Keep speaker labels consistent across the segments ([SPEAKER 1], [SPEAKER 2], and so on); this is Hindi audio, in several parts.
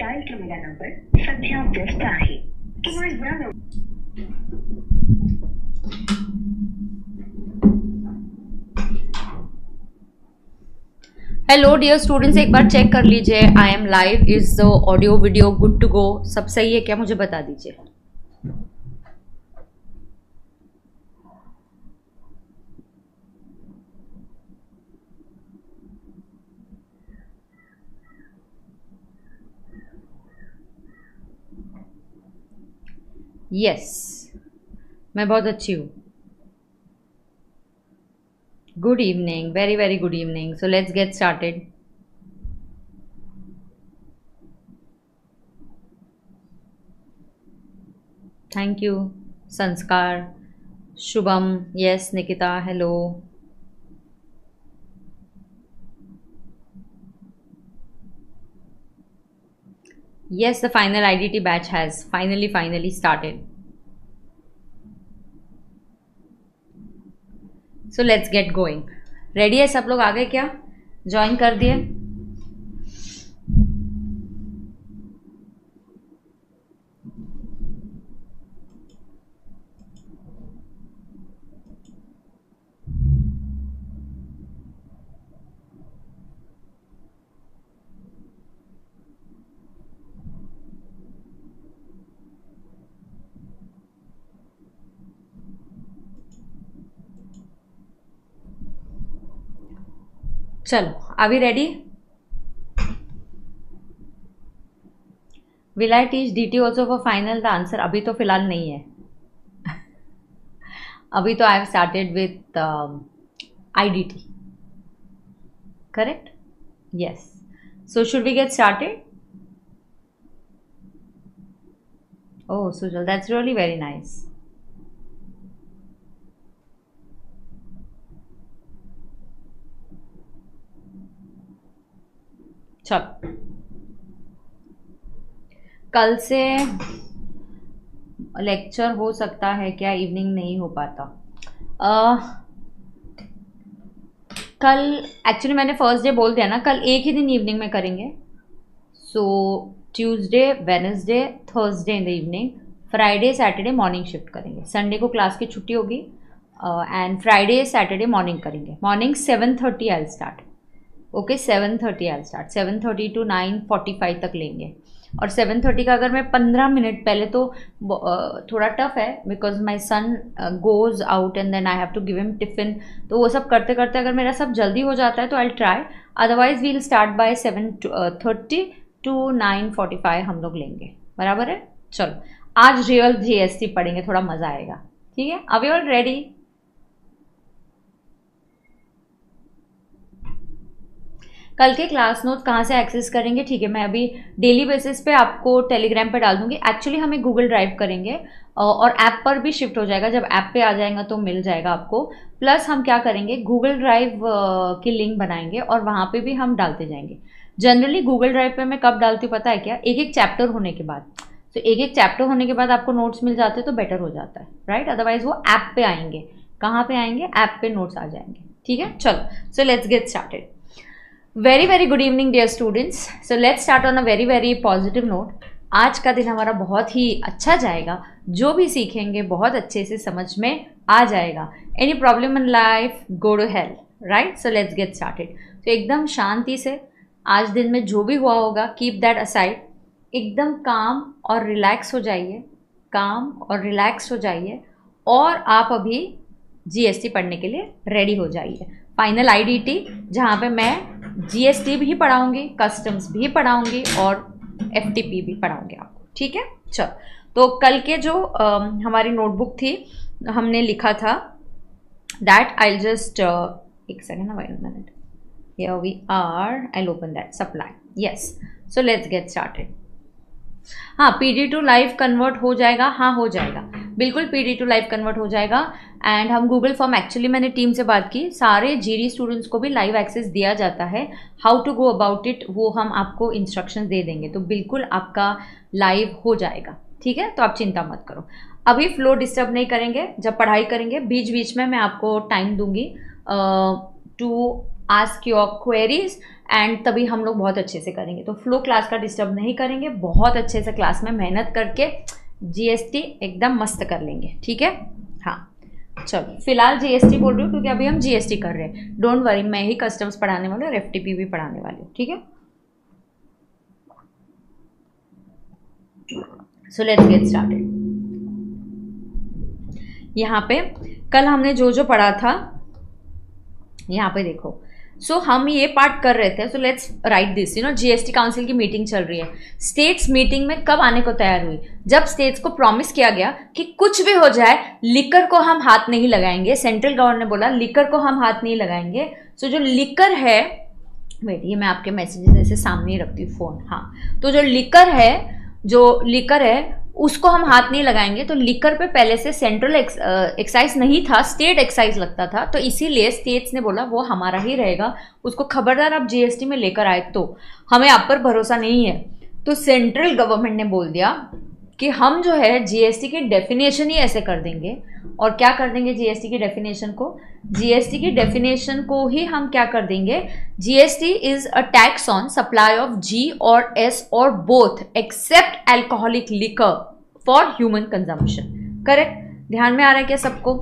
[SPEAKER 1] डायल केलेला नंबर सध्या व्यस्त आहे किंवा या
[SPEAKER 2] हेलो डियर स्टूडेंट्स, एक बार चेक कर लीजिए I am live. Is the audio video good to go? सब सही है क्या? मुझे बता दीजिए। यस, मैं बहुत अच्छी हूँ। Good evening, very very good evening. So let's get started. Thank you Sanskar, Shubham, yes Nikita, hello. Yes, the final IDT batch has finally started. So let's get going. Ready है सब लोग? आ गए क्या? ज्वाइन कर दिए? चलो, are we ready? Will I teach DT also for final? The answer अभी तो फिलहाल नहीं है। अभी तो I have started with IDT, correct? Yes. So should we get started? Oh, Sujal, that's really very nice. चलो, कल से लेक्चर हो सकता है क्या? इवनिंग नहीं हो पाता। कल एक्चुअली मैंने फर्स्ट डे बोल दिया ना, कल एक ही दिन इवनिंग में करेंगे। So Tuesday, Wednesday, Thursday in the evening, Friday Saturday morning shift करेंगे। संडे को क्लास की छुट्टी होगी एंड फ्राइडे सैटरडे मॉर्निंग करेंगे। Morning 7:30 I start. Okay, 7:30 I start. 7:30 to 9:45 तक लेंगे। और 7:30 का अगर मैं 15 मिनट पहले, तो थोड़ा टफ है because my sun goes out and then I have to give him tiffin. तो वो सब करते करते अगर मेरा सब जल्दी हो जाता है तो I try, otherwise we'll start by 7:30 to 9:45 हम लोग लेंगे। बराबर है? चलो, आज रियल GST पढ़ेंगे, थोड़ा मज़ा आएगा। ठीक है? Are you all ready? कल के क्लास नोट्स कहाँ से एक्सेस करेंगे? ठीक है, मैं अभी डेली बेसिस पे आपको टेलीग्राम पे डाल दूंगी। एक्चुअली हमें गूगल ड्राइव करेंगे और ऐप पर भी शिफ्ट हो जाएगा। जब ऐप पे आ जाएगा तो मिल जाएगा आपको। प्लस हम क्या करेंगे, गूगल ड्राइव की लिंक बनाएंगे और वहाँ पे भी हम डालते जाएंगे। जनरली गूगल ड्राइव पे मैं कब डालती हूँ पता है क्या? एक एक चैप्टर होने के बाद। तो एक एक चैप्टर होने के बाद आपको नोट्स मिल जाते तो बेटर हो जाता है, राइट? अदरवाइज वो ऐप पे आएंगे। कहाँ पे आएंगे? ऐप पे नोट्स आ जाएंगे। ठीक है, चलो, so let's get started. Very very good evening dear students. So let's start on a very very positive note. आज का दिन हमारा बहुत ही अच्छा जाएगा। जो भी सीखेंगे बहुत अच्छे से समझ में आ जाएगा। Any problem in life, go to hell, right? So let's get started. तो एकदम शांति से आज दिन में जो भी हुआ होगा, कीप दैट असाइड। एकदम काम और रिलैक्स हो जाइए, काम और रिलैक्स हो जाइए। और आप अभी GST पढ़ने के लिए रेडी हो जाइए। फाइनल IDT जहाँ पे मैं GST भी पढ़ाऊँगी, कस्टम्स भी पढ़ाऊँगी और FTP भी पढ़ाऊँगी आपको। ठीक है? चलो, तो कल के जो हमारी नोटबुक थी, हमने लिखा था दैट आई जस्ट एक सेकेंड ना, wait a minute, here we are, I open that supply. Yes, so let's get started. हाँ, PD टू लाइव कन्वर्ट हो जाएगा? हाँ, हो जाएगा, बिल्कुल PD टू लाइव कन्वर्ट हो जाएगा। एंड हम गूगल फॉर्म, एक्चुअली मैंने टीम से बात की, सारे GD स्टूडेंट्स को भी लाइव एक्सेस दिया जाता है। How to go about it वो हम आपको इंस्ट्रक्शंस दे देंगे। तो बिल्कुल आपका लाइव हो जाएगा। ठीक है? तो आप चिंता मत करो। अभी फ्लो डिस्टर्ब नहीं करेंगे। जब पढ़ाई करेंगे बीच बीच में मैं आपको टाइम दूंगी to ask your queries and तभी हम लोग बहुत अच्छे से करेंगे। तो फ्लो क्लास का डिस्टर्ब नहीं करेंगे, बहुत अच्छे से क्लास में मेहनत करके जीएसटी एकदम मस्त कर लेंगे, ठीक है। हाँ चलो, फिलहाल जीएसटी बोल रही हूँ क्योंकि अभी हम जीएसटी कर रहे हैं। डोंट वरी, मैं ही कस्टम्स पढ़ाने वाली हूँ और एफटीपी भी पढ़ाने वाली हूँ, ठीक है। सो लेट्स गेट स्टार्टेड। यहाँ पे कल हमने जो जो पढ़ा था यहाँ पे देखो। सो हम ये पार्ट कर रहे थे। So let's write this, you know, GST council की मीटिंग चल रही है। स्टेट्स मीटिंग में कब आने को तैयार हुई? जब स्टेट्स को प्रॉमिस किया गया कि कुछ भी हो जाए लिकर को हम हाथ नहीं लगाएंगे। सेंट्रल गवर्नमेंट ने बोला लिकर को हम हाथ नहीं लगाएंगे। सो जो लिकर है, वेट, ये मैं आपके मैसेजेस ऐसे सामने ही रखती हूँ फोन। हाँ, तो जो लिकर है उसको हम हाथ नहीं लगाएंगे। तो लिकर पे पहले से सेंट्रल एक्साइज नहीं था, स्टेट एक्साइज लगता था। तो इसीलिए स्टेट्स ने बोला वो हमारा ही रहेगा, उसको खबरदार आप जीएसटी में लेकर आए तो हमें आप पर भरोसा नहीं है। तो सेंट्रल गवर्नमेंट ने बोल दिया कि हम जो है जीएसटी की डेफिनेशन ही ऐसे कर देंगे। और क्या कर देंगे जीएसटी की डेफिनेशन को? जीएसटी की डेफिनेशन को ही हम क्या कर देंगे? GST is a tax on supply of G और S or both except alcoholic liquor for human consumption. Correct? ध्यान में आ रहा है क्या सबको?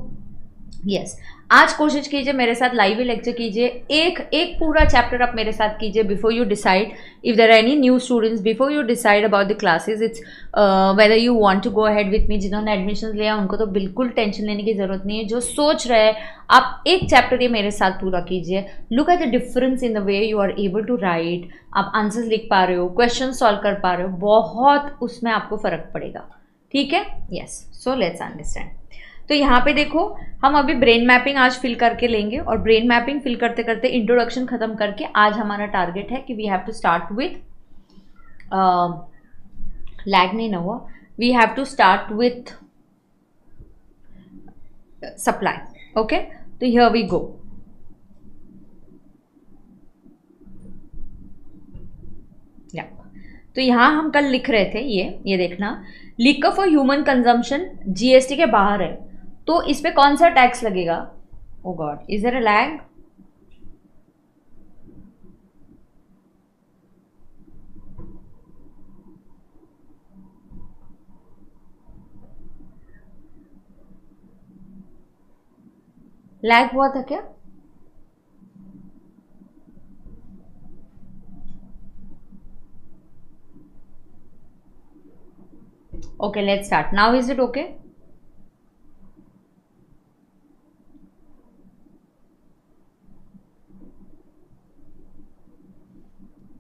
[SPEAKER 2] यस। आज कोशिश कीजिए मेरे साथ लाइव लेक्चर कीजिए, एक पूरा चैप्टर आप मेरे साथ कीजिए before you decide if there are any new students, before you decide about the classes. It's whether you want to go ahead with me. जिन्होंने एडमिशन लिया उनको तो बिल्कुल टेंशन लेने की जरूरत नहीं है। जो सोच रहे हैं आप एक चैप्टर ये मेरे साथ पूरा कीजिए। Look at the difference in the way you are able to write. आप आंसर्स लिख पा रहे हो, क्वेश्चन सॉल्व कर पा रहे हो, बहुत उसमें आपको फर्क पड़ेगा, ठीक है। Yes, so let's understand. तो यहाँ पे देखो, हम अभी ब्रेन मैपिंग आज फिल करके लेंगे और ब्रेन मैपिंग फिल करते करते इंट्रोडक्शन खत्म करके आज हमारा टारगेट है कि we have to start with lag नहीं ना हुआ, we have to start with supply. Okay, तो हियर वी गो। तो यहाँ हम कल लिख रहे थे ये देखना, liquor for human consumption GST के बाहर है, तो इस पे कौन सा टैक्स लगेगा? Oh God, is there a lag? Lag हुआ था क्या? Okay, let's start now. Is it okay?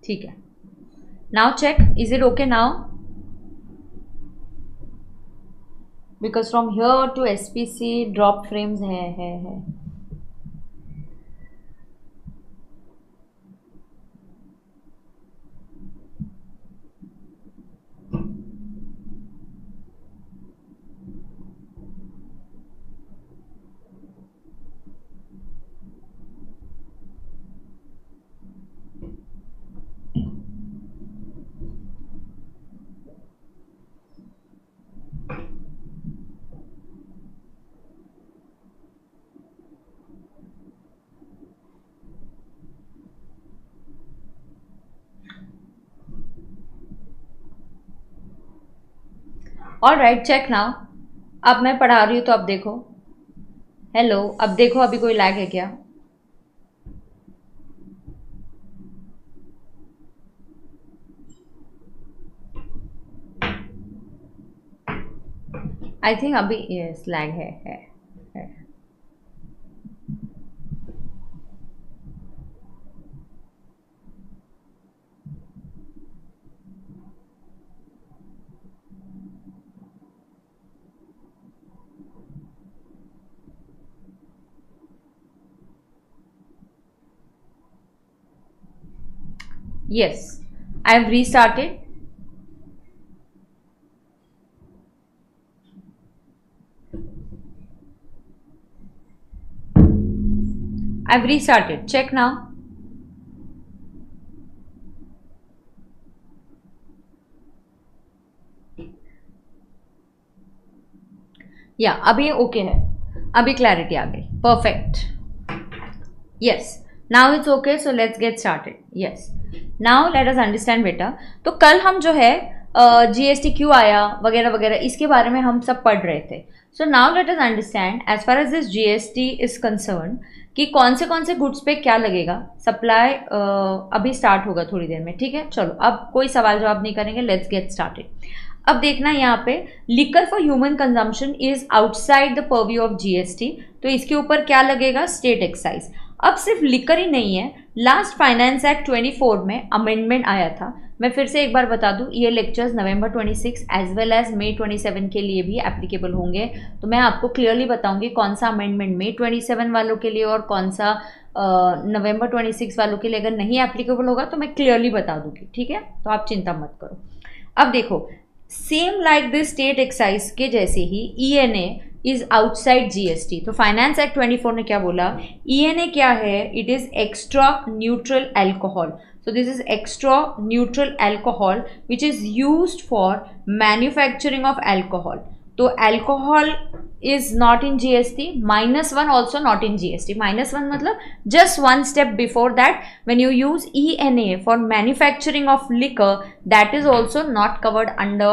[SPEAKER 2] ठीक है, now check, is it okay now? Because from here to SPC drop frames है। All right, check now. अब मैं पढ़ा रही हूँ तो अब देखो। हेलो, अब देखो अभी कोई लैग है क्या? आई थिंक अभी यस लैग है। Yes, I have restarted. I've restarted. Check now. या अभी ओके है, अभी क्लैरिटी आ गई। Perfect. Yes, now it's okay, so let's get started. Yes, now let us understand बेटा। तो कल हम जो है जीएसटी क्यों आया वगैरह वगैरह इसके बारे में हम सब पढ़ रहे थे। So now let us understand as far as this GST is concern कि कौन से गुड्स पे क्या लगेगा। सप्लाई अभी स्टार्ट होगा थोड़ी देर में, ठीक है। चलो अब कोई सवाल जवाब नहीं करेंगे, लेट्स गेट स्टार्टेड। अब देखना यहाँ पे liquor for human consumption is outside the purview of GST, तो इसके ऊपर क्या लगेगा, स्टेट एक्साइज। अब सिर्फ लिकर ही नहीं है, लास्ट फाइनेंस एक्ट 24 में अमेंडमेंट आया था। मैं फिर से एक बार बता दूं, ये लेक्चर्स नवंबर 26 एज वेल एज मई 27 के लिए भी एप्लीकेबल होंगे। तो मैं आपको क्लियरली बताऊंगी कौन सा अमेंडमेंट मई 27 वालों के लिए और कौन सा नवंबर 26 वालों के लिए अगर नहीं एप्लीकेबल होगा तो मैं क्लियरली बता दूंगी, ठीक है। तो आप चिंता मत करो। अब देखो, same like this state excise के जैसे ही ईएनए इज आउटसाइड जीएसटी। तो फाइनेंस एक्ट 24 ने क्या बोला, ईएनए क्या है, it is extra neutral alcohol. So this is extra neutral alcohol which is used for manufacturing of alcohol. तो alcohol is not in GST, -1 also not in GST. -1 मतलब just one step before that, when you use ENA for manufacturing of liquor, that is also not covered under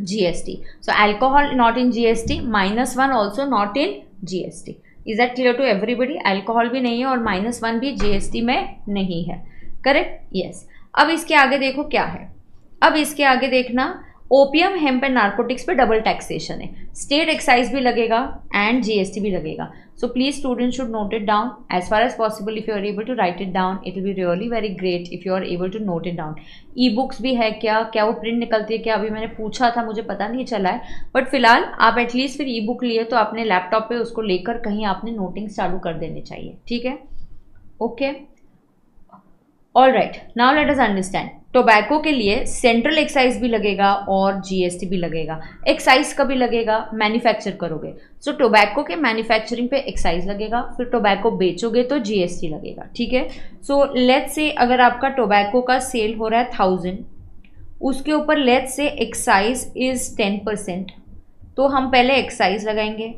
[SPEAKER 2] GST. So alcohol not in GST, -1 also not in GST. Is that clear to everybody? alcohol भी नहीं है और -1 भी GST में नहीं है, करेक्ट। यस। अब इसके आगे देखो क्या है, अब इसके आगे देखना, ओपियम, हेम्प एंड नार्कोटिक्स पे डबल टैक्सेशन है, स्टेट एक्साइज भी लगेगा एंड जीएसटी भी लगेगा। So please student should note it down as far as possible. If you are able to write it down, it will be really very great if you are able to note it down. E books भी है क्या वो प्रिंट निकलती है क्या, अभी मैंने पूछा था, मुझे पता नहीं चला है, बट फिलहाल आप एटलीस्ट फिर ई बुक लिए तो अपने लैपटॉप पे उसको लेकर कहीं आपने नोटिंग चालू कर देने चाहिए, ठीक है। Okay, all right, now let us understand. Tobacco के लिए सेंट्रल एक्साइज भी लगेगा और जीएसटी भी लगेगा। एक्साइज कभी लगेगा, मैन्युफैक्चर करोगे, सो टोबैको के मैन्युफैक्चरिंग पे एक्साइज लगेगा, फिर टोबैको बेचोगे तो जीएसटी लगेगा, ठीक है। सो लेट्स से अगर आपका टोबैको का सेल हो रहा है 1000, उसके ऊपर लेट्स से एक्साइज इज 10%, तो हम पहले एक्साइज लगाएंगे,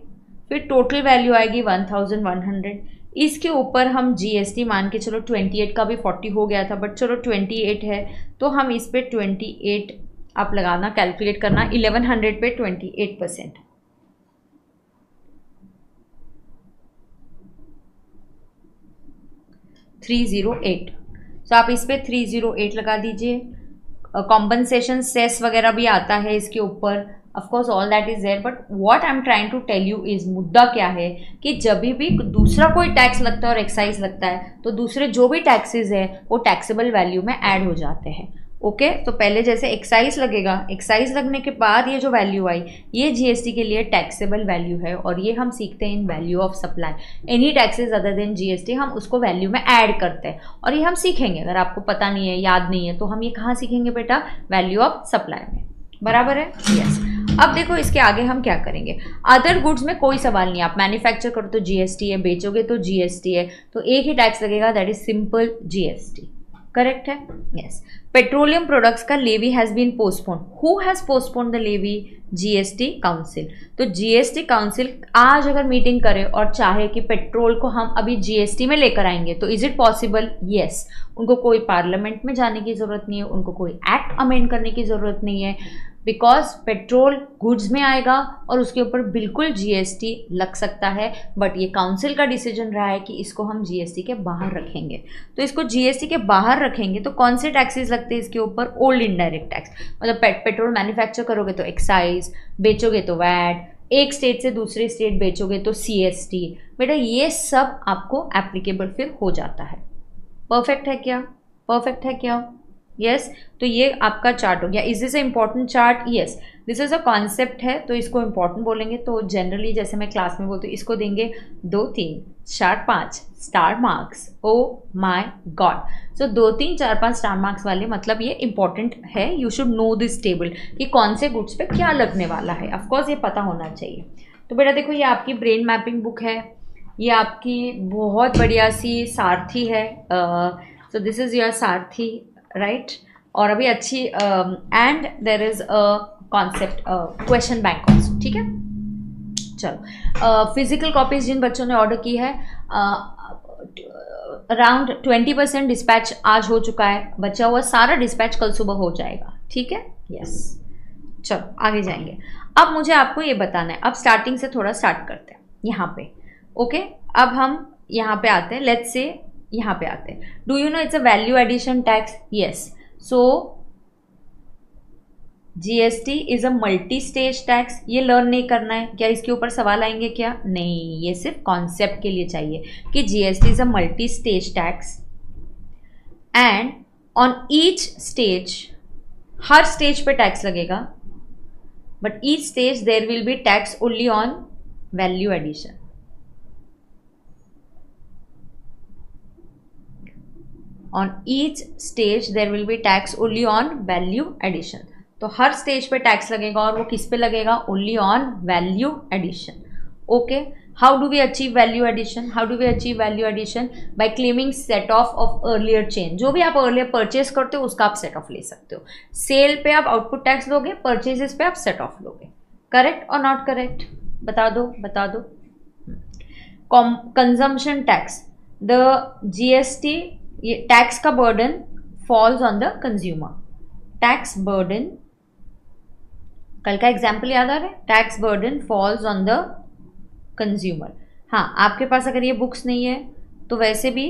[SPEAKER 2] फिर टोटल वैल्यू आएगी 1100, इसके ऊपर हम जीएसटी मान के चलो 28 का भी 40 हो गया था, बट चलो 28 है तो हम इस पे 28 आप लगाना, कैलकुलेट करना, 1100 पे 28%, 308। सो आप इस पे 308 लगा दीजिए। कॉम्पनसेशन सेस वगैरह भी आता है इसके ऊपर, of course all that is there, but what I'm trying to tell you is, मुद्दा क्या है कि जब भी दूसरा कोई टैक्स लगता है और एक्साइज लगता है तो दूसरे जो भी टैक्सेस है वो टैक्सेबल वैल्यू में ऐड हो जाते हैं। ओके, तो पहले जैसे एक्साइज लगेगा, एक्साइज लगने के बाद ये जो वैल्यू आई ये जीएसटी के लिए टैक्सेबल वैल्यू है, और ये हम सीखते हैं in value of supply. Any taxes other than GST हम उसको वैल्यू में ऐड करते हैं, और ये हम सीखेंगे। अगर आपको पता नहीं है, याद नहीं है, तो हम ये कहाँ सीखेंगे बेटा, वैल्यू ऑफ सप्लाई में, बराबर है। यस। अब देखो इसके आगे हम क्या करेंगे, अदर गुड्स में कोई सवाल नहीं, आप मैन्युफैक्चर करो तो जीएसटी है, बेचोगे तो जीएसटी है, तो एक ही टैक्स लगेगा, that is simple GST, correct है। यस। पेट्रोलियम प्रोडक्ट्स का levy has been postponed, who has postponed the levy, GST council. तो जीएसटी काउंसिल आज अगर मीटिंग करे और चाहे कि पेट्रोल को हम अभी जीएसटी में लेकर आएंगे, तो इज इट पॉसिबल, यस। उनको कोई पार्लियामेंट में जाने की जरूरत नहीं है, उनको कोई एक्ट अमेंड करने की जरूरत नहीं है, बिकॉज पेट्रोल गुड्स में आएगा और उसके ऊपर बिल्कुल जीएसटी लग सकता है, बट ये काउंसिल का डिसीजन रहा है कि इसको हम जीएसटी के बाहर रखेंगे। तो इसको जीएसटी के बाहर रखेंगे तो कौन से टैक्सेस लगते हैं इसके ऊपर, ओल्ड इनडायरेक्ट टैक्स, मतलब पेट्रोल मैन्युफैक्चर करोगे तो एक्साइज, बेचोगे तो वैट, एक स्टेट से दूसरे स्टेट बेचोगे तो सीएसटी, बेटा ये सब आपको एप्लीकेबल फिर हो जाता है। परफेक्ट है क्या, परफेक्ट है क्या। यस, तो ये आपका चार्ट हो गया। Is this a important chart, yes this is a concept है, तो इसको इम्पॉर्टेंट बोलेंगे। तो जनरली जैसे मैं क्लास में बोलती हूँ, इसको देंगे 2 3 4 5 स्टार मार्क्स। ओ माई गॉड। सो 2 3 4 5 स्टार मार्क्स वाले मतलब ये इंपॉर्टेंट है, you should know this table कि कौन से गुड्स पे क्या लगने वाला है, ऑफकोर्स ये पता होना चाहिए। तो बेटा देखो ये आपकी ब्रेन मैपिंग बुक है, ये आपकी बहुत बढ़िया सी सारथी है। So this is your Sarathi, right. और अभी अच्छी and there is a concept question bank also, ठीक है। चलो फिजिकल कॉपीज जिन बच्चों ने ऑर्डर की है अराउंड 20% डिस्पैच आज हो चुका है, बचा हुआ सारा डिस्पैच कल सुबह हो जाएगा, ठीक है। यस, चलो आगे जाएंगे। अब मुझे आपको ये बताना है, अब स्टार्टिंग से थोड़ा स्टार्ट करते हैं यहाँ पे। ओके, अब हम यहाँ पे आते हैं, लेट्स से यहाँ पे आते हैं। Do you know it's a value addition tax? Yes, so GST is a multi stage tax. ये लर्न नहीं करना है क्या? इसके ऊपर सवाल आएंगे क्या? नहीं, ये सिर्फ कॉन्सेप्ट के लिए चाहिए कि GST is a multi stage tax and on each stage, हर स्टेज पे टैक्स लगेगा, but each stage there will be tax only on value addition. On each stage there will be tax only on value addition. तो हर स्टेज पे टैक्स लगेगा और वो किस पे लगेगा? Only on value addition. Okay, how do we achieve value addition? How do we achieve value addition? By claiming set off earlier chain. जो भी आप अर्लियर परचेज करते हो उसका आप सेट ऑफ ले सकते हो। सेल पे आप आउटपुट टैक्स लोगे, परचेजेस पे आप सेट ऑफ लोगे। करेक्ट और नॉट करेक्ट? बता दो, बता दो। कंजम्पशन टैक्स, द जीएसटी, ये टैक्स का burden falls on the consumer. Tax burden, कल का एग्जाम्पल याद आ रहा है? Tax burden falls on the consumer. हाँ, आपके पास अगर ये बुक्स नहीं है तो वैसे भी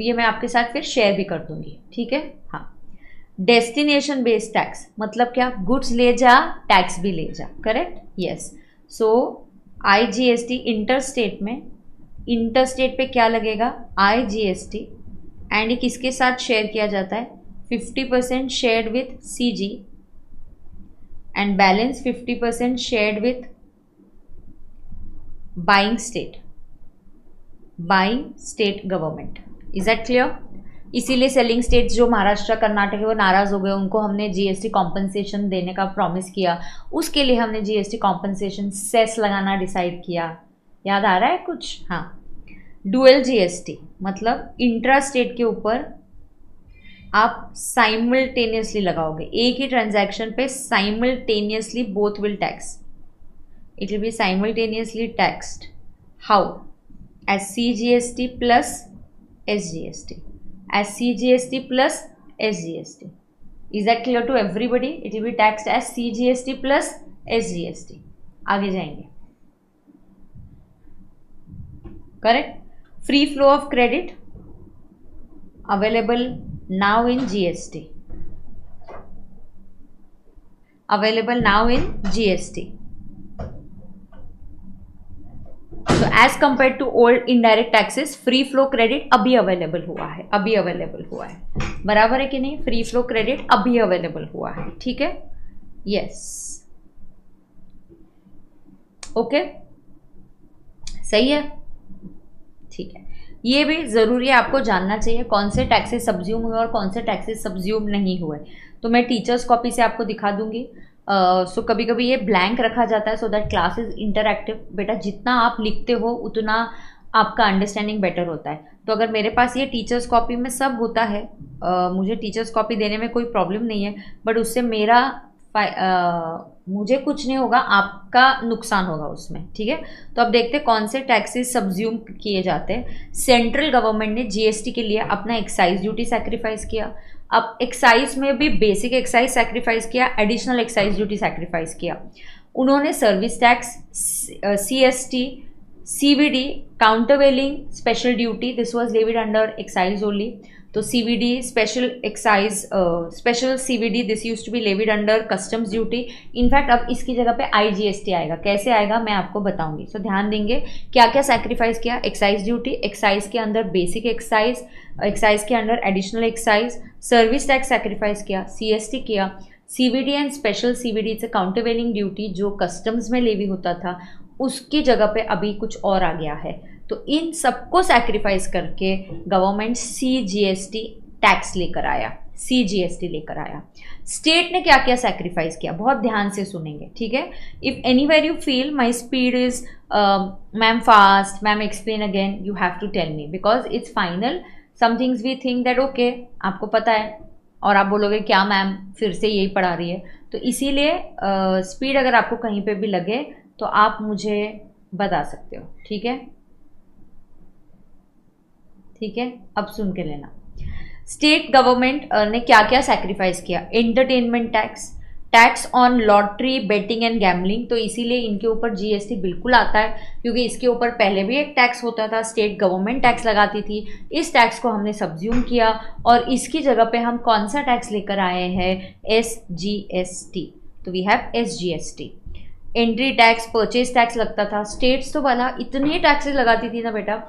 [SPEAKER 2] ये मैं आपके साथ फिर शेयर भी कर दूंगी, ठीक है। हाँ, डेस्टिनेशन बेस्ड टैक्स मतलब क्या? गुड्स ले जा, टैक्स भी ले जा। Correct, yes. So IGST inter state में, इंटर स्टेट पे क्या लगेगा? आईजीएसटी, एंड ये किसके साथ शेयर किया जाता है? 50% shared with CG and balance 50% shared with buying state government. Is that clear? इसीलिए सेलिंग स्टेट्स जो महाराष्ट्र कर्नाटक है वो नाराज हो गए, उनको हमने जीएसटी कॉम्पनसेशन देने का प्रॉमिस किया, उसके लिए हमने जीएसटी कॉम्पनसेशन सेस लगाना डिसाइड किया। याद आ रहा है कुछ? हाँ। डुअल जीएसटी मतलब इंट्रा स्टेट के ऊपर आप साइमल्टेनियसली लगाओगे, एक ही ट्रांजैक्शन पे simultaneously both will tax. It will be simultaneously taxed. How? As CGST plus SGST, as CGST plus SGST. Is that clear to everybody? It will be taxed as CGST plus SGST. आगे जाएंगे। Correct. Free flow of credit available now in GST. Available now in GST. So as compared to old indirect taxes, free flow credit अभी अवेलेबल हुआ है, अभी अवेलेबल हुआ है। बराबर है कि नहीं? फ्री फ्लो क्रेडिट अभी अवेलेबल हुआ है, ठीक है। यस, ओके, सही है, ठीक है। ये भी ज़रूरी है, आपको जानना चाहिए कौन से टैक्सेस सब्ज्यूम हुए और कौन से टैक्सेस सब्ज्यूम नहीं हुए। तो मैं टीचर्स कॉपी से आपको दिखा दूंगी। सो कभी कभी ये ब्लैंक रखा जाता है so that class is interactive. बेटा जितना आप लिखते हो उतना आपका अंडरस्टैंडिंग बेटर होता है। तो अगर मेरे पास ये टीचर्स कॉपी में सब होता है, मुझे टीचर्स कॉपी देने में कोई प्रॉब्लम नहीं है, बट उससे मेरा मुझे कुछ नहीं होगा, आपका नुकसान होगा उसमें, ठीक है। तो अब देखते हैं कौन से टैक्सेस सब्ज्यूम किए जाते हैं। सेंट्रल गवर्नमेंट ने जीएसटी के लिए अपना एक्साइज ड्यूटी सैक्रिफाइस किया। अब एक्साइज में भी बेसिक एक्साइज सैक्रिफाइस किया, एडिशनल एक्साइज ड्यूटी सैक्रिफाइस किया। उन्होंने service tax, CST, CVD, countervailing special duty, this was levied under excise only. तो CVD special excise, special CVD this use to be levied under customs duty. In fact अब इसकी जगह पे आईजीएसटी आएगा। कैसे आएगा मैं आपको बताऊंगी। सो ध्यान देंगे क्या क्या सैक्रिफाइस किया। एक्साइज ड्यूटी, एक्साइज के अंदर बेसिक एक्साइज, एक्साइज के अंदर additional excise, service tax sacrifice किया, सीएसटी किया, सीवीडी एंड स्पेशल सीवीडी से काउंटरवेलिंग ड्यूटी जो कस्टम्स में लेवी होता था उसकी जगह पे अभी कुछ और आ गया है। तो इन सबको सैक्रिफाइस करके गवर्नमेंट सीजीएसटी टैक्स लेकर आया, सीजीएसटी लेकर आया। स्टेट ने क्या क्या सैक्रिफाइस किया बहुत ध्यान से सुनेंगे, ठीक है। If anywhere you feel my speed is ma'am fast, ma'am explain again, you have to tell me because it's final. Some things we think that okay आपको पता है और आप बोलोगे क्या मैम फिर से यही पढ़ा रही है। तो इसीलिए स्पीड अगर आपको कहीं पे भी लगे तो आप मुझे बता सकते हो, ठीक है। ठीक है, अब सुन के लेना। स्टेट गवर्नमेंट ने क्या क्या सैक्रिफाइस किया? Entertainment tax, tax on lottery, betting and gambling, तो इसीलिए इनके ऊपर जीएसटी बिल्कुल आता है, क्योंकि इसके ऊपर पहले भी एक टैक्स होता था, स्टेट गवर्नमेंट टैक्स लगाती थी। इस टैक्स को हमने सब्ज्यूम किया और इसकी जगह पे हम कौन सा टैक्स लेकर आए हैं? एसजीएसटी। तो we have SGST. Entry tax, purchase tax लगता था। स्टेट्स तो वाला इतने टैक्सेस लगाती थी ना बेटा,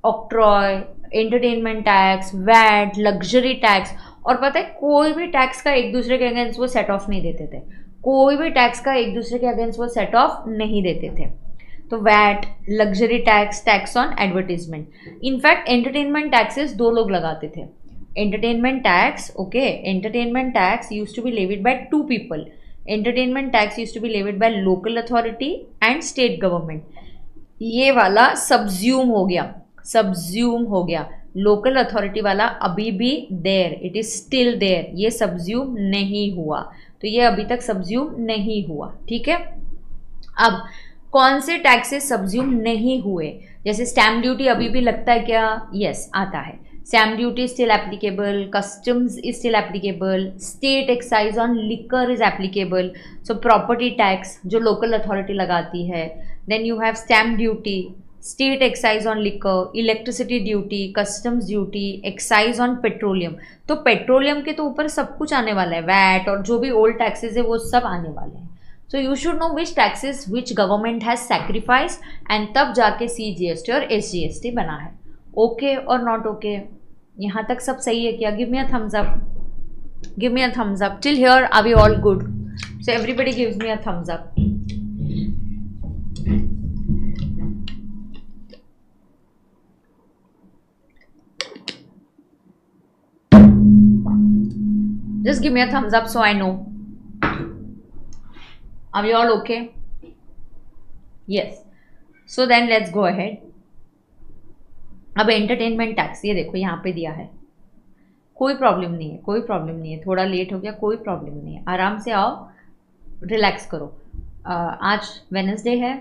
[SPEAKER 2] octroi, entertainment tax, VAT, luxury tax, और पता है कोई भी टैक्स का एक दूसरे के अगेंस्ट वो सेट ऑफ नहीं देते थे, कोई भी टैक्स का एक दूसरे के अगेंस्ट वो सेट ऑफ नहीं देते थे। तो VAT, luxury tax, tax on advertisement. Infact entertainment taxes दो लोग लगाते थे। Entertainment tax, okay, entertainment tax used to be levied by two people. Entertainment tax used to be levied by local authority and state government. ये वाला सब्ज्यूम हो गया, सब्ज्यूम हो गया। लोकल अथॉरिटी वाला अभी भी there, it is still there, ये सब्ज्यूम नहीं हुआ, तो ये अभी तक सब्ज्यूम नहीं हुआ, ठीक है। अब कौन से टैक्सेस सब्ज्यूम नहीं हुए? जैसे स्टैम्प ड्यूटी अभी भी लगता है क्या? यस, आता है। Stamp duty still applicable, customs is still applicable, state excise on liquor is applicable. So property tax जो लोकल अथॉरिटी लगाती है, then you have stamp duty, state excise on liquor, electricity duty, customs duty, excise on petroleum. तो पेट्रोलियम के तो ऊपर सब कुछ आने वाला है, वैट और जो भी ओल्ड टैक्सेस है वो सब आने वाले हैं। So you should know which taxes which government has sacrifice, and तब जाके सीजीएसटी और एसजीएसटी बना है। ओके और नॉट ओके? यहाँ तक सब सही है क्या? Give me a thumbs up, give me a thumbs up. Till here are we all good? So everybody gives me a thumbs up. Just give me a thumbs up so I know. Are we all okay? Yes. So then let's go ahead. अब एंटरटेनमेंट टैक्स, ये देखो यहाँ पे दिया है, कोई प्रॉब्लम नहीं है, कोई प्रॉब्लम नहीं है, थोड़ा लेट हो गया, कोई प्रॉब्लम नहीं है, आराम से आओ, रिलैक्स करो। आज वेडनेसडे है,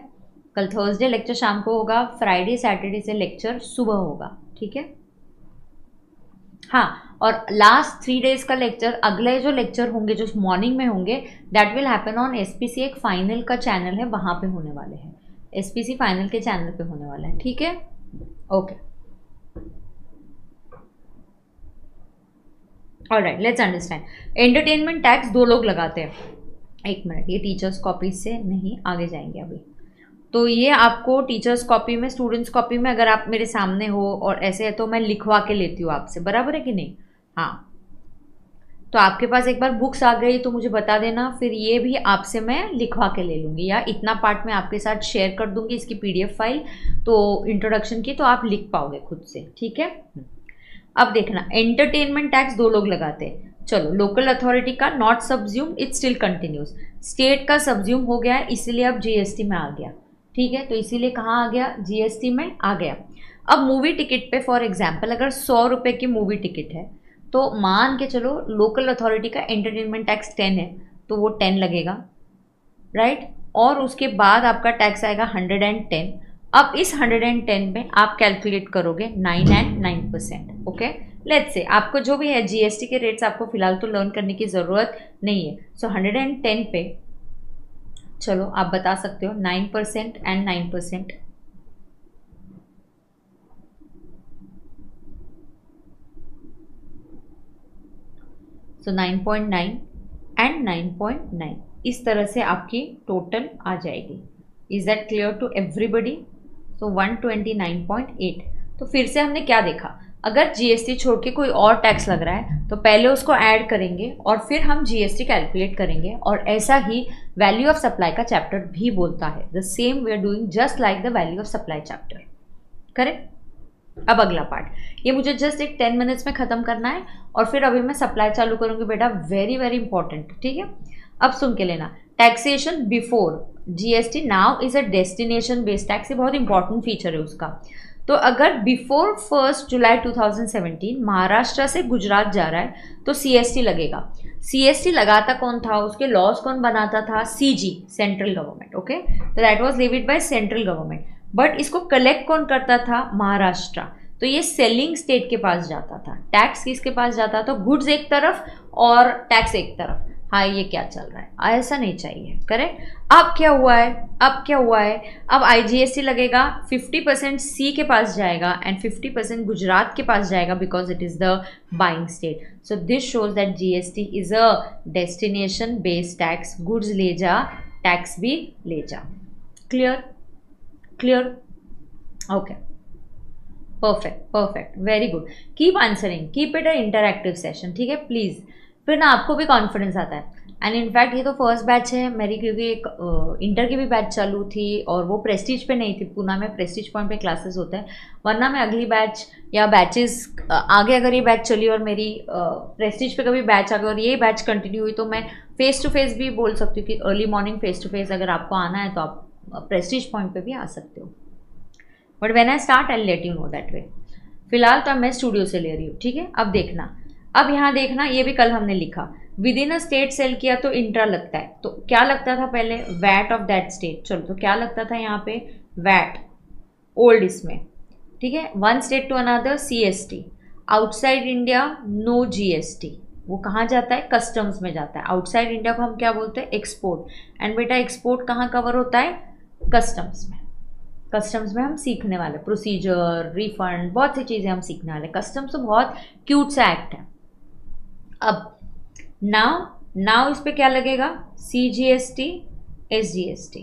[SPEAKER 2] कल थर्सडे लेक्चर शाम को होगा, फ्राइडे सैटरडे से लेक्चर सुबह होगा, ठीक है। हाँ, और लास्ट 3 डेज का लेक्चर, अगले जो लेक्चर होंगे जो मॉर्निंग में होंगे, that will happen on SPC, एक फाइनल का चैनल है वहाँ पे होने वाले हैं, एसपीसी फाइनल के चैनल पे होने वाला है, ठीक है। Okay, alright, let's understand. Entertainment tax दो लोग लगाते हैं। एक मिनट, ये टीचर्स कॉपी से नहीं, आगे जाएंगे अभी। तो ये आपको टीचर्स कॉपी में, स्टूडेंट्स कॉपी में अगर आप मेरे सामने हो और ऐसे है तो मैं लिखवा के लेती हूँ आपसे, बराबर है कि नहीं? हाँ, तो आपके पास एक बार बुक्स आ गई तो मुझे बता देना, फिर ये भी आपसे मैं लिखवा के ले लूँगी, या इतना पार्ट मैं आपके साथ शेयर कर दूँगी इसकी PDF फाइल, तो इंट्रोडक्शन की, तो आप लिख पाओगे खुद से, ठीक है। अब देखना, एंटरटेनमेंट टैक्स दो लोग लगाते हैं। चलो, लोकल अथॉरिटी का not subsume, it still continues. State का सब्ज्यूम हो गया है, इसलिए अब जीएसटी में आ गया, ठीक है। तो इसीलिए कहाँ आ गया? जीएसटी में आ गया। अब मूवी टिकट पे फॉर एग्जाम्पल अगर 100 रुपये की मूवी टिकट है, तो मान के चलो लोकल अथॉरिटी का एंटरटेनमेंट टैक्स 10 है, तो वो 10 लगेगा, राइट। और उसके बाद आपका टैक्स आएगा 110। अब इस 110 में आप कैलकुलेट करोगे 9 and 9%, ओके। लेट्स से आपको जो भी है जीएसटी के रेट्स आपको फिलहाल तो लर्न करने की ज़रूरत नहीं है। सो 110 पे चलो आप बता सकते हो 9% एंड 9%। सो 9.9 एंड 9.9, इस तरह से आपकी टोटल आ जाएगी। Is that clear to everybody? So 129.8। तो फिर से हमने क्या देखा, अगर जीएसटी छोड़ के कोई और टैक्स लग रहा है तो पहले उसको ऐड करेंगे और फिर हम जीएसटी कैलकुलेट करेंगे, और ऐसा ही वैल्यू ऑफ सप्लाई का चैप्टर भी बोलता है। The same we are doing just like the value of supply chapter, correct. अब अगला पार्ट, ये मुझे जस्ट एक 10 मिनट्स में ख़त्म करना है, और फिर अभी मैं सप्लाई चालू करूँगी बेटा, वेरी वेरी इंपॉर्टेंट, ठीक है। अब सुन के लेना, taxation before GST now is a destination based tax, ये बहुत इंपॉर्टेंट फीचर है उसका। तो अगर बिफोर 1 जुलाई 2017 महाराष्ट्र से गुजरात जा रहा है तो सीएसटी लगेगा। सीएसटी लगाता कौन था, उसके लॉज कौन बनाता था? CG, central government, okay. तो that was levied by central government, but इसको कलेक्ट कौन करता था? महाराष्ट्र। तो ये सेलिंग स्टेट के पास जाता था। टैक्स किसके पास जाता था? गुड्स एक तरफ और टैक्स एक तरफ। हाँ, ये क्या चल रहा है, ऐसा नहीं चाहिए, करेक्ट। अब क्या हुआ है, अब IGST लगेगा, 50% सी के पास जाएगा एंड 50% गुजरात के पास जाएगा because it is the buying state. So this shows that GST is a destination based tax. Goods ले जा, टैक्स भी ले जा। Clear? Okay, perfect, very good. Keep answering, keep it a interactive session, ठीक है प्लीज़। फिर ना आपको भी कॉन्फिडेंस आता है। एंड इनफैक्ट ये तो फर्स्ट बैच है मेरी, क्योंकि एक इंटर की भी बैच चालू थी और वो प्रेस्टीज पे नहीं थी। पूना में प्रेस्टीज पॉइंट पे क्लासेस होते हैं, वरना मैं अगली बैच या बैचेस आगे अगर ये बैच चली और मेरी प्रेस्टीज पे कभी बैच आ गई और ये बैच कंटिन्यू हुई तो मैं फेस टू फेस भी बोल सकती हूँ कि early morning face to face अगर आपको आना है तो आप प्रेस्टीज पॉइंट पे भी आ सकते हो। But when I start I let you know that way. फिलहाल तो मैं स्टूडियो से ले रही हूँ, ठीक है। अब यहाँ देखना, ये भी कल हमने लिखा, within a state sale किया तो इंट्रा लगता है। तो क्या लगता था पहले? VAT of that state. चलो, तो क्या लगता था यहाँ पे? वैट ओल्ड इसमें, ठीक है। One state to another CST। Outside India no GST। वो कहाँ जाता है? कस्टम्स में जाता है। आउटसाइड इंडिया को हम क्या बोलते हैं? एक्सपोर्ट। एंड बेटा एक्सपोर्ट कहाँ कवर होता है? कस्टम्स में। कस्टम्स में हम सीखने वाले प्रोसीजर, रिफंड, बहुत सी चीज़ें हम सीखने वाले। कस्टम्स तो बहुत क्यूट सा एक्ट है। अब नाउ इस पे क्या लगेगा? CGST, SGST।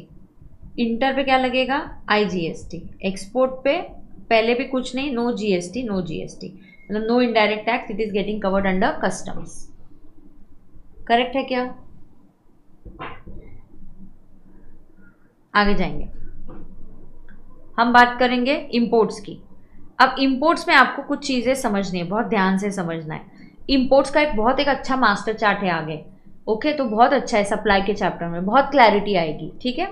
[SPEAKER 2] इंटर पे क्या लगेगा? IGST। एक्सपोर्ट पे पहले भी कुछ नहीं, नो GST, मतलब no indirect tax, it is getting covered under customs. Correct है क्या? आगे जाएंगे, हम बात करेंगे इंपोर्ट्स की। अब इंपोर्ट्स में आपको कुछ चीज़ें समझनी है, बहुत ध्यान से समझना है। इंपोर्ट्स का एक अच्छा मास्टर चार्ट है आगे, ओके। तो बहुत अच्छा है, सप्लाई के चैप्टर में बहुत क्लैरिटी आएगी, ठीक है।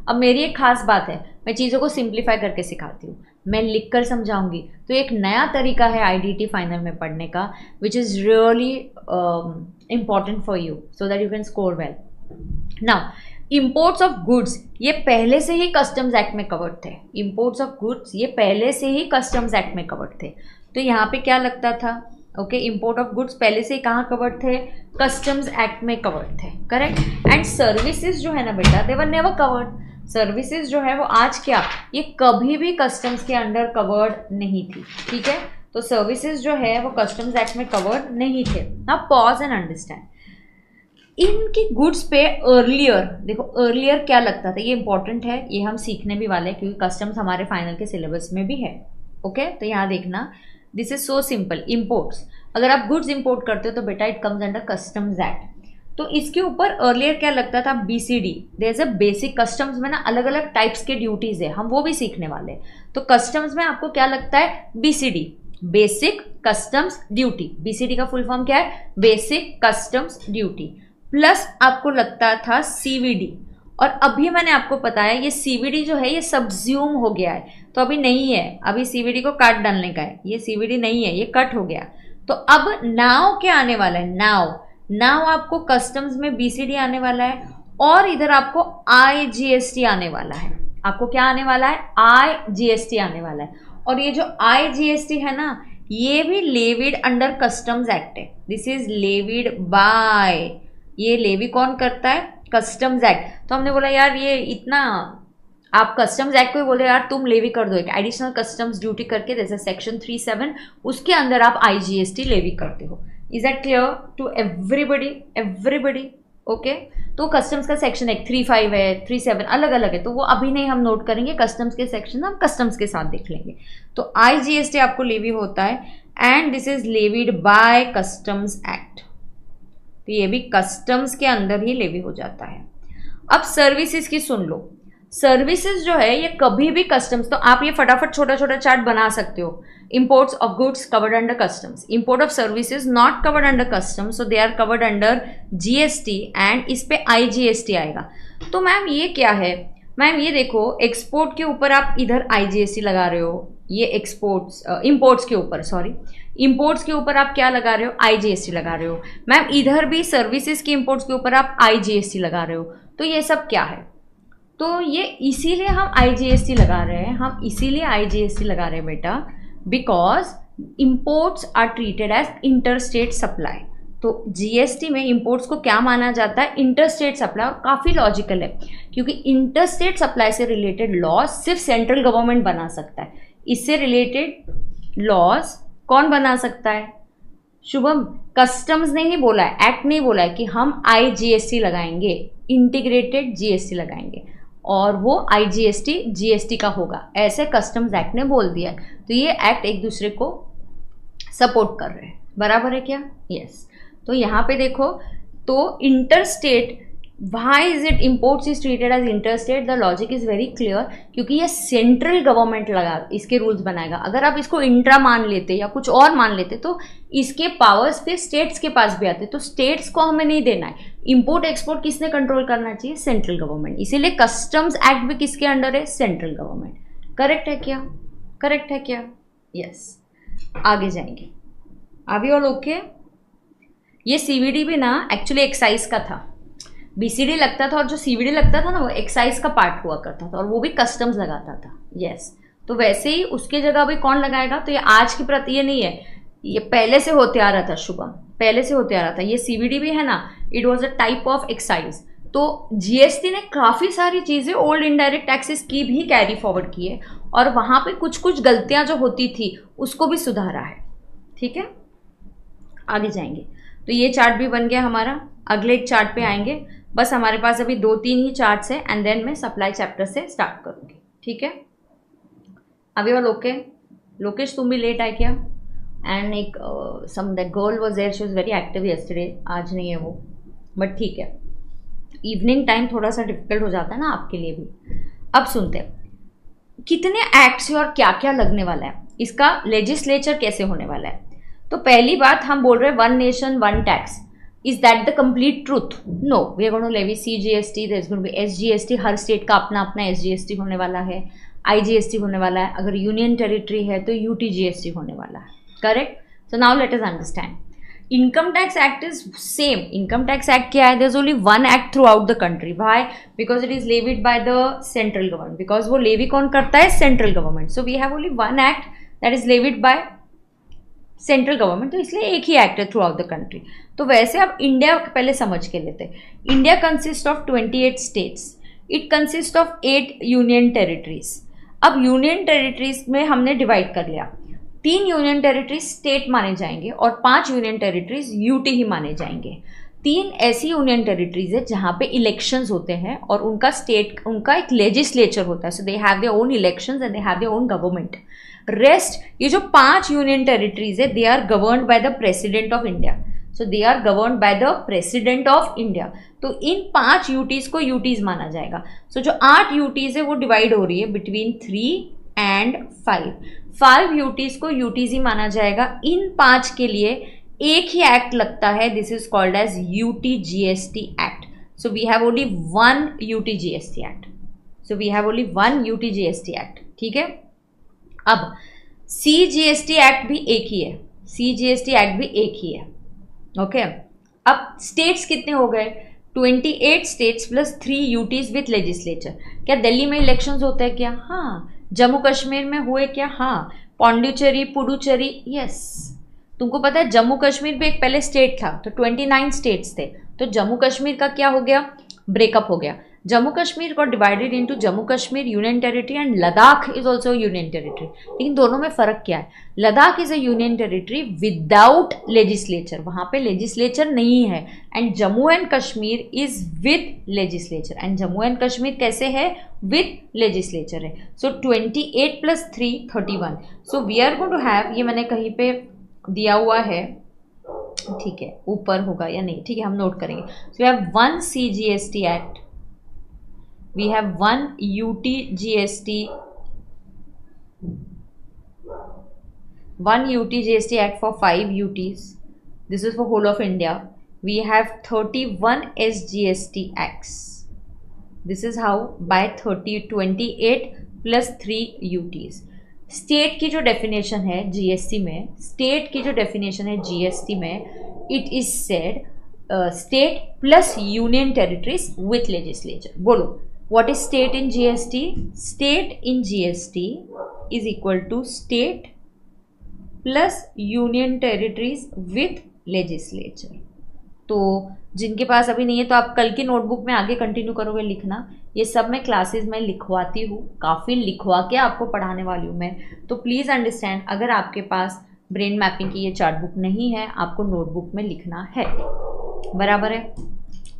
[SPEAKER 2] अब मेरी एक खास बात है, मैं चीज़ों को सिंप्लीफाई करके सिखाती हूँ, मैं लिख कर समझाऊंगी। तो एक नया तरीका है IDT फाइनल में पढ़ने का, which is really important for you so that you can score well. Now imports of goods ये पहले से ही कस्टम्स एक्ट में कवर्ड थे। इंपोर्ट्स ऑफ गुड्स ये पहले से ही कस्टम्स एक्ट में कवर्ड थे। तो यहाँ पे क्या लगता था? ओके, इंपोर्ट ऑफ गुड्स पहले से ही कहाँ कवर्ड थे? कस्टम्स एक्ट में कवर्ड थे, करेक्ट। एंड सर्विसेज जो है ना बेटा, दे वर नेवर कवर्ड। सर्विसेज जो है वो आज क्या, ये कभी भी कस्टम्स के अंडर कवर्ड नहीं थी, ठीक है। तो सर्विसेज जो है वो कस्टम्स एक्ट में कवर्ड नहीं थे। नाउ पॉज एंड अंडरस्टैंड, इनकी गुड्स पे अर्लियर, देखो अर्लियर क्या लगता था, ये इंपॉर्टेंट है, ये हम सीखने भी वाले हैं क्योंकि कस्टम्स हमारे फाइनल के सिलेबस में भी है, ओके। तो यहाँ देखना, this is so simple. Imports, अगर आप गुड्स इंपोर्ट करते हो तो बेटा it comes under customs act. तो इसके ऊपर अर्लियर क्या लगता था? BCD। There is a basic, customs में ना अलग अलग टाइप्स के ड्यूटीज है, हम वो भी सीखने वाले। तो कस्टम्स में आपको क्या लगता है? BCD, basic customs duty. BCD का फुल फॉर्म क्या है? Basic customs duty. प्लस आपको लगता था CVD, और अभी मैंने आपको बताया ये CVD जो है ये सब्ज्यूम हो गया है, तो अभी नहीं है, अभी CVD को काट डालने का है, ये CVD नहीं है, ये कट हो गया। तो अब नाउ क्या आने वाला है? नाउ आपको कस्टम्स में BCD आने वाला है और इधर आपको IGST आने वाला है। आपको क्या आने वाला है? IGST आने वाला है। और ये जो IGST है ना, ये भी लेविड अंडर कस्टम्स एक्ट है। दिस इज लेविड बाय, ये लेवी कौन करता है? Customs act. तो हमने बोला यार ये इतना, आप कस्टम्स एक्ट को ही बोले यार तुम लेवी कर दो, एक एडिशनल कस्टम्स ड्यूटी करके, जैसे सेक्शन 37 उसके अंदर आप IGST लेवी करते हो। Is that clear to everybody? Okay. तो कस्टम्स का सेक्शन एक 35 है, 37 अलग अलग है, तो वो अभी नहीं हम नोट करेंगे, कस्टम्स के सेक्शन हम कस्टम्स के साथ देख लेंगे। तो IGST आपको लेवी होता है and this is levied by customs act. तो ये भी कस्टम्स के अंदर ही लेवी हो जाता है। अब सर्विसेज की सुन लो, सर्विसेज जो है ये कभी भी कस्टम्स, तो आप ये फटाफट छोटा छोटा चार्ट बना सकते हो। Imports of goods covered under customs, import of services not covered under customs, so they are covered under GST and इस पे IGST आएगा। तो मैम ये क्या है? मैम ये देखो, एक्सपोर्ट के ऊपर आप इधर IGST लगा रहे हो, ये एक्सपोर्ट्स इंपोर्ट्स के ऊपर, सॉरी इंपोर्ट्स के ऊपर आप क्या लगा रहे हो? IGST लगा रहे हो। मैम इधर भी सर्विसेज के इंपोर्ट्स के ऊपर आप IGST लगा रहे हो। तो ये सब क्या है? तो ये इसीलिए हम IGST लगा रहे हैं, हम इसीलिए IGST लगा रहे हैं बेटा, because imports are treated as interstate supply. तो जीएसटी में इंपोर्ट्स को क्या माना जाता है? Interstate supply. और काफ़ी लॉजिकल है, क्योंकि इंटरस्टेट सप्लाई से रिलेटेड लॉज सिर्फ सेंट्रल गवर्नमेंट बना सकता है। इससे रिलेटेड लॉज कौन बना सकता है? शुभम, कस्टम्स ने ही बोला है, एक्ट नहीं बोला है कि हम आईजीएसटी लगाएंगे, इंटीग्रेटेड जीएसटी लगाएंगे, और वो आईजीएसटी जीएसटी का होगा, ऐसे कस्टम्स एक्ट ने बोल दिया है। तो ये एक्ट एक दूसरे को सपोर्ट कर रहे हैं, बराबर है क्या? यस। तो यहाँ पे देखो, तो interstate, why is it imports is treated as interstate? The logic is very clear, क्योंकि ये सेंट्रल गवर्नमेंट लगा इसके रूल्स बनाएगा। अगर आप इसको इंट्रा मान लेते या कुछ और मान लेते तो इसके पावर्स फिर स्टेट्स के पास भी आते, तो स्टेट्स को हमें नहीं देना है। इंपोर्ट एक्सपोर्ट किसने कंट्रोल करना चाहिए? Central government. इसीलिए कस्टम्स एक्ट भी किसके अंडर है? Central government. करेक्ट है क्या? करेक्ट है क्या? यस। आगे जाएंगे। अभी और ओके। ये सीवीडी भी ना एक्चुअली एक्साइज का था, बीसीडी लगता था, और जो सीवीडी लगता था ना वो एक्साइज का पार्ट हुआ करता था, और वो भी कस्टम्स लगाता था। यस। तो वैसे ही उसके जगह भी कौन लगाएगा? तो ये आज की प्रति ये नहीं है, ये पहले से होते आ रहा था शुभम, पहले से होते आ रहा था। ये सीवीडी भी है ना, it was a type of excise. तो जीएसटी ने काफ़ी सारी चीज़ें ओल्ड इनडायरेक्ट टैक्सेस की भी कैरी फॉरवर्ड की है, और वहाँ पे कुछ कुछ गलतियाँ जो होती थी उसको भी सुधारा है। ठीक है, आगे जाएंगे। तो ये चार्ट भी बन गया हमारा। अगले एक चार्ट पे आएंगे, बस हमारे पास अभी 2-3 ही चार्ट्स है, एंड देन मैं सप्लाई चैप्टर से स्टार्ट करूँगी। ठीक है, अभी और ओके। लोकेश तुम भी लेट आए क्या? एंड एक some that girl was there, she was very active yesterday, आज नहीं है वो, बट ठीक है, इवनिंग टाइम थोड़ा सा डिफिकल्ट हो जाता है ना आपके लिए भी। अब सुनते हैं कितने एक्ट्स है और क्या क्या लगने वाला है, इसका लेजिस्लेचर कैसे होने वाला है। तो पहली बात हम बोल रहे हैं one nation one tax. Is that the complete truth? No, we are going to levy CGST, there is going to be SGST, हर स्टेट का अपना अपना एसजीएसटी होने वाला है, आईजीएसटी होने वाला है, अगर यूनियन टेरिटरी है तो यूटीजीएसटी होने वाला है। Correct? So now let us understand. Income tax act is same. Income tax act क्या है? There is only one act throughout the country. Why? Because it is levied by the central government, because वो लेवी कौन करता है? Central government. So we have only one act that is levied by central government, तो इसलिए एक ही एक्ट है थ्रू आउट द कंट्री। तो वैसे अब इंडिया पहले समझ के लेते हैं। India consist of 28 states, it consist of 8 union territories. अब यूनियन टेरिटरीज में हमने डिवाइड कर लिया, 3 यूनियन टेरिटरीज स्टेट माने जाएंगे और 5 यूनियन टेरिटरीज यूटी ही माने जाएंगे। 3 ऐसी यूनियन टेरिटरीज है जहाँ पे इलेक्शंस होते हैं और उनका एक लेजिस्लेचर होता है, so they have their own elections and they have their own government. Rest ये जो 5 यूनियन टेरिटरीज है, they are governed by the president of India. So they are governed by the president of India. तो इन 5 यूटीज को यूटीज माना जाएगा। सो जो 8 यूटीज है वो डिवाइड हो रही है बिटवीन 3 एंड 5। 5 यूटीज को यूटीज ही माना जाएगा। इन 5 के लिए एक ही एक्ट लगता है, this is called as UTGST act. So we have only one UTGST act. So we have only one UTGST act. ठीक है, अब सीजीएसटी एक्ट भी एक ही है, सीजीएसटी एक्ट भी एक ही है। ओके, अब स्टेट्स कितने हो गए? 28 states plus 3 UTs with legislature. क्या दिल्ली में इलेक्शंस होते हैं क्या? हाँ। जम्मू कश्मीर में हुए क्या? हाँ। पौंडीचेरी, पुडुचेरी, यस। तुमको पता है जम्मू कश्मीर भी एक पहले स्टेट था, तो 29 स्टेट्स थे, तो जम्मू कश्मीर का क्या हो गया? ब्रेकअप हो गया। Jammu Kashmir got divided into Jammu Kashmir union territory and Ladakh is also union territory. लेकिन दोनों में फर्क क्या है? Ladakh is a union territory without legislature, वहां पे लेजिस्लेचर नहीं है, and Jammu and Kashmir is with legislature. And Jammu and Kashmir कैसे है? विद लेजिस्लेचर है। So 28 plus 3 31। So we are going to have, ये मैंने कहीं पे दिया हुआ है, ठीक है, ऊपर होगा या नहीं, ठीक है, हम नोट करेंगे। So we have 1 CGST act, we have 1 UTGST, 1 UTGST act for 5 UTs. This is for whole of India. We have 31 SGST acts. This is how by 28 plus 3 UTs. State की जो डेफिनेशन है जीएसटी में, स्टेट की जो डेफिनेशन है जीएसटी में, it is said state plus union territories with legislature. बोलो, what is state in GST? State in GST is equal to state plus union territories with legislature. तो जिनके पास अभी नहीं है तो आप कल की नोटबुक में आगे कंटिन्यू करोगे लिखना। ये सब मैं क्लासेस में लिखवाती हूँ, काफ़ी लिखवा के आपको पढ़ाने वाली हूँ मैं। तो प्लीज़ अंडरस्टैंड, अगर आपके पास ब्रेन मैपिंग की ये चार्ट बुक नहीं है, आपको नोटबुक में लिखना है, बराबर है।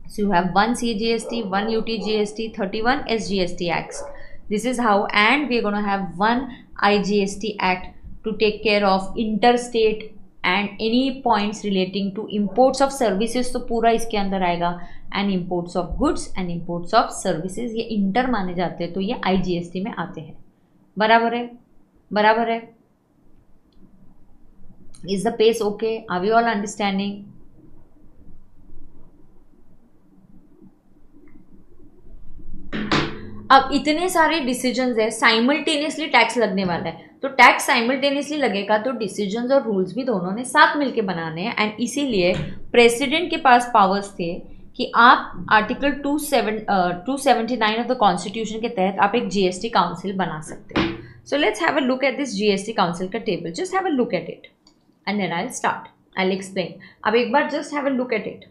[SPEAKER 2] So you have 1 CGST, 1 UTGST, 31 SGST acts. This is how, and we are going to have 1 IGST act to take care of interstate and any points relating to imports of services, तो पूरा इसके अंदर आएगा, and imports of goods and imports of services, ये इंटर माने जाते हैं तो ये IGST में आते हैं, बराबर है, बराबर है। Is the pace okay? Are we all understanding? अब इतने सारे डिसीजंस है, साइमल्टेनियसली टैक्स लगने वाला है, तो टैक्स साइमल्टेनियसली लगेगा तो डिसीजंस और रूल्स भी दोनों ने साथ मिलके बनाने हैं। एंड इसीलिए प्रेसिडेंट के पास पावर्स थे कि आप आर्टिकल 279 ऑफ द कॉन्स्टिट्यूशन के तहत आप एक जीएसटी काउंसिल बना सकते हो। So let's have a look at this GST council का table, just have a look at it and then I will start, I will explain. अब एक बार just have a look at it.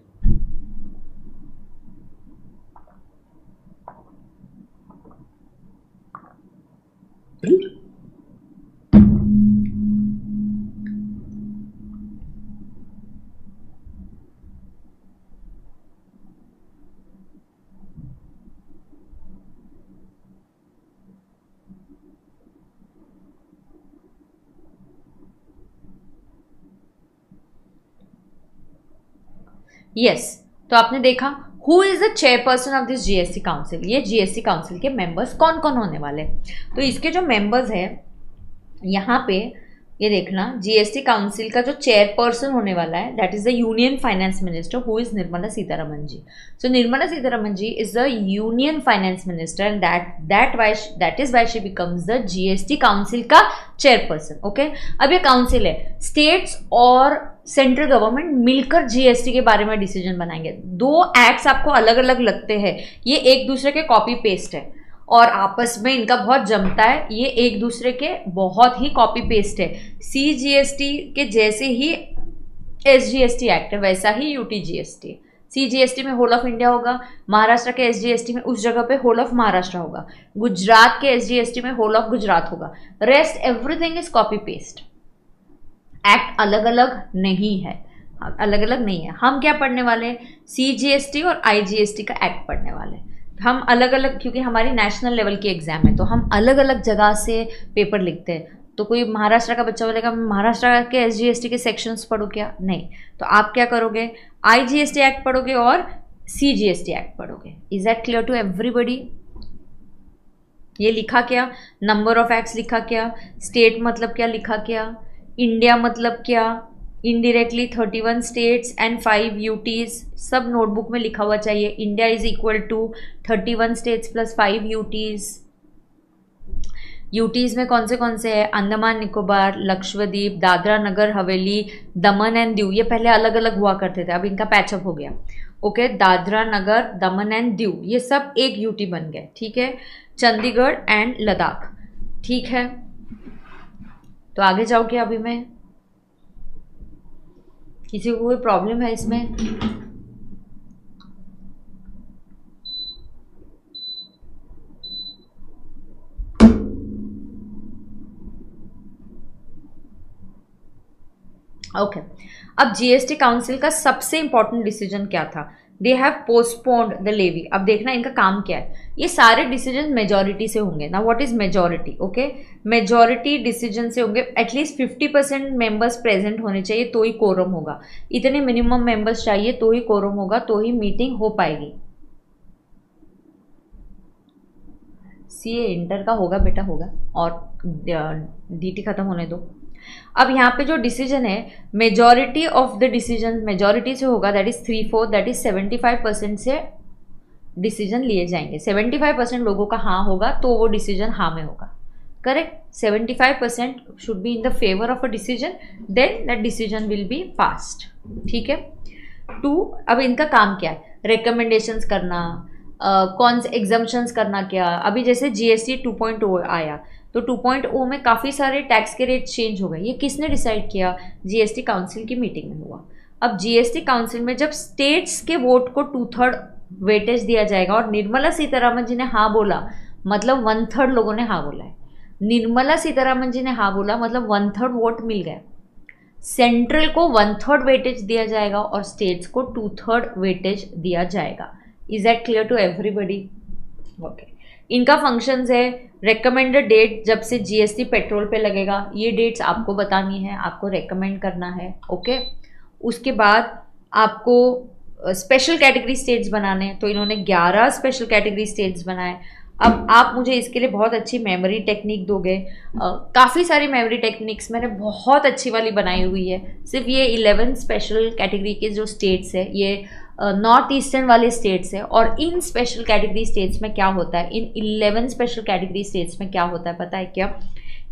[SPEAKER 2] Yes, तो आपने देखा who is the chairperson of this GST council. ये जीएसटी काउंसिल के मेंबर्स कौन कौन होने वाले, तो इसके जो मेंबर्स हैं यहाँ पे ये देखना, जीएसटी काउंसिल का जो चेयरपर्सन होने वाला है that is the union finance minister who is Nirmala Sitharaman ji. So Nirmala Sitharaman ji is the union finance minister and that is why she becomes the GST council का चेयरपर्सन। ओके, अब ये काउंसिल है, स्टेट्स और सेंट्रल गवर्नमेंट मिलकर जीएसटी के बारे में डिसीजन बनाएंगे। दो एक्ट्स आपको अलग अलग लगते हैं, ये एक दूसरे के कॉपी पेस्ट है और आपस में इनका बहुत जमता है, ये एक दूसरे के बहुत ही कॉपी पेस्ट है। सीजीएसटी के जैसे ही एसजीएसटी एक्ट है वैसा ही यूटीजीएसटी। सीजीएसटी में होल ऑफ इंडिया होगा, महाराष्ट्र के एसजीएसटी में उस जगह पे होल ऑफ महाराष्ट्र होगा, गुजरात के एसजीएसटी में होल ऑफ गुजरात होगा, rest everything is copy paste. Act अलग अलग नहीं है, अलग अलग नहीं है। हम क्या पढ़ने वाले हैं, सीजीएसटी और आईजीएसटी का एक्ट पढ़ने वाले हैं। हम अलग अलग, क्योंकि हमारी नेशनल लेवल की एग्जाम है तो हम अलग अलग जगह से पेपर लिखते हैं। तो कोई महाराष्ट्र का बच्चा बोलेगा मैं महाराष्ट्र के एसजीएसटी के सेक्शंस पढ़ूँ क्या, नहीं, तो आप क्या करोगे, आईजीएसटी एक्ट पढ़ोगे और सीजीएसटी एक्ट पढ़ोगे। Is that clear to everybody? ये लिखा क्या, नंबर ऑफ एक्ट्स लिखा क्या, स्टेट मतलब क्या लिखा क्या, इंडिया मतलब क्या, इनडायरेक्टली 31 स्टेट्स एंड 5 यूटीज, सब नोटबुक में लिखा हुआ चाहिए। India is equal to 31 states plus 5 UTs. UTs में कौन से हैं, अंडमान निकोबार, लक्षद्वीप, दादरा नगर हवेली, दमन एंड दीव। ये पहले अलग अलग हुआ करते थे, अब इनका पैचअप हो गया। Okay, Dadra Nagar, Daman and Diu ये सब एक यूटी बन गए, ठीक है। चंडीगढ़ एंड लद्दाख, ठीक है। तो आगे जाओ क्या, अभी मैं किसी को कोई प्रॉब्लम है इसमें? ओके, अब जीएसटी काउंसिल का सबसे इंपॉर्टेंट डिसीजन क्या था, they have postponed the levy. अब देखना इनका काम क्या है, ये सारे डिसीजन मेजॉरिटी से होंगे ना। What is majority? Okay, majority decision से होंगे, एटलीस्ट 50% मेंबर्स प्रेजेंट होने चाहिए तो ही कोरम होगा। इतने मिनिमम मेंबर्स चाहिए तो ही कोरम होगा, तो ही मीटिंग हो पाएगी। सीए इंटर का होगा बेटा, होगा, और डीटी खत्म होने दो। अब यहाँ पे जो डिसीजन है, majority of the decision majority से होगा, दैट इज 3/4, दैट इज 75% से डिसीजन लिए जाएंगे। 75% लोगों का हाँ होगा तो वो डिसीजन हाँ में होगा, correct. 75% should be in the favour of a decision, then that decision will be passed, ठीक है। 2, अब इनका काम क्या है, रिकमेंडेशंस करना, कौन से एग्जाम्पशंस करना, क्या अभी जैसे जीएसटी 2.0 आया तो 2.0 में काफ़ी सारे टैक्स के रेट चेंज हो गए। ये किसने डिसाइड किया? जीएसटी काउंसिल की मीटिंग में हुआ। अब जीएसटी काउंसिल में जब स्टेट्स के वोट को 2/3 वेटेज दिया जाएगा और निर्मला सीतारामन जी ने हाँ बोला, मतलब 1/3 लोगों ने हाँ बोला है। निर्मला सीतारामन जी ने हाँ बोला मतलब 1/3 वोट मिल गया। सेंट्रल को 1/3 वेटेज दिया जाएगा और स्टेट्स को 2/3 वेटेज दिया जाएगा। Is that clear to everybody? Okay. इनका फंक्शंस है, रेकमेंडेड डेट जब से जीएसटी पेट्रोल पे लगेगा, ये डेट्स आपको बतानी है, आपको रेकमेंड करना है। ओके। उसके बाद आपको स्पेशल कैटेगरी स्टेट्स बनाने हैं, तो इन्होंने 11 स्पेशल कैटेगरी स्टेट्स बनाए। अब आप मुझे इसके लिए बहुत अच्छी मेमोरी टेक्निक दोगे। काफ़ी सारी मेमोरी टेक्निक्स मैंने बहुत अच्छी वाली बनाई हुई है। सिर्फ ये 11 स्पेशल कैटेगरी के जो स्टेट्स है, ये नॉर्थ ईस्टर्न वाले स्टेट्स है। और इन स्पेशल कैटेगरी स्टेट्स में क्या होता है, इन 11 स्पेशल कैटेगरी स्टेट्स में क्या होता है पता है क्या?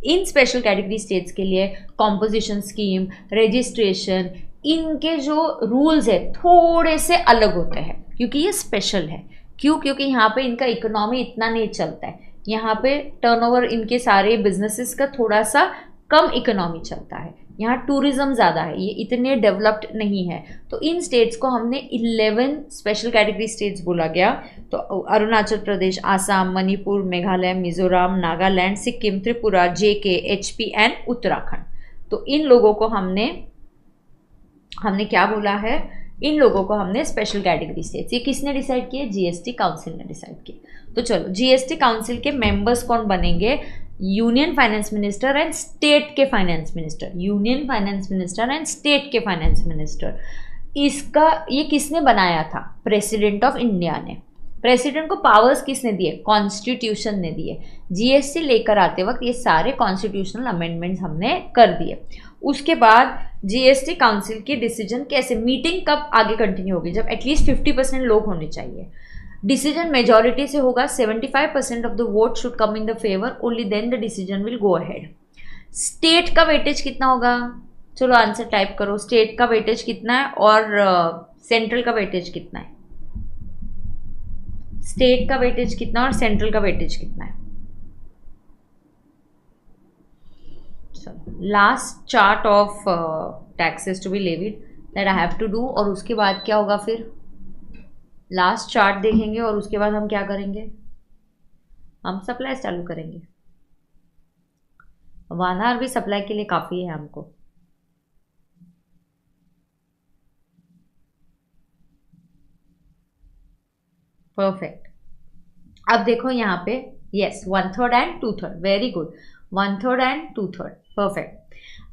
[SPEAKER 2] इन स्पेशल कैटेगरी स्टेट्स के लिए कॉम्पोजिशन स्कीम, रजिस्ट्रेशन, इनके जो रूल्स है थोड़े से अलग होते हैं, क्योंकि ये स्पेशल है। क्यों? क्योंकि यहाँ पे इनका इकोनॉमी इतना नहीं चलता है, यहाँ पे टर्नओवर इनके सारे बिजनेसेस का थोड़ा सा कम इकोनॉमी चलता है, यहाँ टूरिज्म ज़्यादा है, ये इतने डेवलप्ड नहीं है। तो इन स्टेट्स को हमने 11 स्पेशल कैटेगरी स्टेट्स बोला गया। तो अरुणाचल प्रदेश, आसाम, मणिपुर, मेघालय, मिजोरम, नागालैंड, सिक्किम, त्रिपुरा, जेके, एचपी एंड उत्तराखंड। तो इन लोगों को हमने क्या बोला है? इन लोगों को हमने स्पेशल कैटेगरी स्टेट्स। ये किसने डिसाइड किए? जीएसटी काउंसिल ने डिसाइड किए। तो चलो, जीएसटी काउंसिल के मेंबर्स कौन बनेंगे? Union finance minister and state के finance minister. Union finance minister and state के फाइनेंस मिनिस्टर। इसका ये किसने बनाया था? प्रेसिडेंट ऑफ इंडिया ने। प्रेसिडेंट को पावर्स किसने दिए? कॉन्स्टिट्यूशन ने दिए। जीएसटी लेकर आते वक्त ये सारे कॉन्स्टिट्यूशनल अमेंडमेंट्स हमने कर दिए। उसके बाद जीएसटी काउंसिल की डिसीजन कैसे, मीटिंग कब आगे कंटिन्यू होगी? जब एटलीस्ट 50% लोग होने चाहिए। डिसीजन मेजॉरिटी से होगा, 75% of the vote should come in the favour, only then the decision will go ahead. State का वेटेज कितना होगा? चलो आंसर टाइप करो। स्टेट का वेटेज कितना है और सेंट्रल का वेटेज कितना है? स्टेट का वेटेज कितना और सेंट्रल का वेटेज कितना है? Last chart of taxes to be levied that I have to do. और उसके बाद क्या होगा? फिर लास्ट चार्ट देखेंगे और उसके बाद हम क्या करेंगे? हम सप्लाई चालू करेंगे। 1 आवर भी सप्लाई के लिए काफ़ी है हमको। परफेक्ट। अब देखो यहाँ पे, yes 1/3 and 2/3, very good. 1/3 and 2/3, perfect.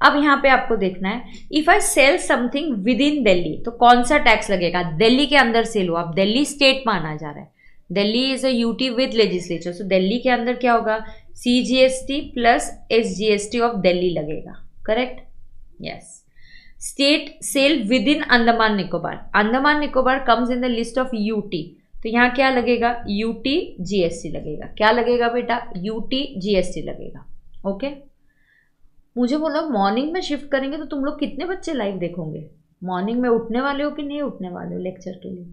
[SPEAKER 2] अब यहाँ पे आपको देखना है, if I sell something with in Delhi, तो कौन सा टैक्स लगेगा? दिल्ली के अंदर सेल हो, अब दिल्ली स्टेट माना जा रहा है, Delhi is a UT with legislature, so Delhi के अंदर क्या होगा? CGST plus SGST of Delhi लगेगा, correct? Yes. State sale within Andaman Nicobar, Andaman Nicobar comes in the list of UT, तो यहाँ क्या लगेगा? यूटी जीएसटी लगेगा। क्या लगेगा बेटा? यूटी जीएसटी लगेगा। ओके। मुझे बोलो, मॉर्निंग में शिफ्ट करेंगे तो तुम लोग कितने बच्चे लाइव देखोगे? मॉर्निंग में उठने वाले हो कि नहीं उठने वाले हो लेक्चर के लिए?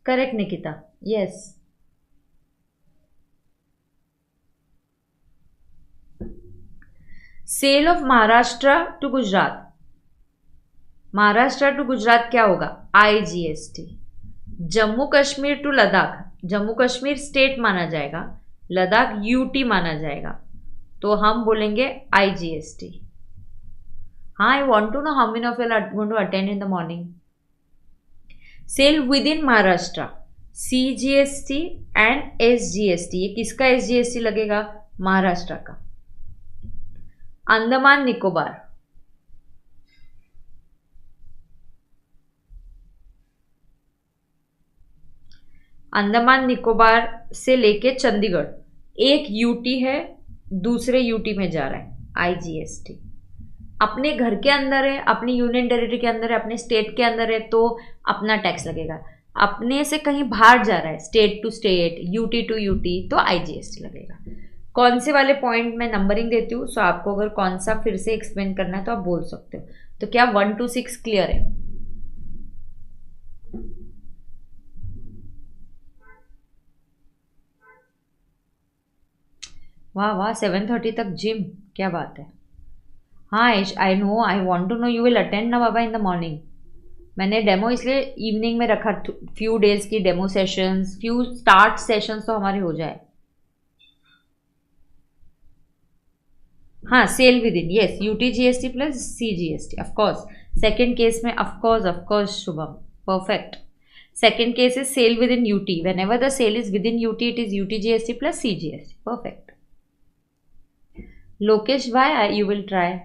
[SPEAKER 2] Correct Nikita, yes. Sale of Maharashtra to Gujarat, Maharashtra to Gujarat क्या होगा? IGST. Jammu Kashmir to Ladakh, Jammu Kashmir state माना जाएगा, लद्दाख यूटी माना जाएगा, तो हम बोलेंगे आईजीएसटी। हाँ, I want to know how many of you are going to attend in the morning. Sale within Maharashtra, CGST and SGST. ये किसका एसजीएसटी लगेगा? महाराष्ट्र का। अंडमान निकोबार, अंडमान निकोबार से लेके चंडीगढ़, एक यूटी है, दूसरे यूटी में जा रहा है, आईजीएसटी। अपने घर के अंदर है, अपनी यूनियन टेरिटरी के अंदर है, अपने स्टेट के अंदर है, तो अपना टैक्स लगेगा। अपने से कहीं बाहर जा रहा है, state to state, UT to UT, तो आईजीएसटी लगेगा। कौन से वाले पॉइंट में नंबरिंग देती हूँ, सो आपको अगर कौन सा फिर से एक्सप्लेन करना है तो आप बोल सकते हो। तो क्या 1 to 6 क्लियर है? वाह वाह, 7:30 तक जिम, क्या बात है। हाँ I know, I want to know you will attend ना बाबा इन द मॉर्निंग। मैंने डेमो इसलिए इवनिंग में रखा, फ्यू डेज की demo sessions, few start sessions तो हमारे हो जाए। हाँ, sale within, yes, UT GST plus C GST, of course. Second case में of course Shubham, perfect. Second case is sale within UT, whenever the sale is within UT it is UT GST plus C GST, perfect. Lokesh भाई, you will try.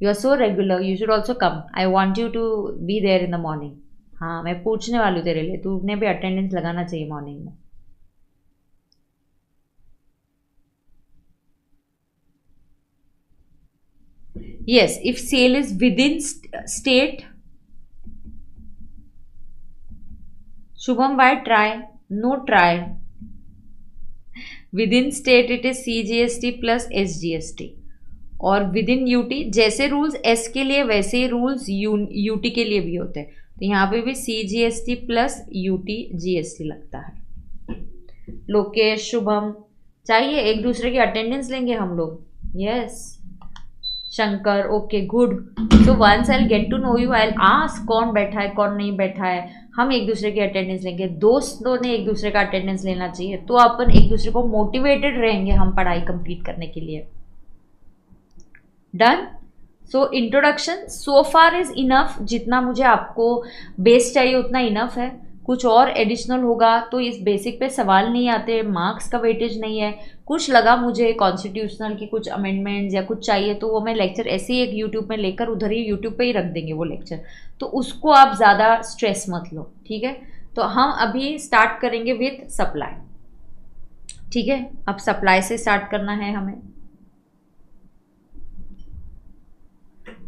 [SPEAKER 2] You are so regular. You should also come. I want you to be there in the morning. हाँ, मैं पूछने वाली हूँ तेरे लिए, तूने भी अटेंडेंस लगाना चाहिए मॉर्निंग में। Yes, if sale is within state, Shubham, why try? No try. Within state it is CGST plus SGST, और विद इन यूटी जैसे रूल्स एस के लिए वैसे ही रूल्स यूटी के लिए भी होते हैं, तो यहाँ पे भी C G S T plus UT GST लगता है। लोकेश, शुभम, चाहिए एक दूसरे की अटेंडेंस लेंगे हम लोग। Yes Shankar, okay good. So once I get to know you, I ask कौन बैठा है कौन नहीं बैठा है, हम एक दूसरे की अटेंडेंस लेंगे। दोस्तों ने एक दूसरे का अटेंडेंस लेना चाहिए, तो अपन एक दूसरे को मोटिवेटेड रहेंगे हम पढ़ाई कंप्लीट करने के लिए। Done. So introduction so far is enough, जितना मुझे आपको बेस चाहिए उतना इनफ है। कुछ और एडिशनल होगा तो इस बेसिक पे सवाल नहीं आते, मार्क्स का वेटेज नहीं है। कुछ लगा मुझे कॉन्स्टिट्यूशनल की कुछ अमेंडमेंट्स या कुछ चाहिए तो वो मैं लेक्चर ऐसे ही एक यूट्यूब में लेकर उधर ही यूट्यूब पे ही रख देंगे वो लेक्चर, तो उसको आप ज़्यादा स्ट्रेस मत लो, ठीक है। तो हम अभी स्टार्ट करेंगे विथ सप्लाई, ठीक है। अब सप्लाई से स्टार्ट करना है हमें।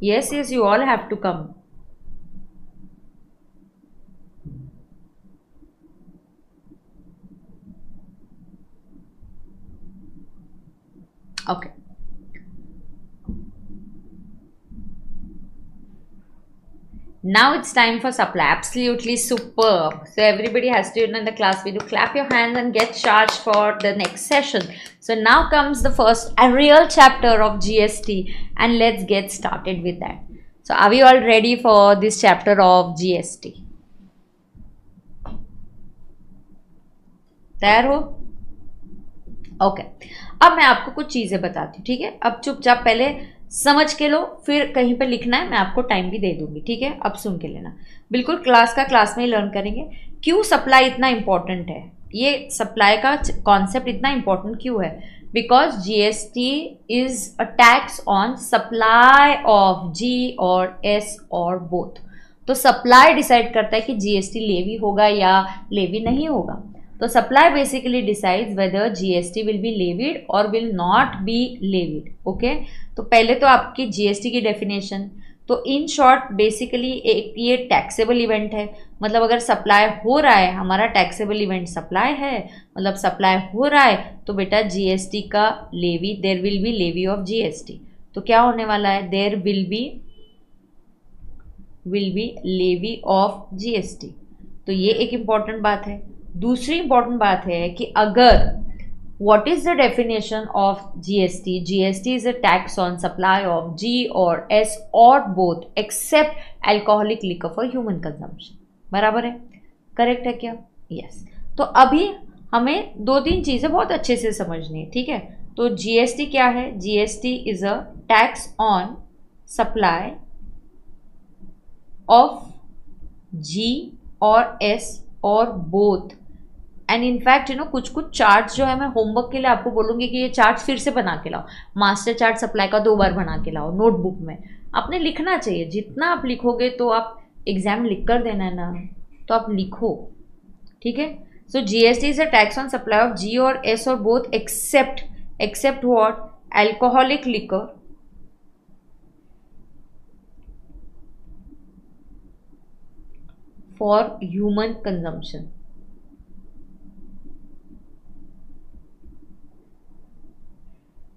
[SPEAKER 2] Yes, yes, you all have to come. Okay. Now it's time for supply. Absolutely superb. So everybody has to, in the class video, clap your hands and get charged for the next session. So now comes the first a real chapter of GST, and let's get started with that. So are we all ready for this chapter of GST? तैयार हो? ओके अब मैं आपको कुछ चीज़ें बताती हूँ, ठीक है। अब चुपचाप पहले समझ के लो, फिर कहीं पर लिखना है, मैं आपको टाइम भी दे दूंगी, ठीक है। अब सुन के लेना, बिल्कुल क्लास का क्लास में ही लर्न करेंगे। क्यों सप्लाई इतना इंपॉर्टेंट है, ये सप्लाई का कॉन्सेप्ट इतना इंपॉर्टेंट क्यों है? Because GST is a tax on supply of G और एस और बोथ। तो सप्लाई डिसाइड करता है कि जीएसटी लेवी होगा या लेवी नहीं होगा। तो supply basically decides whether GST will be levied or will not be levied, okay. तो पहले तो आपकी जीएसटी की डेफिनेशन, तो इन शॉर्ट बेसिकली एक ये टैक्सेबल इवेंट है, मतलब अगर सप्लाई हो रहा है, हमारा टैक्सेबल इवेंट सप्लाई है, मतलब सप्लाई हो रहा है तो बेटा जीएसटी का levy, there will be levy of GST. तो क्या होने वाला है, there will be levy of GST. तो ये एक इम्पॉर्टेंट बात है। दूसरी इंपॉर्टेंट बात है कि अगर what is the definition of GST? GST is a tax on supply of G or S or both except alcoholic liquor for human consumption. बराबर है, करेक्ट है क्या? यस। तो अभी हमें दो तीन चीज़ें बहुत अच्छे से समझनी है, ठीक है। तो GST क्या है? GST is a tax on supply of G और S और both। एंड इनफैक्ट कुछ चार्ट्स जो है मैं होमवर्क के लिए आपको बोलूँगी कि ये चार्ट्स फिर से बना के लाओ। मास्टर चार्ट सप्लाई का 2 बार बना के लाओ नोटबुक में, आपने लिखना चाहिए। जितना आप लिखोगे तो आप एग्जाम लिख कर देना है ना, तो आप लिखो, ठीक है। So GST is a tax on supply of G और S or both except what, alcoholic liquor for human consumption.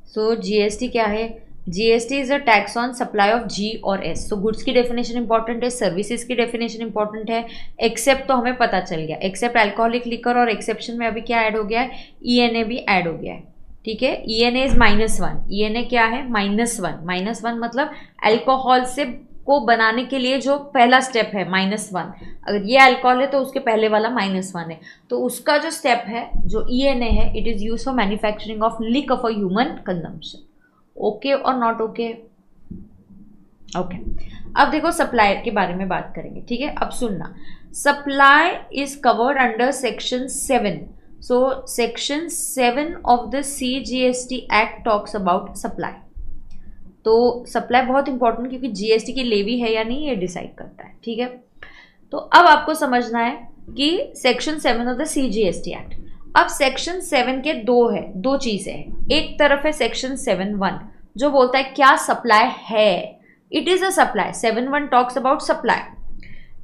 [SPEAKER 2] So GST क्या है? GST is a tax on supply of G और एस। तो गुड्स की डेफिनेशन इंपॉर्टेंट है, सर्विसेज की डेफिनेशन इंपॉर्टेंट है, एक्सेप्ट तो हमें पता चल गया, एक्सेप्ट अल्कोहलिक लिकर, और एक्सेप्शन में अभी क्या ऐड हो गया है, ईएनए भी ऐड हो गया है, ठीक है। ENA इज -1, ENA क्या है -1, -1 मतलब अल्कोहल से को बनाने के लिए जो पहला स्टेप है -1, अगर ये अल्कोहल है तो उसके पहले वाला -1 है, तो उसका जो स्टेप है जो ENA है, it is use for manufacturing of liquor for human consumption. Okay और नॉट ओके? ओके। अब देखो सप्लाई के बारे में बात करेंगे, ठीक है। अब सुनना, supply is covered under section 7। So section 7 of the CGST act talks about supply. तो सप्लाई बहुत इंपॉर्टेंट, क्योंकि GST की लेवी है या नहीं ये डिसाइड करता है, ठीक है। तो अब आपको समझना है कि section 7 of the CGST act. अब सेक्शन 7 के दो चीजें हैं। एक तरफ है सेक्शन 7(1) जो बोलता है क्या सप्लाई है, it is a supply. 7(1) talks about supply,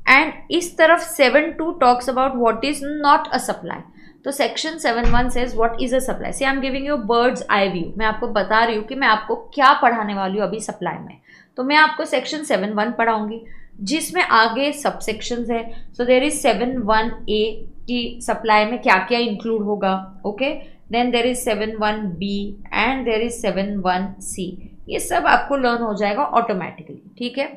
[SPEAKER 2] and इस तरफ 7(2) talks about what is not a supply. तो section 7(1) says what is a supply. See I am giving you bird's eye view, मैं आपको बता रही हूँ कि मैं आपको क्या पढ़ाने वाली हूँ अभी सप्लाई में। तो मैं आपको सेक्शन 7(1) पढ़ाऊंगी जिसमें आगे सब सेक्शंस है। सो देयर इज 7(1)A की सप्लाई में क्या क्या इंक्लूड होगा, okay. Then there is 7(1)B and there is 7(1)C। ये सब आपको लर्न हो जाएगा ऑटोमेटिकली, ठीक है।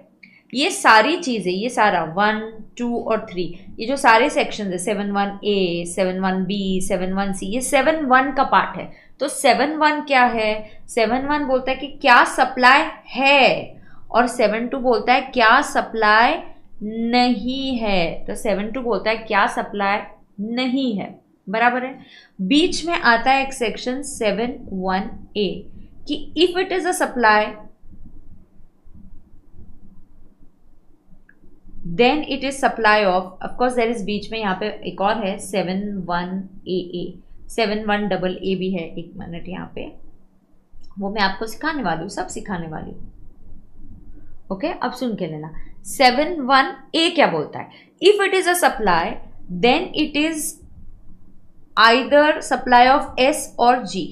[SPEAKER 2] ये सारी चीजें, ये सारा 1, 2 और 3, ये जो सारे सेक्शन है 7(1)A, 7(1)B, 7(1)C, ये 7(1) का पार्ट है। तो 7(1) क्या है? 7(1) बोलता है कि क्या सप्लाई है, और 7(2) बोलता है क्या सप्लाई नहीं है। तो 7(2) बोलता है क्या सप्लाई नहीं है, बराबर है। बीच में आता है एक सेक्शन 7(1)A कि if it is a supply then it is supply of course there is बीच में यहाँ पे एक और है 7(1)AA, 7(1)AA भी है। एक मिनट, यहाँ पे वो मैं आपको सिखाने वाली हूँ, सब सिखाने वाली हूँ, ओके। अब सुन के लेना, 7(1)A क्या बोलता है? If it is a supply then it is either supply of S और G,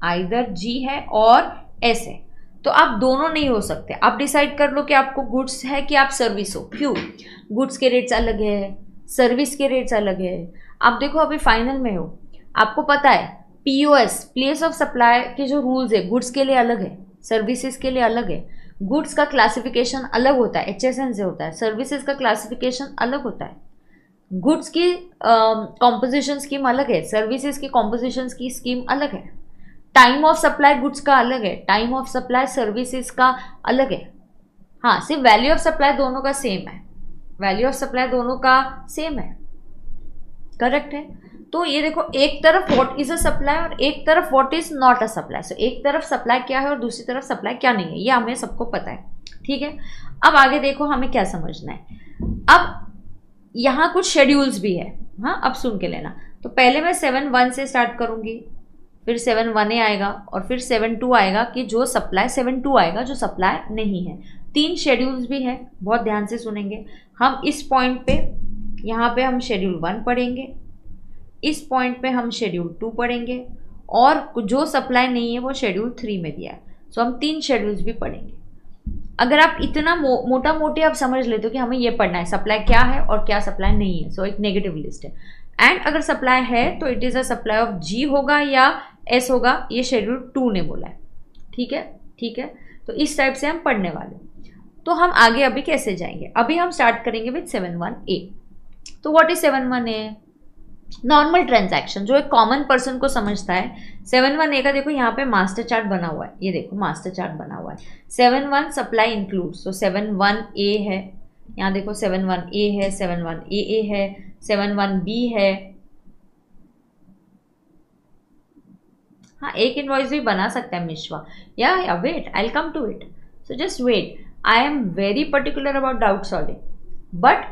[SPEAKER 2] आइदर G है और S है। तो आप दोनों नहीं हो सकते, आप डिसाइड कर लो कि आपको गुड्स है कि आप सर्विस हो। क्यों? गुड्स के रेट्स अलग है, सर्विस के रेट्स अलग है। आप देखो अभी फाइनल में हो, आपको पता है POS प्लेस ऑफ सप्लाई के जो रूल्स है गुड्स के लिए अलग है, सर्विसेज के लिए अलग है। गुड्स का क्लासिफिकेशन अलग होता है, HSN से होता है। सर्विसेज का क्लासिफिकेशन अलग होता है। गुड्स की कॉम्पोजिशन स्कीम अलग है, सर्विसेज की कॉम्पोजिशन की स्कीम अलग है। टाइम ऑफ सप्लाई गुड्स का अलग है, टाइम ऑफ सप्लाई सर्विसेज का अलग है। हाँ, सिर्फ वैल्यू ऑफ सप्लाई दोनों का सेम है, वैल्यू ऑफ सप्लाई दोनों का सेम है, करेक्ट है। तो ये देखो, एक तरफ व्हाट इज अ सप्लाई और एक तरफ what is not a supply. So एक तरफ सप्लाई क्या है और दूसरी तरफ सप्लाई क्या नहीं है, ये हमें सबको पता है, ठीक है। अब आगे देखो हमें क्या समझना है। अब यहाँ कुछ शेड्यूल्स भी है, हाँ, अब सुन के लेना। तो पहले मैं 7(1) से स्टार्ट करूंगी, फिर 7(1)A आएगा और फिर 7(2) आएगा कि जो सप्लाई 7(2) आएगा जो सप्लाई नहीं है। 3 शेड्यूल्स भी है, बहुत ध्यान से सुनेंगे। हम इस पॉइंट पे, यहाँ पे हम शेड्यूल 1 पढ़ेंगे, इस पॉइंट पे हम शेड्यूल 2 पढ़ेंगे, और जो सप्लाई नहीं है वो शेड्यूल 3 में दिया है। सो हम 3 शेड्यूल्स भी पढ़ेंगे। अगर आप इतना मोटा मोटी आप समझ लेते हो कि हमें ये पढ़ना है सप्लाई क्या है और क्या सप्लाई नहीं है, सो एक नेगेटिव लिस्ट है। एंड अगर सप्लाई है तो it is a supply of G होगा या S होगा, ये शेड्यूल 2 ने बोला है, ठीक है, ठीक है। तो इस टाइप से हम पढ़ने वाले। तो हम आगे अभी कैसे जाएंगे? अभी हम स्टार्ट करेंगे विद 7(1)A। तो what is 7(1)A? Normal transaction जो एक कॉमन पर्सन को समझता है। 7(1)A का देखो यहाँ पे मास्टर चार्ट बना हुआ है, ये देखो मास्टर चार्ट बना हुआ है। 7(1) सप्लाई इंक्लूड्स, तो 7(1)A है, यहाँ देखो 7(1)A है, 7(1)AA है, 7(1)B है। हाँ, एक इनवॉइस भी बना सकता है मिश्वा, या wait, I will come to it, so just wait. I am very particular about doubt solving, but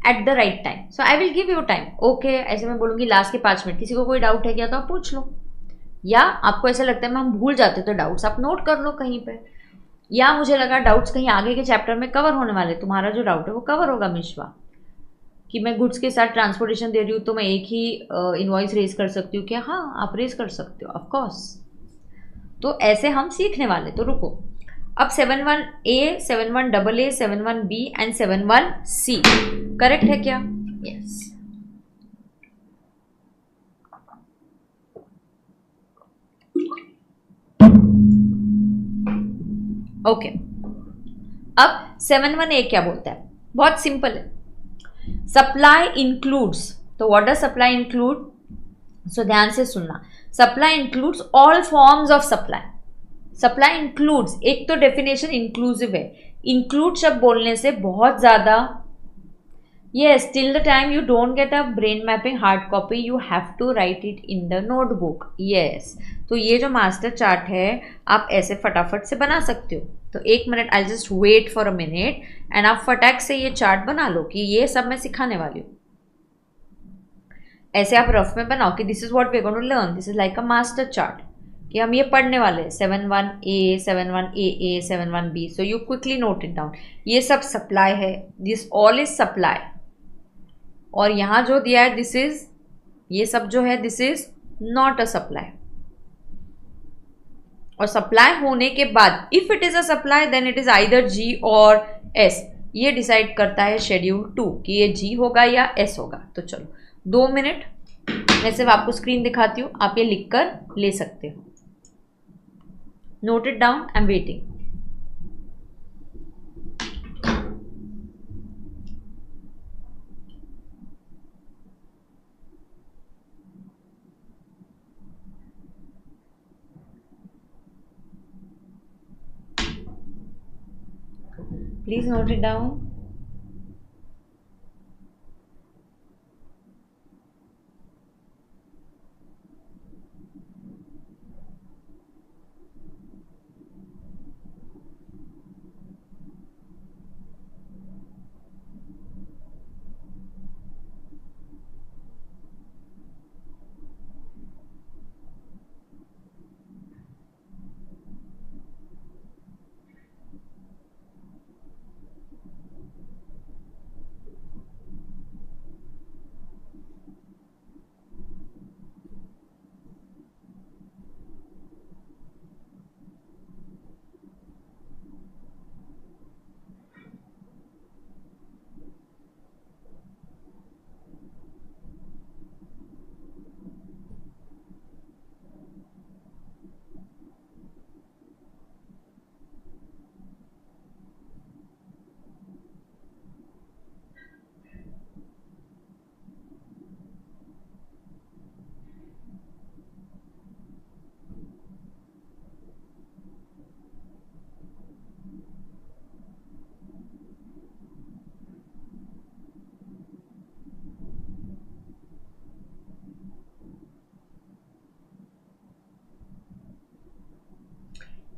[SPEAKER 2] at the right time, so I will give you time, okay. ऐसे मैं बोलूंगी लास्ट के 5 मिनट, किसी को कोई डाउट है क्या तो आप पूछ लो, या आपको ऐसा लगता है मैं हम भूल जाते तो डाउट्स आप नोट कर लो कहीं पे, या मुझे लगा डाउट्स कहीं आगे के चैप्टर में कवर होने वाले, तुम्हारा जो डाउट है वो कवर होगा मिश्वा, कि मैं गुड्स के साथ ट्रांसपोर्टेशन दे रही हूँ तो मैं एक ही इनवॉइस रेज कर सकती हूँ क्या? हाँ, आप रेज कर सकते हो, ऑफ कोर्स। तो ऐसे हम सीखने वाले, तो रुको। अब 7(1)A, 7(1)AA, 7(1)B and 7(1)C correct है क्या? यस। ओके, अब 7(1)(a क्या बोलता है? बहुत सिंपल है, सप्लाई इंक्लूड्स। तो व्हाट डज सप्लाई इंक्लूड? सो ध्यान से सुनना, supply includes all forms of supply. Supply includes, एक तो डेफिनेशन इंक्लूसिव है, इंक्लूड शब्द बोलने से बहुत ज्यादा, yes, till the time you don't get a brain mapping hard copy you have to write it in the notebook, yes। तो ये जो मास्टर चार्ट है आप ऐसे फटाफट से बना सकते हो। तो 1 minute, I just wait for a minute and आप फटाक से ये चार्ट बना लो कि ये सब मैं सिखाने वाली हूँ। ऐसे आप रफ में बनाओ कि this is what we are going to learn, this is like a master chart, कि हम ये पढ़ने वाले हैं 7(1)(a), 7(1)(a)(a), 7(1)(b। So you quickly note it down. ये सब सप्लाई है, दिस ऑल इज सप्लाई। और यहां जो दिया है दिस इज, ये सब जो है this is not a supply. और सप्लाई होने के बाद if it is a supply then it is either G और एस। ये डिसाइड करता है शेड्यूल 2 कि ये जी होगा या एस होगा। तो चलो 2 मिनट, मैं सिर्फ आपको स्क्रीन दिखाती हूँ, आप ये लिख कर ले सकते हो। Note it down, I am waiting. Please note it down.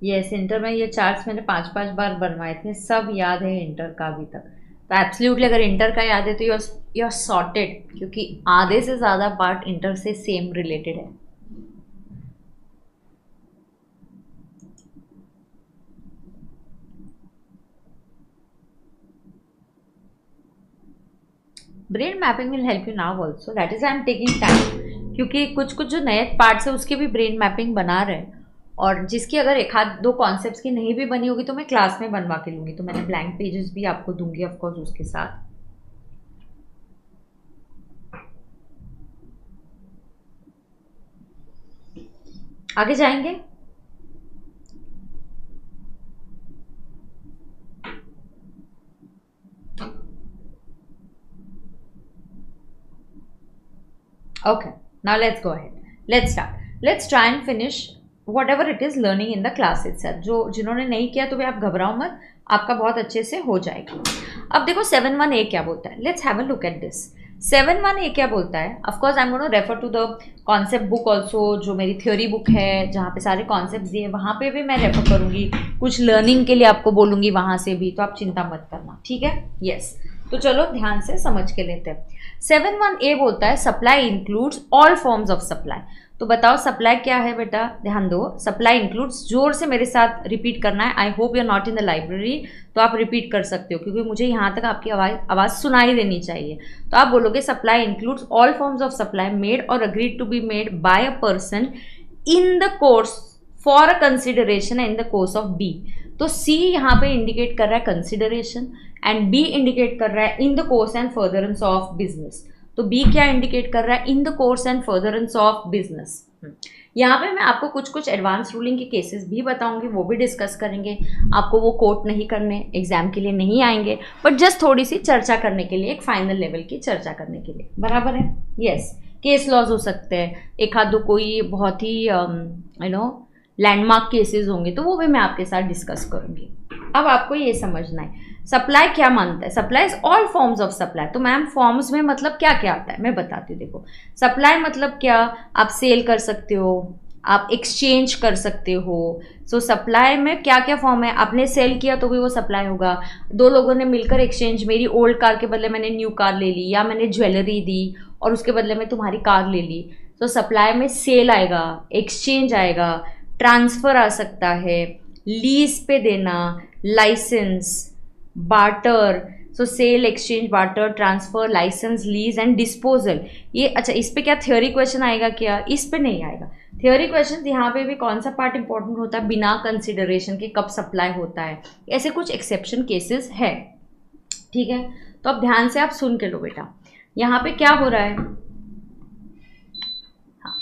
[SPEAKER 2] Yes, inter में ये चार्ट्स मैंने 5-5 बार बनवाए थे, सब याद है इंटर का अभी तक। तो एब्सोल्युटली अगर इंटर का याद है तो यू आर सॉर्टेड, क्योंकि आधे से ज़्यादा पार्ट इंटर से सेम रिलेटेड है। Brain mapping will help you now also, that is I am taking time, क्योंकि कुछ कुछ जो नए पार्ट्स है उसके भी ब्रेन मैपिंग बना रहे हैं। और जिसकी अगर 1-2 कॉन्सेप्ट्स की नहीं भी बनी होगी तो मैं क्लास में बनवा के लूँगी। तो मैंने ब्लैंक पेजेस भी आपको दूंगी ऑफकोर्स उसके साथ। आगे जाएंगे। Okay, now let's go ahead. Let's start. Let's try and finish whatever it is learning in the class itself. जो जिन्होंने नहीं किया तो भी आप घबराओ मत, आपका बहुत अच्छे से हो जाएगा। अब देखो 7(1)(a) क्या बोलता है। Let's have a look at this. 7(1)(a) क्या बोलता है? Of course I'm going to refer to the concept book also, जो मेरी थ्योरी बुक है जहाँ पे सारे कॉन्सेप्ट दिए, वहाँ पे भी मैं रेफर करूँगी। कुछ लर्निंग के लिए आपको बोलूँगी वहाँ से भी, तो आप चिंता मत करना, ठीक है? यस, तो चलो ध्यान से समझ के लेते हैं। 7(1)(a) बोलता है supply includes all forms of supply. तो बताओ सप्लाई क्या है बेटा, ध्यान दो। सप्लाई इंक्लूड्स, जोर से मेरे साथ रिपीट करना है। I hope you are not in the library, तो आप रिपीट कर सकते हो क्योंकि मुझे यहाँ तक आपकी आवाज़ सुनाई देनी चाहिए। तो आप बोलोगे supply includes all forms of supply made और agreed to be made by a person in the course for a consideration in the course of B. तो सी यहाँ पे इंडिकेट कर रहा है कंसिडरेशन एंड बी इंडिकेट कर रहा है in the course and furtherance of business. तो बी क्या इंडिकेट कर रहा है? In the course and furtherance of business. यहाँ पे मैं आपको कुछ कुछ एडवांस रूलिंग के केसेस भी बताऊंगी, वो भी डिस्कस करेंगे। आपको वो कोट नहीं करने, एग्जाम के लिए नहीं आएंगे, बट जस्ट थोड़ी सी चर्चा करने के लिए, एक फाइनल लेवल की चर्चा करने के लिए, बराबर है। यस, केस लॉज हो सकते हैं, एक आध दो कोई बहुत ही लैंडमार्क केसेस होंगे, तो वो भी मैं आपके साथ डिस्कस करूंगी। अब आपको ये समझना है सप्लाई क्या मानता है। Supply is all forms of supply. तो मैम फॉर्म्स में मतलब क्या क्या आता है, मैं बताती हूँ। देखो, सप्लाई मतलब क्या, आप सेल कर सकते हो, आप एक्सचेंज कर सकते हो। सो सप्लाई में क्या क्या फॉर्म है, आपने सेल किया तो भी वो सप्लाई होगा। दो लोगों ने मिलकर एक्सचेंज, मेरी ओल्ड कार के बदले मैंने न्यू कार ले ली, या मैंने ज्वेलरी दी और उसके बदले में तुम्हारी कार ले ली। तो सप्लाई में सेल आएगा, एक्सचेंज आएगा, ट्रांसफ़र आ सकता है, लीज पे देना, licence, barter. So sale, exchange, barter, transfer, licence, lease and disposal. ये अच्छा, इस पे क्या थ्योरी क्वेश्चन आएगा क्या? इस पे नहीं आएगा थ्योरी क्वेश्चन। यहाँ पे भी कौन सा पार्ट इंपॉर्टेंट होता है, बिना कंसिडरेशन के कब सप्लाई होता है, ऐसे कुछ एक्सेप्शन केसेस है। ठीक है, तो अब ध्यान से आप सुन के लो बेटा। यहाँ पे क्या हो रहा है, हाँ,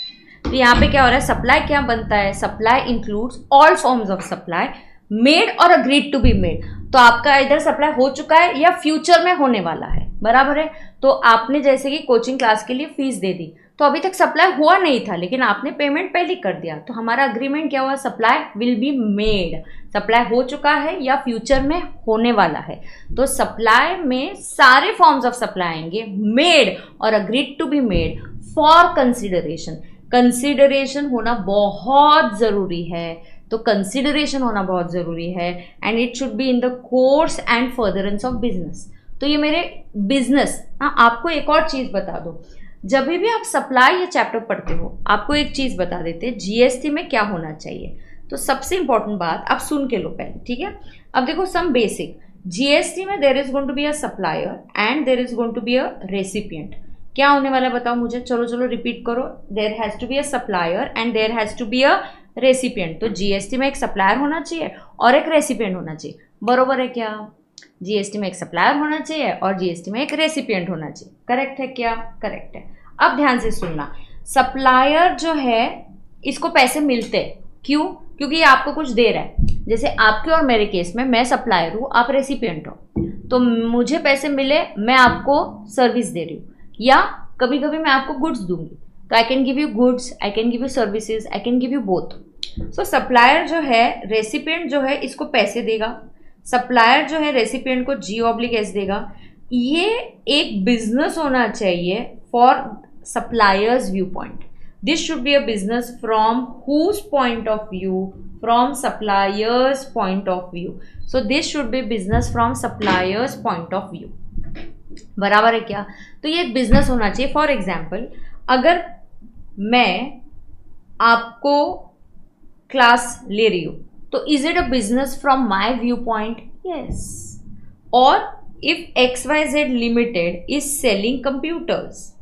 [SPEAKER 2] तो यहाँ पे क्या हो रहा है, सप्लाई क्या बनता है, supply includes all forms of supply made और अग्रीड टू बी मेड। तो आपका इधर सप्लाई हो चुका है या फ्यूचर में होने वाला है, बराबर है। तो आपने जैसे कि कोचिंग क्लास के लिए फीस दे दी, तो अभी तक सप्लाई हुआ नहीं था, लेकिन आपने पेमेंट पहले कर दिया, तो हमारा अग्रीमेंट क्या हुआ, supply will be made. Supply हो चुका है या फ्यूचर में होने वाला है। तो सप्लाई में सारे फॉर्म्स ऑफ सप्लाई आएंगे, मेड और agreed to be made for consideration. Consideration होना बहुत ज़रूरी है, तो कंसिडरेशन होना बहुत ज़रूरी है, and it should be in the course and furtherance of business. तो ये मेरे बिजनेस। हाँ, आपको एक और चीज़ बता दो, जब भी आप सप्लाई या चैप्टर पढ़ते हो, आपको एक चीज़ बता देते हैं, जीएसटी में क्या होना चाहिए। तो सबसे इंपॉर्टेंट बात आप सुन के लो पहले, ठीक है। अब देखो सम बेसिक, जीएसटी में there is going to be a supplier and there is going to be a recipient. क्या होने वाला है बताओ मुझे, चलो रिपीट करो। There has to be a supplier and there has to be a recipient. तो जीएसटी में एक सप्लायर होना चाहिए और एक रेसिपिएंट होना चाहिए, बरोबर है क्या? जीएसटी में एक सप्लायर होना चाहिए और जीएसटी में एक रेसिपिएंट होना चाहिए, करेक्ट है क्या? करेक्ट है। अब ध्यान से सुनना, सप्लायर जो है इसको पैसे मिलते हैं, क्यों? क्योंकि ये आपको कुछ दे रहा है। जैसे आपके और मेरे केस में, मैं सप्लायर हूँ, आप रेसिपिएंट हो, तो मुझे पैसे मिले, मैं आपको सर्विस दे रही हूँ, या कभी कभी मैं आपको गुड्स दूंगी, तो I can give you goods, I can give you services, I can give you both. So supplier जो है, रेसिपिएंट जो है इसको पैसे देगा, सप्लायर जो है रेसिपिएंट को G/S देगा। ये एक बिजनेस होना चाहिए for suppliers view point. This should be a business from whose point of view, from suppliers point of view. So this should be business from suppliers point of view, बराबर है क्या? तो ये एक बिजनेस होना चाहिए। फॉर एग्जाम्पल, अगर मैं आपको क्लास ले रही हूँ, तो is it a business from my viewpoint? Yes. और if XYZ limited is selling computers,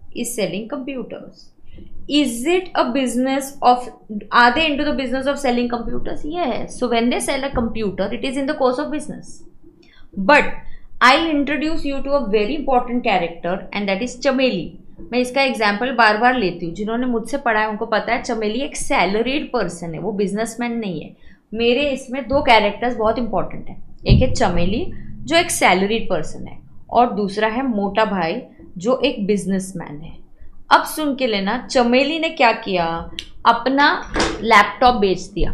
[SPEAKER 2] is it a business of, are they into the business of selling computers? Yes. So when they sell a computer, it is in the course of business. But I'll introduce you to a very important character and that is चमेली। मैं इसका एग्जाम्पल बार बार लेती हूँ, जिन्होंने मुझसे पढ़ा है उनको पता है चमेली एक सैलरीड पर्सन है, वो बिजनेसमैन नहीं है। मेरे इसमें दो कैरेक्टर्स बहुत इंपॉर्टेंट है, एक है चमेली जो एक सैलरीड पर्सन है, और दूसरा है मोटा भाई जो एक बिजनेसमैन है। अब सुन के लेना, चमेली ने क्या किया, अपना लैपटॉप बेच दिया।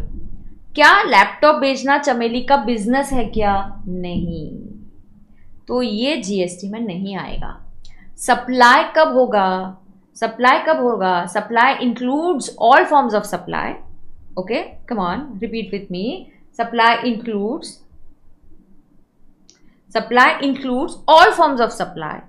[SPEAKER 2] क्या लैपटॉप बेचना चमेली का बिजनेस है क्या? नहीं, तो ये जीएसटी में नहीं आएगा। सप्लाई कब होगा? Supply includes all forms of supply. Okay, come on, repeat with me. Supply includes all forms of supply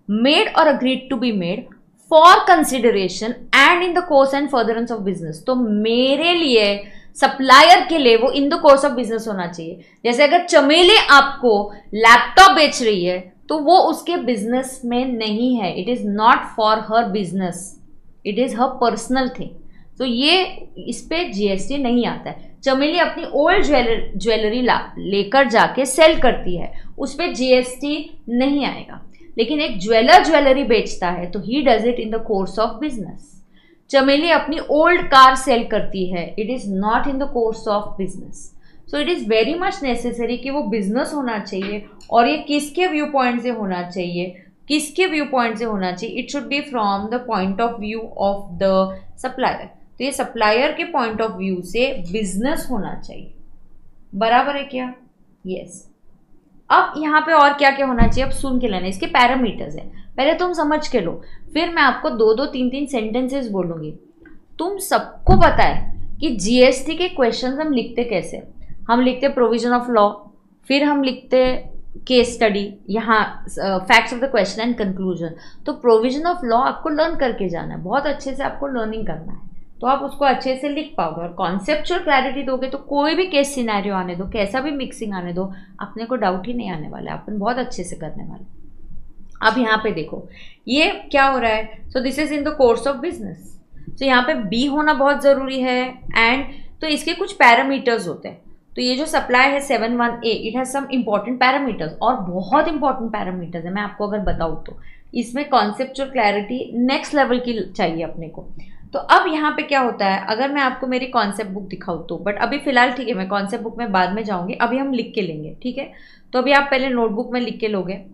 [SPEAKER 2] made और agreed to be made for consideration and in the course and furtherance of business. तो मेरे लिए, सप्लायर के लिए वो in the course of business होना चाहिए। जैसे अगर चमेली आपको लैपटॉप बेच रही है, तो वो उसके बिजनेस में नहीं है, it is not for her business, it is her personal thing. तो ये इस पे जीएसटी नहीं आता है। चमेली अपनी ओल्ड ज्वेलरी लेकर जाके सेल करती है, उस पर जीएसटी नहीं आएगा। लेकिन एक ज्वेलरी बेचता है तो he does it in the course of business. चमेली अपनी ओल्ड कार सेल करती है, it is not in the course of business. So it is very much necessary कि वो बिजनेस होना चाहिए, और ये किसके व्यू पॉइंट से होना चाहिए, किसके व्यू पॉइंट से होना चाहिए, it should B from the point of view of the supplier. तो ये सप्लायर के पॉइंट ऑफ व्यू से बिजनेस होना चाहिए, बराबर है क्या? यस। अब यहाँ पे और क्या क्या होना चाहिए, अब सुन के लेना, इसके पैरामीटर्स है, पहले तुम समझ के लो, फिर मैं आपको 2-2 3-3 सेंटेंसेस बोलूंगी। तुम सबको पता है कि जीएसटी के क्वेश्चंस हम लिखते कैसे, हम लिखते प्रोविजन ऑफ लॉ, फिर हम लिखते केस स्टडी, यहाँ facts of the question and conclusion. तो प्रोविजन ऑफ लॉ आपको लर्न करके जाना है, बहुत अच्छे से आपको लर्निंग करना है, तो आप उसको अच्छे से लिख पाओगे। और कॉन्सेप्चुअल क्लैरिटी दोगे तो कोई भी केस सिनेरियो आने दो, कैसा भी मिक्सिंग आने दो, अपने को डाउट ही नहीं आने वाला है, अपन बहुत अच्छे से करने वाले। अब यहाँ पे देखो ये क्या हो रहा है, so this is in the course of business, तो यहाँ पे बी होना बहुत ज़रूरी है। एंड तो इसके कुछ पैरामीटर्स होते हैं, तो ये जो सप्लाई है 71A, it has some important parameters, और बहुत इंपॉर्टेंट पैरामीटर्स है, मैं आपको अगर बताऊँ तो इसमें कॉन्सेप्चुअल क्लैरिटी नेक्स्ट लेवल की चाहिए अपने को। तो अब यहाँ पे क्या होता है, अगर मैं आपको मेरी कॉन्सेप्ट बुक दिखाऊँ तो, बट अभी फिलहाल ठीक है, मैं कॉन्सेप्ट बुक में बाद में जाऊँगी, अभी हम लिख के लेंगे, ठीक है? तो अभी आप पहले नोटबुक में लिख के लोगे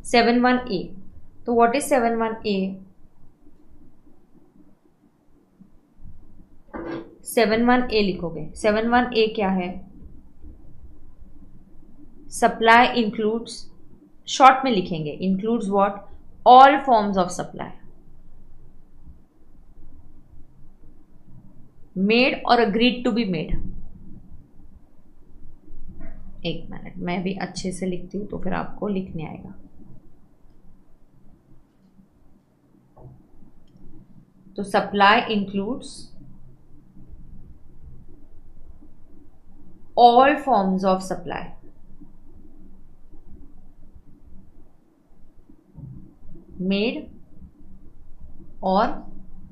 [SPEAKER 2] 71A। तो व्हाट इज 71A? 71A लिखोगे। 71A क्या है? सप्लाई इंक्लूड्स, शॉर्ट में लिखेंगे, includes what? All forms of supply, made और अग्रीड टू बी मेड। एक मिनट, मैं भी अच्छे से लिखती हूं तो फिर आपको लिखने आएगा। तो supply includes all forms of supply, made और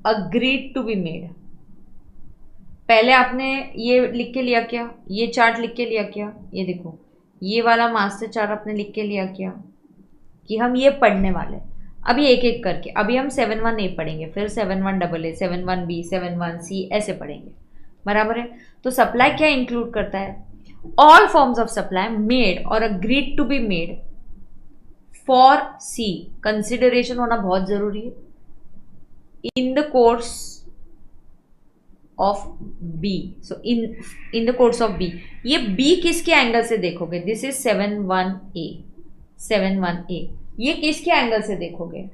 [SPEAKER 2] agreed to be made। पहले आपने ये लिख के लिया क्या, ये चार्ट लिख के लिया क्या, ये देखो ये वाला मास्टर चार्ट आपने लिख के लिया क्या कि हम ये पढ़ने वाले। अभी एक एक करके, अभी हम 71A पढ़ेंगे, फिर 71AA, 71B, 71C ऐसे पढ़ेंगे, बराबर है? तो सप्लाई क्या इंक्लूड करता है? All forms of supply made और agreed to be made for C, consideration होना बहुत जरूरी है, in the course of B. So in the course of B, ये बी किसके एंगल से देखोगे? दिस इज 71A, 71A, ये किसके एंगल से देखोगे?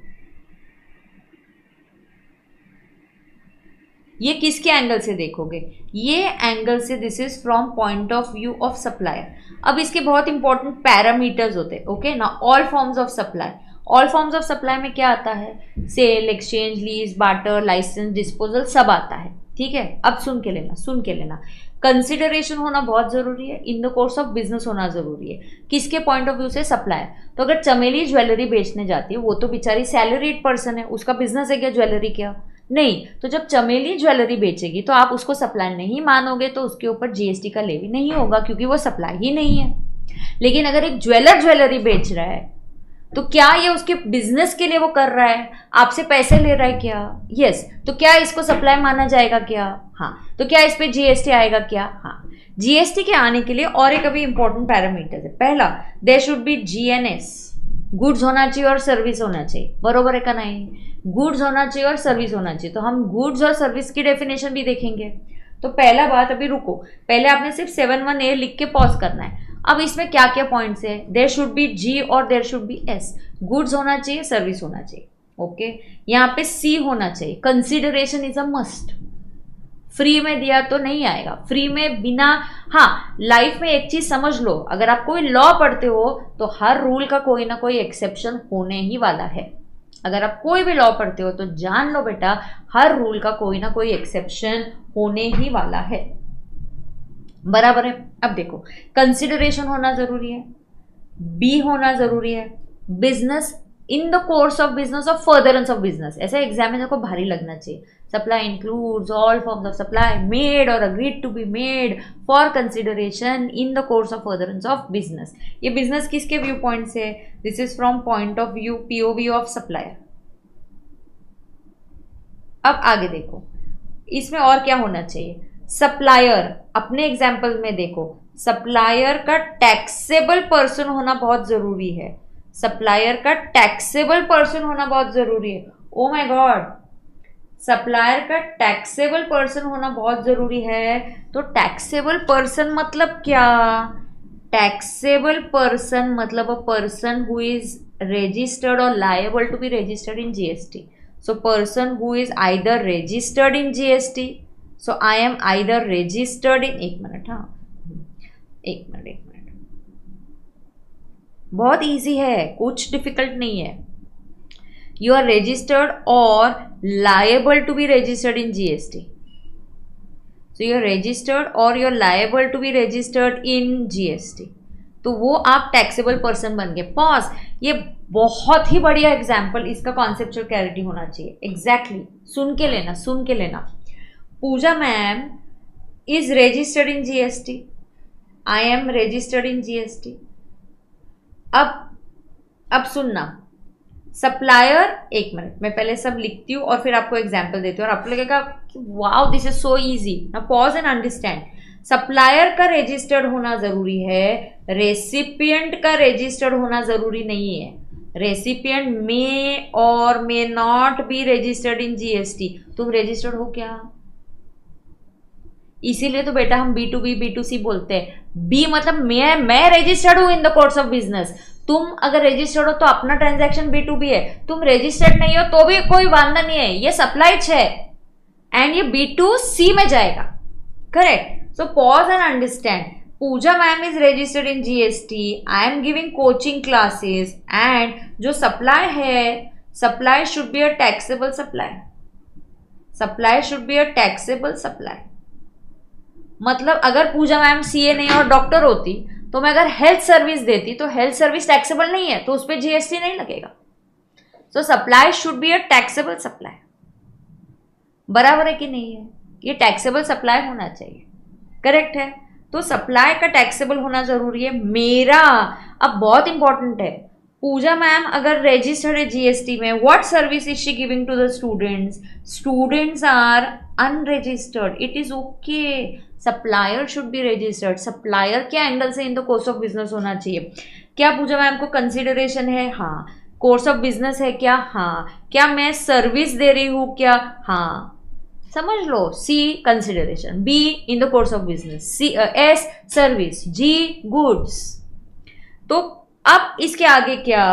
[SPEAKER 2] ये किसके एंगल से देखोगे? ये एंगल से, this is from point of view of supplier. अब इसके बहुत इंपॉर्टेंट पैरामीटर्स होते हैं, ओके ना? All forms of supply, all forms of supply में क्या आता है? Sale, exchange, lease, barter, licence, disposal, सब आता है, ठीक है? अब सुन के लेना, सुन के लेना। कंसिडरेशन होना बहुत जरूरी है, in the course of business होना जरूरी है, किसके पॉइंट ऑफ व्यू से? सप्लायर। तो अगर चमेली ज्वेलरी बेचने जाती है, वो तो बेचारी सैलरीड पर्सन है, उसका बिजनेस है क्या ज्वेलरी? क्या नहीं। तो जब चमेली ज्वेलरी बेचेगी तो आप उसको सप्लाई नहीं मानोगे, तो उसके ऊपर जीएसटी का लेवी नहीं होगा, क्योंकि वो सप्लाई ही नहीं है। लेकिन अगर एक ज्वेलर ज्वेलरी बेच रहा है, तो क्या ये उसके बिजनेस के लिए वो कर रहा है, आपसे पैसे ले रहा है क्या? यस। तो क्या इसको सप्लाई माना जाएगा क्या? हाँ। तो क्या इस पे जीएसटी आएगा क्या? हाँ। जीएसटी के आने के लिए और एक अभी इंपॉर्टेंट पैरामीटर है, पहला there should be GNS, goods होना चाहिए और सर्विस होना चाहिए, बरोबर है का नहीं? गुड्स होना चाहिए और सर्विस होना चाहिए, तो हम गुड्स और सर्विस की डेफिनेशन भी देखेंगे। तो पहला बात, अभी रुको, पहले आपने सिर्फ 71A लिख के पॉज करना है। अब इसमें क्या क्या पॉइंट्स है? देयर शुड बी जी और there should be S, goods होना चाहिए, सर्विस होना चाहिए, ओके? यहाँ पे सी होना चाहिए, consideration is a must. Free में दिया तो नहीं आएगा, फ्री में बिना। हाँ, लाइफ में एक चीज समझ लो, अगर आप कोई लॉ पढ़ते हो तो हर रूल का कोई ना कोई एक्सेप्शन होने ही वाला है। अगर आप कोई भी लॉ पढ़ते हो तो जान लो बेटा, हर रूल का कोई ना कोई एक्सेप्शन होने ही वाला है, बराबर है? अब देखो, कंसिडरेशन होना जरूरी है, बी होना जरूरी है, business, in the course of business और फर्दरेंस ऑफ बिजनेस, ऐसा एग्जामिनर को भारी लगना चाहिए। Supply includes all forms of supply made और agreed to be made for consideration in the course of furtherance of business. ये बिजनेस किसके व्यू पॉइंट से? This is from point of view, POV of supplier. अब आगे देखो, इसमें और क्या होना चाहिए। सप्लायर, अपने एग्जाम्पल में देखो, सप्लायर का टैक्सेबल पर्सन होना बहुत जरूरी है। सप्लायर का टैक्सेबल पर्सन होना बहुत जरूरी है। ओ माय गॉड, सप्लायर का टैक्सेबल पर्सन होना बहुत जरूरी है। तो टैक्सेबल पर्सन मतलब क्या? टैक्सेबल पर्सन मतलब अ person who is registered or liable to be registered in GST. So person who is either registered in GST. So I am either registered in, एक मिनट, हाँ एक मिनट, बहुत इजी है, कुछ डिफिकल्ट नहीं है। You are registered or liable to be registered in GST. So you are registered or you are liable to be registered in GST. तो वो आप टैक्सेबल पर्सन बन गए। पॉज, ये बहुत ही बढ़िया एग्जाम्पल, इसका कॉन्सेप्चुअल क्लैरिटी होना चाहिए। एग्जैक्टली सुन के लेना, सुन के लेना। Pooja ma'am is registered in GST, I am registered in GST. अब सुनना, सप्लायर, एक मिनट मैं पहले सब लिखती हूँ और फिर आपको एग्जाम्पल देती हूँ और आपको लगेगा wow this is so easy. Now pause and understand. Supplier का रजिस्टर्ड होना जरूरी है, रेसिपिएंट का रजिस्टर्ड होना जरूरी नहीं है। रेसिपिएंट मे और मे not be registered in GST. तुम रजिस्टर्ड हो क्या? इसीलिए तो बेटा हम B2B B2C बोलते हैं। बी मतलब मैं रजिस्टर्ड हूं इन द कोर्स ऑफ बिजनेस। तुम अगर रजिस्टर्ड हो तो अपना ट्रांजैक्शन B2B है, तुम रजिस्टर्ड नहीं हो तो भी कोई वांदा नहीं है, ये सप्लाइज है एंड ये B2C में जाएगा। Correct. So pause and understand. Pooja ma'am is registered in GST. I am giving coaching classes and जो supply है, supply should be a taxable supply. Supply should be a taxable supply. मतलब अगर पूजा मैम CA नहीं और डॉक्टर होती तो मैं अगर हेल्थ सर्विस देती तो हेल्थ सर्विस टैक्सेबल नहीं है तो उस पर GST नहीं लगेगा। So supply should be a taxable supply. बराबर है कि नहीं है? ये टैक्सेबल सप्लाई होना चाहिए। करेक्ट है। तो सप्लाई का टैक्सेबल होना जरूरी है। मेरा अब बहुत इंपॉर्टेंट है, पूजा मैम अगर रजिस्टर्ड है जीएसटी में, what service is she giving to the students? Students are unregistered, it is okay. Supplier should be registered. Supplier क्या एंगल से in the course of business होना चाहिए? क्या पूजा मैम को कंसिडरेशन है? हाँ। कोर्स ऑफ बिजनेस है क्या? हाँ। क्या मैं सर्विस दे रही हूँ क्या? हाँ। समझ लो, C consideration, B in the course of business, C S service, G goods. तो अब इसके आगे क्या?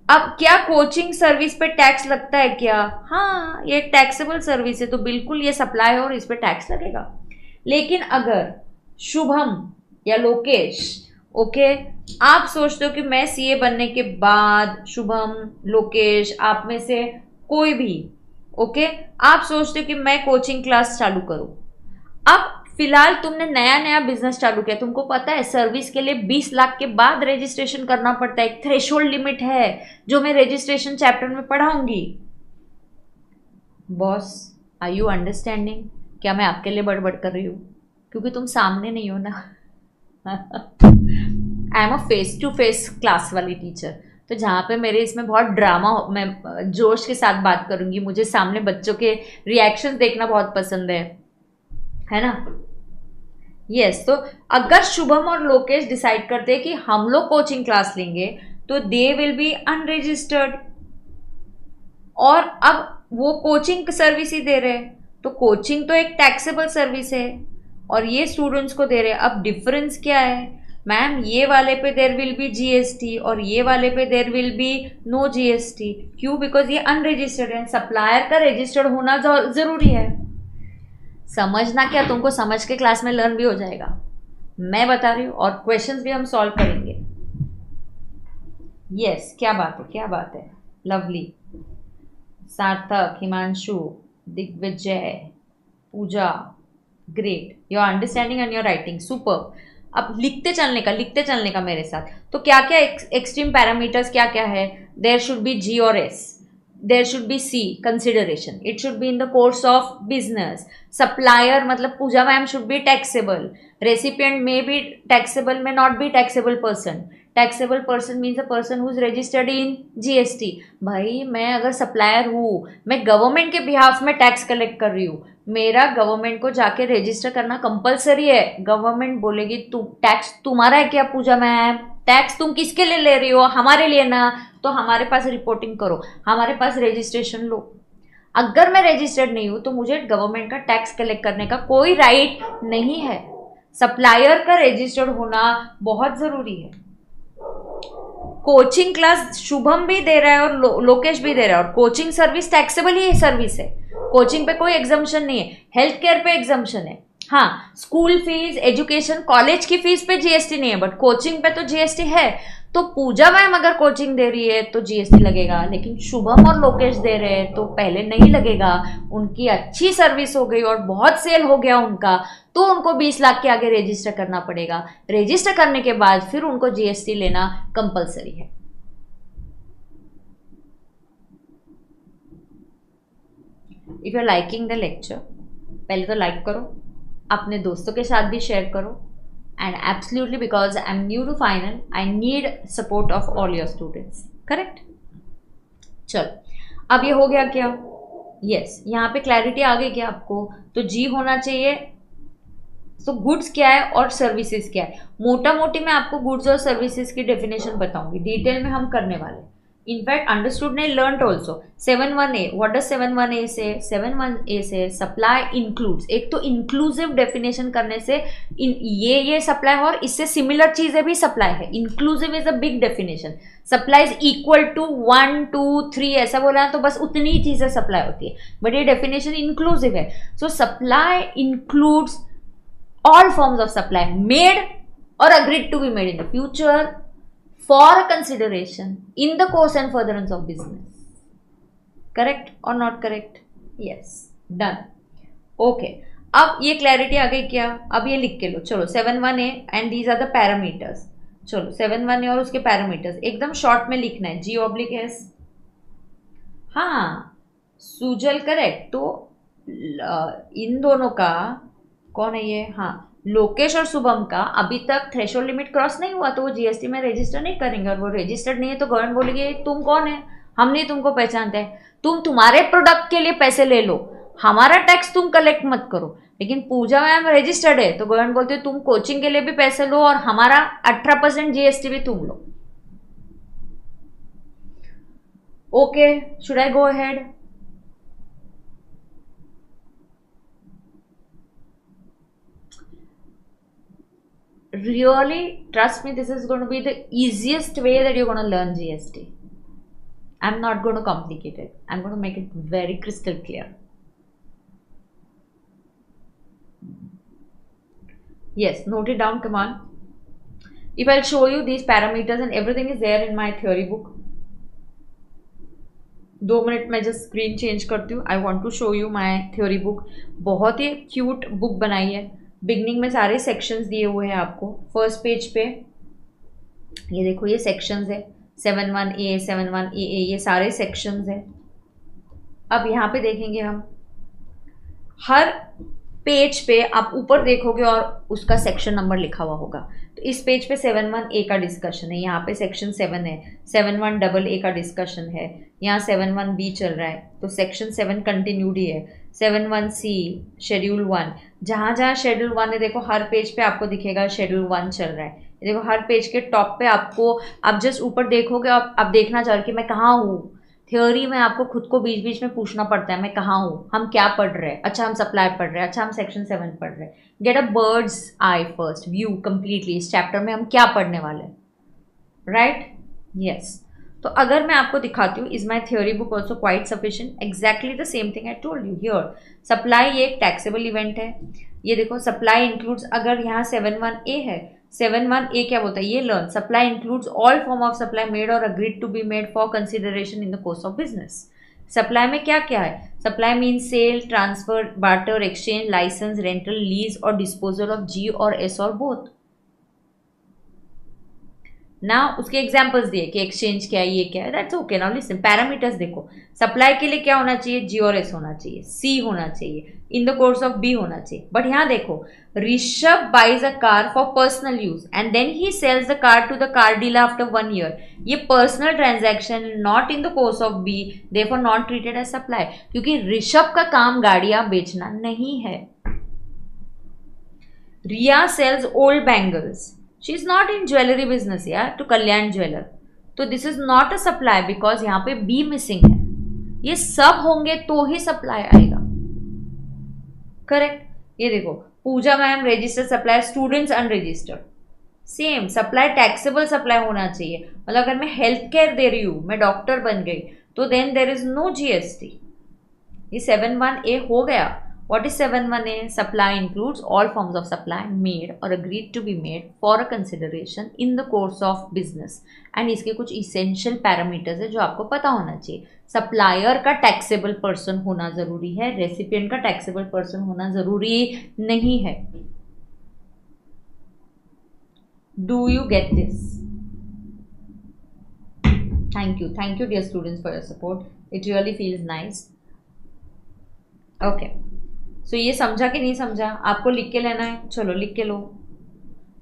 [SPEAKER 2] अब क्या कोचिंग सर्विस पे टैक्स लगता है क्या? हाँ, ये टैक्सेबल सर्विस है तो बिल्कुल ये सप्लाई और इस पे टैक्स लगेगा। लेकिन अगर शुभम या लोकेश, ओके, आप सोचते हो कि मैं सीए बनने के बाद, शुभम, लोकेश, आप में से कोई भी, ओके, आप सोचते हो कि मैं कोचिंग क्लास चालू करूं। अब फिलहाल तुमने नया नया बिजनेस चालू किया, तुमको पता है सर्विस के लिए 20 लाख के बाद रजिस्ट्रेशन करना पड़ता है। एक थ्रेशोल्ड लिमिट है जो मैं रजिस्ट्रेशन चैप्टर में पढ़ाऊंगी। Boss, are you understanding? क्या मैं आपके लिए बड़बड़ कर रही हूँ? क्योंकि तुम सामने नहीं हो ना। I am a face to face class वाली टीचर, तो जहाँ पे मेरे इसमें बहुत ड्रामा, मैं जोश के साथ बात करूँगी। मुझे सामने बच्चों के रिएक्शंस देखना बहुत पसंद है ना? यस। तो अगर शुभम और लोकेश डिसाइड करते हैं कि हम लोग कोचिंग क्लास लेंगे तो दे विल बी अनरजिस्टर्ड, और अब वो कोचिंग सर्विस ही दे रहे हैं तो कोचिंग तो एक टैक्सेबल सर्विस है और ये स्टूडेंट्स को दे रहे हैं। अब डिफरेंस क्या है मैम? ये वाले पे देर विल बी जीएसटी और ये वाले पे there will be no GST. क्यों? बिकॉज ये अनरजिस्टर्ड है। सप्लायर का रजिस्टर्ड होना जरूरी है। समझना क्या, तुमको समझ के क्लास में लर्न भी हो जाएगा, मैं बता रही हूँ, और क्वेश्चंस भी हम सॉल्व करेंगे। यस, क्या बात है, क्या बात है। Lovely, Sarthak, Himanshu, Digvijay, Pooja, great. Your understanding and your writing super. अब लिखते चलने का मेरे साथ। तो क्या क्या एक्सट्रीम पैरामीटर्स क्या क्या है? देयर शुड बी जी और S, there should be C consideration, it should be in the course of business. Supplier मतलब Pooja ma'am should be taxable, recipient may be taxable, may not be taxable person. Taxable person means a person who is registered in GST. भाई मैं अगर सप्लायर हूँ, मैं गवर्नमेंट के बिहाफ में टैक्स कलेक्ट कर रही हूँ, मेरा गवर्नमेंट को जाके रजिस्टर करना कंपलसरी है। गवर्नमेंट बोलेगी तुम टैक्स तुम्हारा है क्या पूजा मैम, टैक्स तुम किसके लिए ले रही हो, हमारे लिए ना, तो हमारे पास रिपोर्टिंग करो, हमारे पास रजिस्ट्रेशन लो। अगर मैं रजिस्टर्ड नहीं हूं तो मुझे गवर्नमेंट का टैक्स कलेक्ट करने का कोई राइट नहीं है। सप्लायर का रजिस्टर्ड होना बहुत जरूरी है। कोचिंग क्लास शुभम भी दे रहा है और लोकेश भी दे रहा है, और कोचिंग सर्विस टैक्सेबल ही सर्विस है। कोचिंग पे कोई एग्जम्पशन नहीं है, हेल्थ केयर पे एग्जम्पशन है। हाँ, स्कूल फीस, एजुकेशन, कॉलेज की फीस पे जीएसटी नहीं है, बट कोचिंग पे तो जीएसटी है। तो पूजा मैम अगर कोचिंग दे रही है तो जीएसटी लगेगा, लेकिन शुभम और लोकेश दे रहे हैं तो पहले नहीं लगेगा। उनकी अच्छी सर्विस हो गई और बहुत सेल हो गया उनका, तो उनको 20 लाख के आगे रजिस्टर करना पड़ेगा। रजिस्टर करने के बाद फिर उनको जीएसटी लेना कंपलसरी है। If you are liking the lecture, पहले तो लाइक करो, अपने दोस्तों के साथ भी शेयर करो, and absolutely because I'm new to final, I need support of all your students, correct? चलो अब ये हो गया क्या? यस, यहाँ पे क्लैरिटी आ गई क्या आपको? तो जी होना चाहिए। तो गुड्स क्या है और सर्विसेज क्या है? मोटा मोटी मैं आपको गुड्स और सर्विसेज की डेफिनेशन बताऊंगी, डिटेल में हम करने वाले। इनफैक्ट अंडरस्टूड ने learn also 7(1)(a, what does 7(1)(a) से? 7(1)(a) से सप्लाई इंक्लूड्स, एक तो इंक्लूसिव डेफिनेशन करने से ये सप्लाई है, और इससे सिमिलर चीजें भी सप्लाई है। Inclusive is a big definition. Supply is equal to 1 2 3 ऐसा बोला है तो बस उतनी ही चीजें सप्लाई होती है, बट ये डेफिनेशन इंक्लूसिव है। सो supply includes all forms of supply made or agreed to be made in the future for consideration in the course and furtherance of business. Correct or not correct? Yes, done. Okay, अब ये क्लैरिटी आ गई क्या? अब ये लिख के लो। चलो 7(1)(a and these are the parameters. चलो 7(1)(a और उसके पैरामीटर्स एकदम शॉर्ट में लिखना है, G/S। हाँ सुजल करेक्ट। तो इन दोनों का कौन है ये? हाँ, लोकेश और शुभम का अभी तक थ्रेशोल्ड लिमिट क्रॉस नहीं हुआ तो वो जीएसटी में रजिस्टर नहीं करेंगे, और वो रजिस्टर्ड नहीं है तो गवर्नमेंट बोलेगी तुम कौन है, हम नहीं तुमको पहचानते हैं, तुम तुम्हारे प्रोडक्ट के लिए पैसे ले लो, हमारा टैक्स तुम कलेक्ट मत करो। लेकिन पूजा मैम रजिस्टर्ड है तो गवर्नमेंट बोलते है तुम कोचिंग के लिए भी पैसे लो और हमारा 18% जीएसटी भी तुम लो। Okay, should I go ahead? Really trust me, this is going to be the easiest way that you're going to learn GST. I'm not going to complicate it, I'm going to make it very crystal clear. Yes, note it down, come on. If I'll show you these parameters and everything is there in my theory book. 2 minute में जस्ट स्क्रीन चेंज करती हूँ। I want to show you my theory book. बहुत ही क्यूट बुक बनाई है। बिगनिंग में सारे सेक्शंस दिए हुए हैं आपको। फर्स्ट पेज पे ये देखो, ये सेक्शंस है 7(1)(a, 7(1)(a), ये सारे सेक्शंस है। अब यहाँ पे देखेंगे हम, हर पेज पे आप ऊपर देखोगे और उसका सेक्शन नंबर लिखा हुआ होगा। तो इस पेज पे 7(1)(a) का डिस्कशन है, यहाँ पे सेक्शन 7 है। 7(1)(a) का डिस्कशन है, यहाँ 7(1)(b) चल रहा है, तो सेक्शन 7 कंटिन्यूड ही है। 7(1)(c) शेड्यूल 1, जहाँ जहाँ शेड्यूल 1 है देखो हर पेज पे आपको दिखेगा शेड्यूल 1 चल रहा है। देखो हर पेज के टॉप पे आपको, आप जस्ट ऊपर देखोगे, आप देखना चाहोगे कि मैं कहाँ हूँ। थ्योरी में आपको खुद को बीच बीच में पूछना पड़ता है मैं कहाँ हूँ, हम क्या पढ़ रहे हैं, अच्छा हम सप्लाई पढ़ रहे हैं, अच्छा हम सेक्शन 7 पढ़ रहे हैं। Get a bird's I first view completely इस चैप्टर में हम क्या पढ़ने वाले हैं, राइट? यस। तो अगर मैं आपको दिखाती हूँ, is my theory book also quite sufficient? Exactly the same thing I told you here. Supply ये एक टैक्सेबल इवेंट है। ये देखो सप्लाई इंक्लूड्स, अगर यहाँ 7(1)(a) है, 7(1)(a) क्या बोलता है ये learn, supply includes all form of supply made और agreed to be made for consideration in the course of business. Supply में क्या क्या है? Supply means sale, transfer, barter, exchange, licence, rental, lease और डिस्पोजल ऑफ जी और एस और बोथ। ना उसके एग्जाम्पल्स दिए कि एक्सचेंज क्या है, ये क्या है, that's okay. Now listen, parameters देखो, सप्लाई के लिए क्या होना चाहिए, जी और एस होना चाहिए, सी होना चाहिए, in the course of B होना चाहिए। बट यहाँ देखो, Rishabh buys a car for personal use and then he sells the car to the car dealer after 1 year। ये personal transaction, not in the course of B, therefore not treated as supply, क्योंकि ऋषभ का काम गाड़ियां बेचना नहीं है। Riya sells old bangles, she is not in jewellery business यार, टू कल्याण ज्वेलर, तो this is not a supply because यहाँ पे बी मिसिंग है। ये सब होंगे तो ही सप्लाई आएगा, करेक्ट। ये देखो, Pooja ma'am registered supply, students unregistered, same supply taxable supply होना चाहिए। मतलब अगर मैं हेल्थ केयर दे रही हूँ, मैं डॉक्टर बन गई, तो then there is no GST. ये 7(1)(a) हो गया। What is 7(1)(a)? Supply includes all forms of supply made or agreed to be made for a consideration in the course of business. And इसके कुछ essential parameters है जो आपको पता होना चाहिए। सप्लायर का टैक्सेबल पर्सन होना जरूरी है, रेसिपिएंट का टैक्सेबल पर्सन होना जरूरी नहीं है। Do you get this? Thank you dear students for your support. It really feels nice. Okay. सो ये समझा कि नहीं समझा? आपको लिख के लेना है, चलो लिख के लो।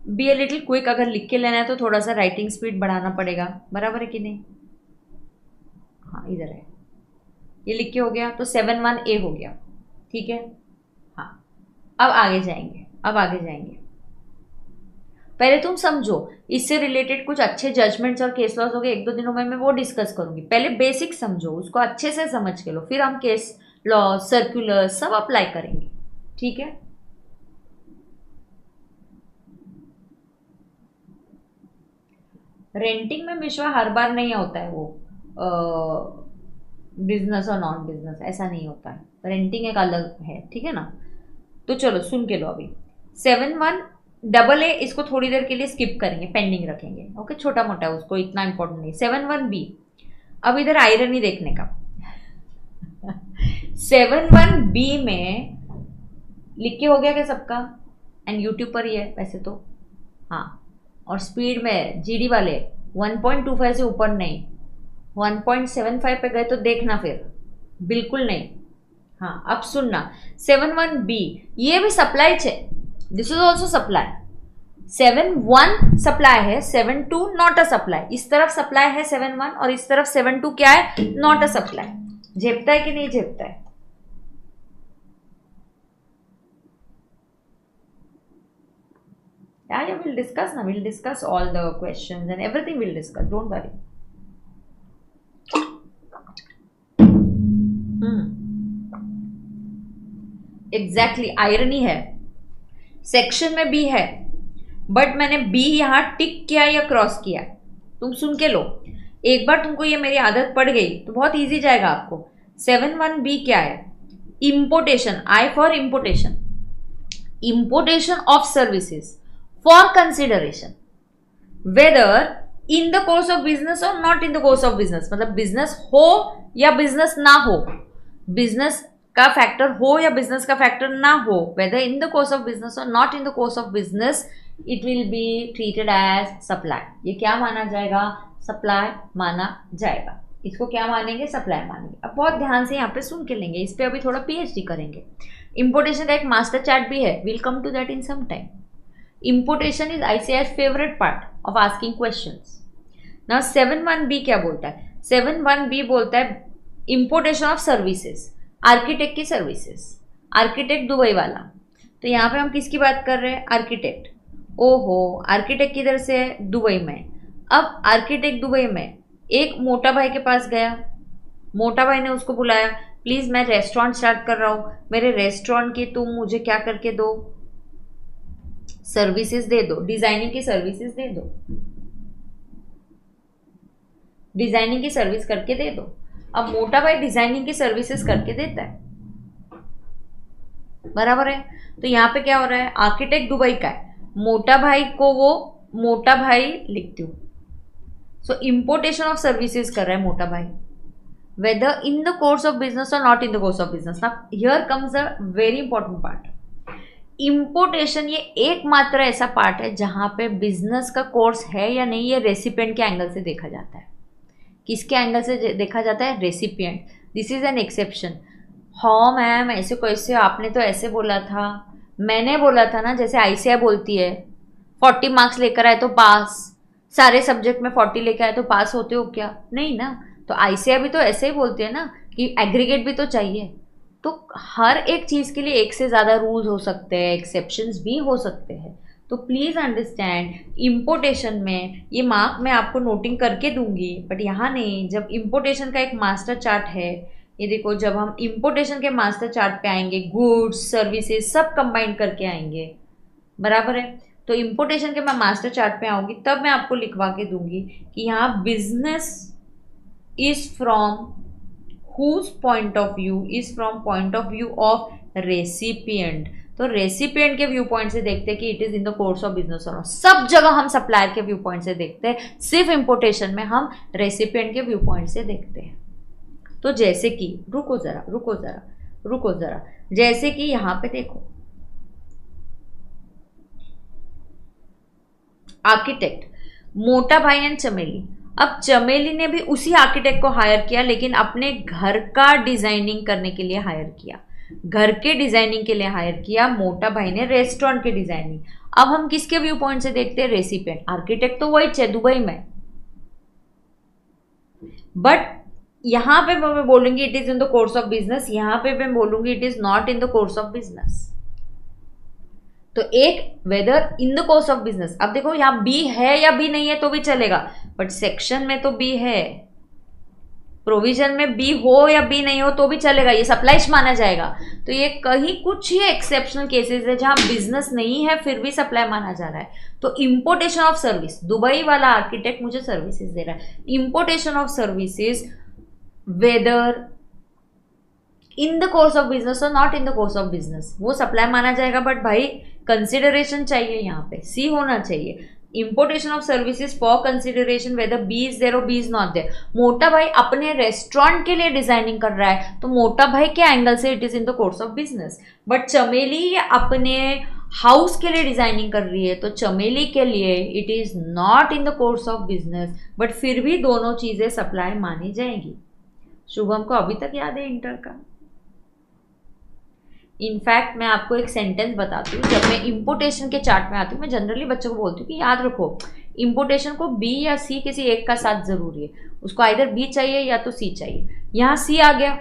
[SPEAKER 2] बी ए लिटिल क्विक, अगर लिख के लेना है तो थोड़ा सा राइटिंग स्पीड बढ़ाना पड़ेगा, बराबर है कि नहीं? हाँ इधर है, ये लिख के हो गया, तो 7(1)(a) हो गया, ठीक है। हाँ अब आगे जाएंगे। पहले तुम समझो, इससे रिलेटेड कुछ अच्छे जजमेंट्स और केस लॉस हो गए, 1-2 दिनों में मैं वो डिस्कस करूंगी। पहले बेसिक समझो, उसको अच्छे से समझ के लो, फिर हम केस लॉ, सर्कुलर सब अप्लाई करेंगे, ठीक है। रेंटिंग में विश्वा हर बार नहीं होता है वो बिजनेस और नॉन बिजनेस, ऐसा नहीं होता है, रेंटिंग एक अलग है, ठीक है ना। तो चलो सुन के लो अभी। 7(1)(a) इसको थोड़ी देर के लिए स्किप करेंगे, पेंडिंग रखेंगे, ओके, छोटा मोटा, उसको इतना इंपॉर्टेंट नहीं। 7(1)(b), अब इधर आयरनी देखने का। 7(1)(b) में लिख के हो गया क्या सबका? एंड यूट्यूब पर ही है वैसे तो, हाँ। और स्पीड में जीडी वाले 1.25 से ऊपर नहीं, 1.75 पे गए तो देखना फिर, बिल्कुल नहीं। हाँ अब सुनना, 7(1)(b) ये भी सप्लाई है, this is also supply. 7(1) supply है, 7(2) नॉट अ सप्लाई। इस तरफ सप्लाई है 7(1) और इस तरफ 7(2) क्या है? Not a supply. झेपता है कि नहीं झेपता है? Yeah, we'll discuss now. We'll discuss all the questions and everything we'll discuss. Don't worry. Exactly. Irony है, सेक्शन में बी है, बट मैंने बी यहां टिक किया या क्रॉस किया, तुम सुन के लो। एक बार तुमको ये मेरी आदत पड़ गई तो बहुत इजी जाएगा आपको। 7(1)(b) क्या है? Importation, I for importation, importation of services for consideration, whether in the course of business और not in the course of business. मतलब बिजनेस हो या बिजनेस ना हो, बिजनेस का फैक्टर हो या बिजनेस का फैक्टर ना हो, whether in the course of business और not in the course of business, it will be treated as supply. ये क्या माना जाएगा? सप्लाई माना जाएगा। इसको क्या मानेंगे? सप्लाई मानेंगे। अब बहुत ध्यान से यहाँ पे सुन के लेंगे, इस पे अभी थोड़ा पीएचडी करेंगे। इंपोर्टेशन का एक मास्टर चार्ट भी है, will come to that in some time. Importation is ICAR's favourite part of asking questions. Now 7(1)(b) क्या बोलता है? 7(1)(b) बोलता है इंपोर्टेशन ऑफ सर्विसेज, आर्किटेक्ट की सर्विसेज, आर्किटेक्ट दुबई वाला। तो यहाँ पे हम किसकी बात कर रहे हैं? आर्किटेक्ट। ओहो, आर्किटेक्ट किधर से है? दुबई में। अब आर्किटेक्ट दुबई में एक मोटा भाई के पास गया, मोटा भाई ने उसको बुलाया, प्लीज मैं रेस्टोरेंट स्टार्ट कर रहा हूँ, मेरे रेस्टोरेंट की तुम मुझे क्या करके दो? सर्विसेज दे दो, डिजाइनिंग की सर्विसेज दे दो, डिजाइनिंग की सर्विस करके दे दो। अब मोटा भाई डिजाइनिंग की सर्विसेज करके देता है, बराबर है। तो यहाँ पे क्या हो रहा है? आर्किटेक्ट दुबई का है, मोटा भाई को वो मोटा भाई लिखती हूँ। सो इंपोर्टेशन ऑफ सर्विसेज कर रहा है मोटा भाई, whether in the course of business और not in the course of business. Now here comes a very important part. Importation ये एकमात्र ऐसा पार्ट है जहां पे बिजनेस का कोर्स है या नहीं, ये रेसिपिएंट के एंगल से देखा जाता है। किसके एंगल से देखा जाता है? Recipient. This is an exception. हाँ मैम ऐसे कैसे, आपने तो ऐसे बोला था, मैंने बोला था ना, जैसे आईसीआई बोलती है 40 मार्क्स लेकर आए तो पास, सारे सब्जेक्ट में 40 लेकर आए तो पास होते हो क्या? नहीं ना। तो आईसीआई भी तो ऐसे ही बोलती है ना कि एग्रीगेट भी तो चाहिए। तो हर एक चीज़ के लिए एक से ज़्यादा रूल्स हो सकते हैं, एक्सेप्शंस भी हो सकते हैं। तो प्लीज़ अंडरस्टैंड, इम्पोर्टेशन में ये मार्क मैं आपको नोटिंग करके दूंगी, बट यहाँ नहीं। जब इम्पोर्टेशन का एक मास्टर चार्ट है, ये देखो, जब हम इम्पोर्टेशन के मास्टर चार्ट पे आएंगे, गुड्स सर्विसेज सब कंबाइन करके आएंगे, बराबर है। तो इम्पोर्टेशन के मैं मास्टर चार्ट पे आऊँगी तब मैं आपको लिखवा के दूंगी कि यहाँ business is from whose point of view is from point of view of recipient। तो रेसिपिएंट के व्यू पॉइंट से देखते हैं कि it is in the course of business और सब जगह हम सप्लायर के व्यू पॉइंट से देखते हैं, सिर्फ इंपोर्टेशन में हम रेसिपिएंट के व्यू पॉइंट से देखते हैं। तो जैसे कि रुको जरा, जैसे कि यहां पे देखो, आर्किटेक्ट मोटा भाई एंड चमेली। अब चमेली ने भी उसी आर्किटेक्ट को हायर किया, लेकिन अपने घर का डिजाइनिंग करने के लिए हायर किया, घर के डिजाइनिंग के लिए हायर किया। मोटा भाई ने रेस्टोरेंट के डिजाइनिंग। अब हम किसके व्यू पॉइंट से देखते हैं? रेसिपिएंट। आर्किटेक्ट तो वही है दुबई में, बट यहां पे मैं बोलूंगी it is in the course of business, यहां पे मैं बोलूंगी it is not in the course of business. तो एक whether in the course of business. अब देखो यहाँ बी है या बी नहीं है तो भी चलेगा, बट सेक्शन में तो बी है, प्रोविजन में बी हो या बी नहीं हो तो भी चलेगा, ये सप्लाइज माना जाएगा। तो ये कहीं कुछ ही एक्सेप्शनल केसेस है जहां बिजनेस नहीं है फिर भी सप्लाई माना जा रहा है। तो इंपोर्टेशन ऑफ सर्विस, दुबई वाला आर्किटेक्ट मुझे सर्विसेज दे रहा है, importation of services whether in the course of business और not in the course of business, वो सप्लाई माना जाएगा। बट भाई कंसिडरेशन चाहिए, यहाँ पे सी होना चाहिए। Importation of services for consideration whether B is there और बी इज नॉट देयर। मोटा भाई अपने रेस्टोरेंट के लिए डिजाइनिंग कर रहा है तो मोटा भाई के एंगल से it is in the course of business, but चमेली अपने हाउस के लिए डिजाइनिंग कर रही है तो चमेली के लिए it is not in the course of business, but फिर भी दोनों चीजें सप्लाई मानी जाएंगी। शुभम को अभी तक याद है इंटर का? इनफैक्ट मैं आपको एक सेंटेंस बताती हूँ, जब मैं इंपोर्टेशन के चार्ट में आती हूँ मैं जनरली बच्चों को बोलती हूँ कि याद रखो इंपोर्टेशन को बी या सी किसी एक का साथ जरूरी है, उसको आइदर बी चाहिए या तो सी चाहिए। यहाँ सी आ गया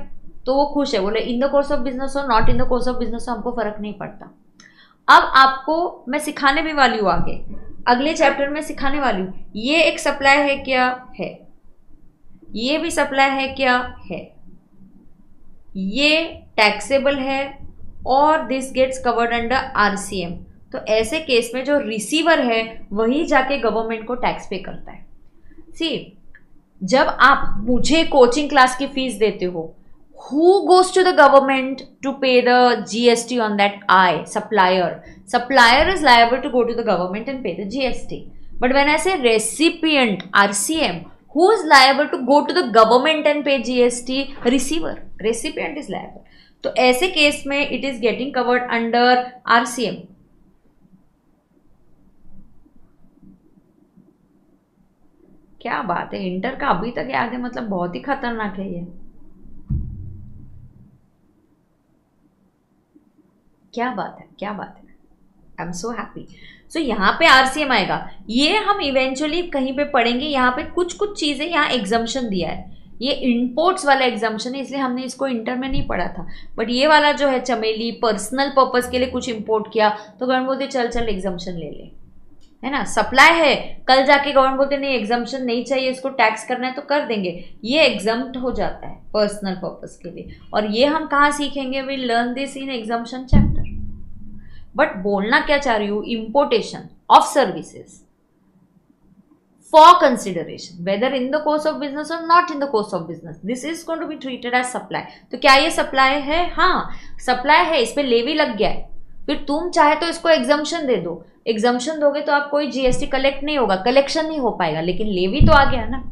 [SPEAKER 2] तो वो खुश है, बोले in the course of business और not in the course of business हमको फर्क नहीं पड़ता। अब आपको मैं सिखाने भी वाली हूँ, आगे अगले चैप्टर में सिखाने वाली हूँ, ये एक सप्लाई है क्या? है। ये भी सप्लाई है क्या? है। ये टैक्सेबल है और this gets covered under RCM. तो ऐसे केस में जो रिसीवर है वही जाके गवर्नमेंट को टैक्स पे करता है। सी, जब आप मुझे कोचिंग क्लास की फीस देते हो, who goes to the government to pay the GST on that? I, supplier. Supplier is liable to go to the government and pay the GST, but when I say recipient RCM, who is liable to go to the government and pay GST? Receiver. Recipient is liable. तो ऐसे केस में it is getting covered under RCM. क्या बात है, इंटर का अभी तक याद है, मतलब बहुत ही खतरनाक है ये। क्या बात है, क्या बात है, आई एम सो हैप्पी। सो यहाँ पे आरसीएम आएगा, ये हम इवेंचुअली कहीं पे पढ़ेंगे। यहाँ पे कुछ चीजें यहाँ एग्जम्पशन दिया है, ये इंपोर्ट्स वाला एग्जम्पशन है इसलिए हमने इसको इंटर में नहीं पढ़ा था। बट ये वाला जो है चमेली पर्सनल पर्पस के लिए कुछ इंपोर्ट किया तो गवर्नमेंट बोलते चल एग्जम्पशन ले ले, है ना। सप्लाई है, कल जाके गवर्नमेंट बोलते नहीं एग्जम्पशन नहीं चाहिए, इसको टैक्स करना है तो कर देंगे, ये एग्जम्प्ट हो जाता है पर्सनल पर्पस के लिए। और ये हम कहाँ सीखेंगे? We learn this in exemption chapter. But बोलना क्या चाह रही हूँ, importation of services for consideration whether in the course of business और not in the course of business, this is going to be treated as supply. तो क्या ये सप्लाई है? हाँ सप्लाई है, इस पे लेवी लग गया है। फिर तुम चाहे तो इसको एग्जम्पशन दे दो, एग्जम्पशन दोगे तो आप कोई जीएसटी कलेक्ट नहीं होगा, कलेक्शन नहीं हो पाएगा, लेकिन लेवी तो आ गया ना,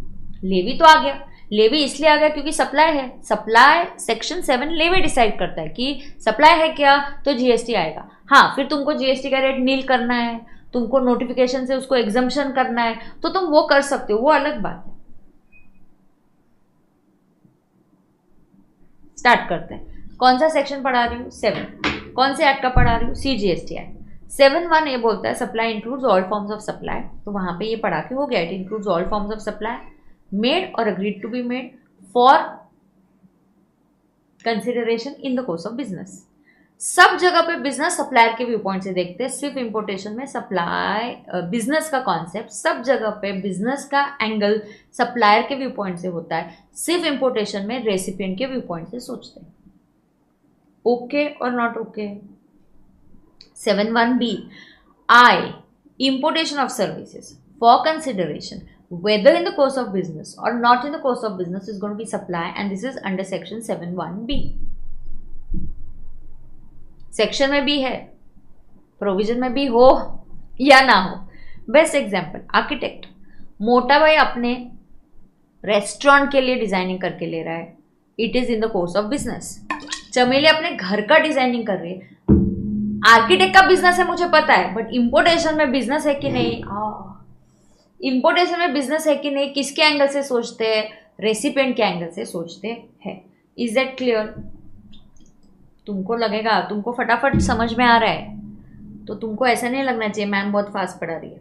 [SPEAKER 2] लेवी तो आ गया। लेवी इसलिए आ गया क्योंकि सप्लाई है, सप्लाई सेक्शन 7 लेवी डिसाइड करता है कि सप्लाई है क्या तो जीएसटी आएगा। हाँ, फिर तुमको जीएसटी का रेट नील करना है, तुमको नोटिफिकेशन से उसको एग्जम्पशन करना है तो तुम वो कर सकते हो, वो अलग बात है। स्टार्ट करते हैं। कौन सा सेक्शन पढ़ा रही हूँ? 7। कौन से एक्ट का पढ़ा रही हूँ? CGST act. 7(1) ये बोलता है supply includes all forms of supply, तो वहां पे ये पढ़ा के हो गया, it includes all forms of supply made और agreed to be made for consideration in the course of business. सब जगह पे बिजनेस सप्लायर के व्यू पॉइंट से देखते हैं, सिर्फ इंपोर्टेशन में सप्लाई बिजनेस का कॉन्सेप्ट, सब जगह पे बिजनेस का एंगल सप्लायर के व्यू पॉइंट से होता है, सिर्फ इंपोर्टेशन में रेसिपिएंट के व्यू पॉइंट से सोचते हैं। ओके और not okay? 7(1)(b) I, importation of services for consideration whether in the course of business or not in the course of business is going to be supply, and this is under section 7(1)(b). Section में भी है, प्रोविजन में भी हो या ना हो। Best example, architect. मोटा भाई अपने रेस्टोरेंट के लिए डिजाइनिंग करके ले रहा है, it is in the course of business. चमेली अपने घर का डिजाइनिंग कर रही है, आर्किटेक्ट का बिजनेस है मुझे पता है, बट इंपोर्टेशन में बिजनेस है कि नहीं, इंपोर्टेशन में बिजनेस है कि नहीं, किसके एंगल से सोचते हैं? रेसिपिएंट के एंगल से सोचते हैं। Is that clear? तुमको लगेगा, तुमको फटाफट समझ में आ रहा है, तो तुमको ऐसा नहीं लगना चाहिए मैम बहुत फास्ट पढ़ा रही है।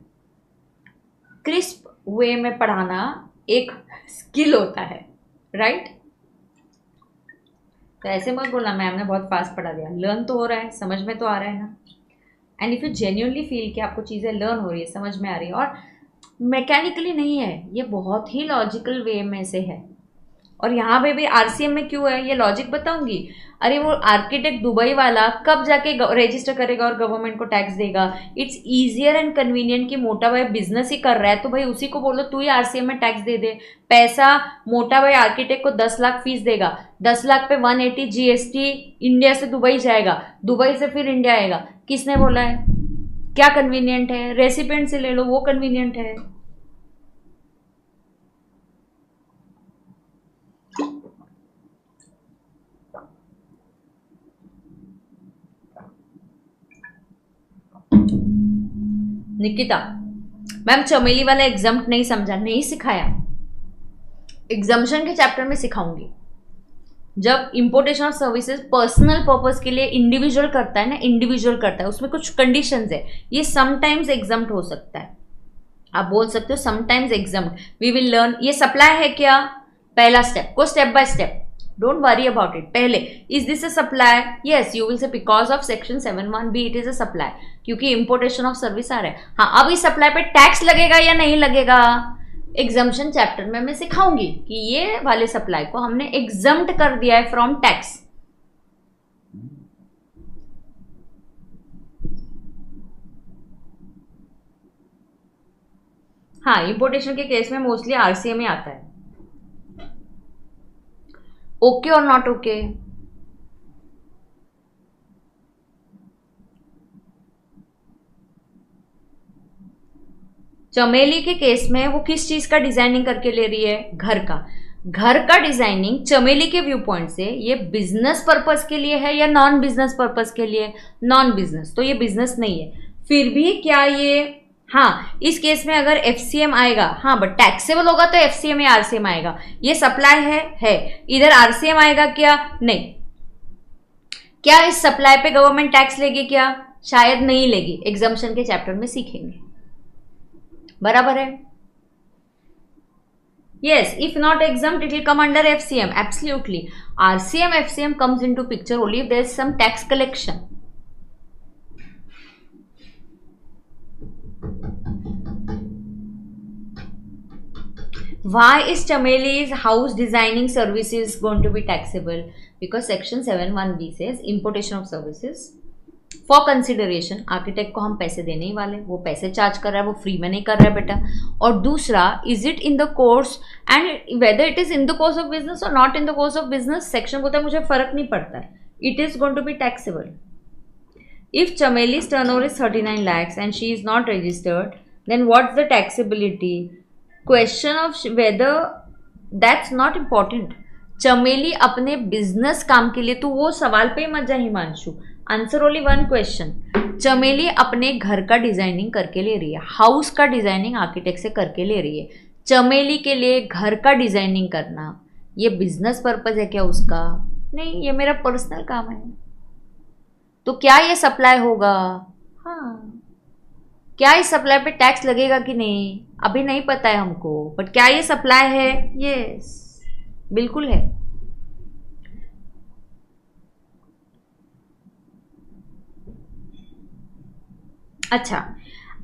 [SPEAKER 2] क्रिस्प वे में पढ़ाना एक स्किल होता है, राइट? तो ऐसे मत बोलना मैम ने बहुत फास्ट पढ़ा दिया, लर्न तो हो रहा है, समझ में तो आ रहा है ना। And if you genuinely feel कि आपको चीज़ें लर्न हो रही है, समझ में आ रही है, और मैकेनिकली नहीं है, ये बहुत ही लॉजिकल वे में से है। और यहाँ पे भी आरसीएम में क्यों है ये लॉजिक बताऊंगी। अरे वो आर्किटेक्ट दुबई वाला कब जाके रजिस्टर करेगा और गवर्नमेंट को टैक्स देगा? इट्स ईजियर एंड कन्वीनियंट कि मोटा भाई बिजनेस ही कर रहा है तो भाई उसी को बोलो तू ही आरसीएम में टैक्स दे दे। पैसा मोटा भाई आर्किटेक्ट को 10 लाख फीस देगा, 10 लाख पे 180 जीएसटी इंडिया से दुबई जाएगा, दुबई से फिर इंडिया आएगा। किसने बोला है? क्या कन्वीनियंट है? रेसिपिएंट से ले लो, वो कन्वीनियंट है। निकिता मैम चमेली वाला एग्जाम्प्ट नहीं समझा, नहीं सिखाया, एग्जाम्पशन के चैप्टर में सिखाऊंगी। जब importation of services personal purpose के लिए इंडिविजुअल करता है ना, इंडिविजुअल करता है, उसमें कुछ कंडीशंस है, ये समटाइम्स एग्जाम्प्ट हो सकता है। आप बोल सकते हो sometimes exempt, we will learn. ये सप्लाई है क्या? पहला स्टेप को step by step, don't worry about it. पहले is this a supply? Yes, you will say because of section 7(1)(b it is a supply, क्योंकि इंपोर्टेशन ऑफ सर्विस आ रहा है। हाँ, अब इस सप्लाई पे टैक्स लगेगा या नहीं लगेगा, एग्जम्पशन चैप्टर में मैं सिखाऊंगी कि ये वाले सप्लाई को हमने एग्जम्प्ट कर दिया है फ्रॉम टैक्स। हाँ, इंपोर्टेशन के केस में मोस्टली आरसीए में आता है। ओके और नॉट ओके? चमेली के केस में वो किस चीज का डिजाइनिंग करके ले रही है? घर का। घर का डिजाइनिंग चमेली के व्यू पॉइंट से ये बिजनेस पर्पस के लिए है या नॉन बिजनेस पर्पस के लिए? नॉन बिजनेस, तो ये बिजनेस नहीं है। फिर भी क्या ये, हाँ इस केस में अगर एफसीएम आएगा, हाँ बट टैक्सेबल होगा तो एफसीएम या आरसीएम आएगा। ये सप्लाई है, इधर आरसीएम आएगा क्या? नहीं। क्या इस सप्लाई पे गवर्नमेंट टैक्स लेगी क्या? शायद नहीं लेगी, एग्जम्पशन के चैप्टर में सीखेंगे। बराबर है? yes, if not exempt it will come under FCM, absolutely. RCM FCM comes into picture only if there is some tax collection. Why is Chameli's house designing services going to be taxable? Because section 7(1)(b says importation of services for consideration. Architect को हम पैसे देने ही वाले, वो पैसे चार्ज कर रहा है, वो फ्री में नहीं कर रहा है बेटा। और दूसरा, is it in the course and whether it is in the course of business और not in the course of business, section बोलता है मुझे फर्क नहीं पड़ता है, it is going to be taxable. If Chameli's turnover is 39 lakhs and she is not registered, then what's the taxability? Question of whether that's not important. Chameli अपने बिजनेस काम के लिए, तो वो सवाल पे ही मत जा Himanshu, answer only one question. चमेली अपने घर का डिजाइनिंग करके ले रही है, हाउस का डिजाइनिंग आर्किटेक्ट से करके ले रही है। चमेली के लिए घर का डिजाइनिंग करना ये बिजनेस पर्पज है क्या उसका? नहीं, ये मेरा पर्सनल काम है। तो क्या ये सप्लाई होगा? हाँ। क्या इस सप्लाई पे टैक्स लगेगा कि नहीं अभी नहीं पता है हमको, बट क्या ये सप्लाई है? यस, बिल्कुल है। अच्छा,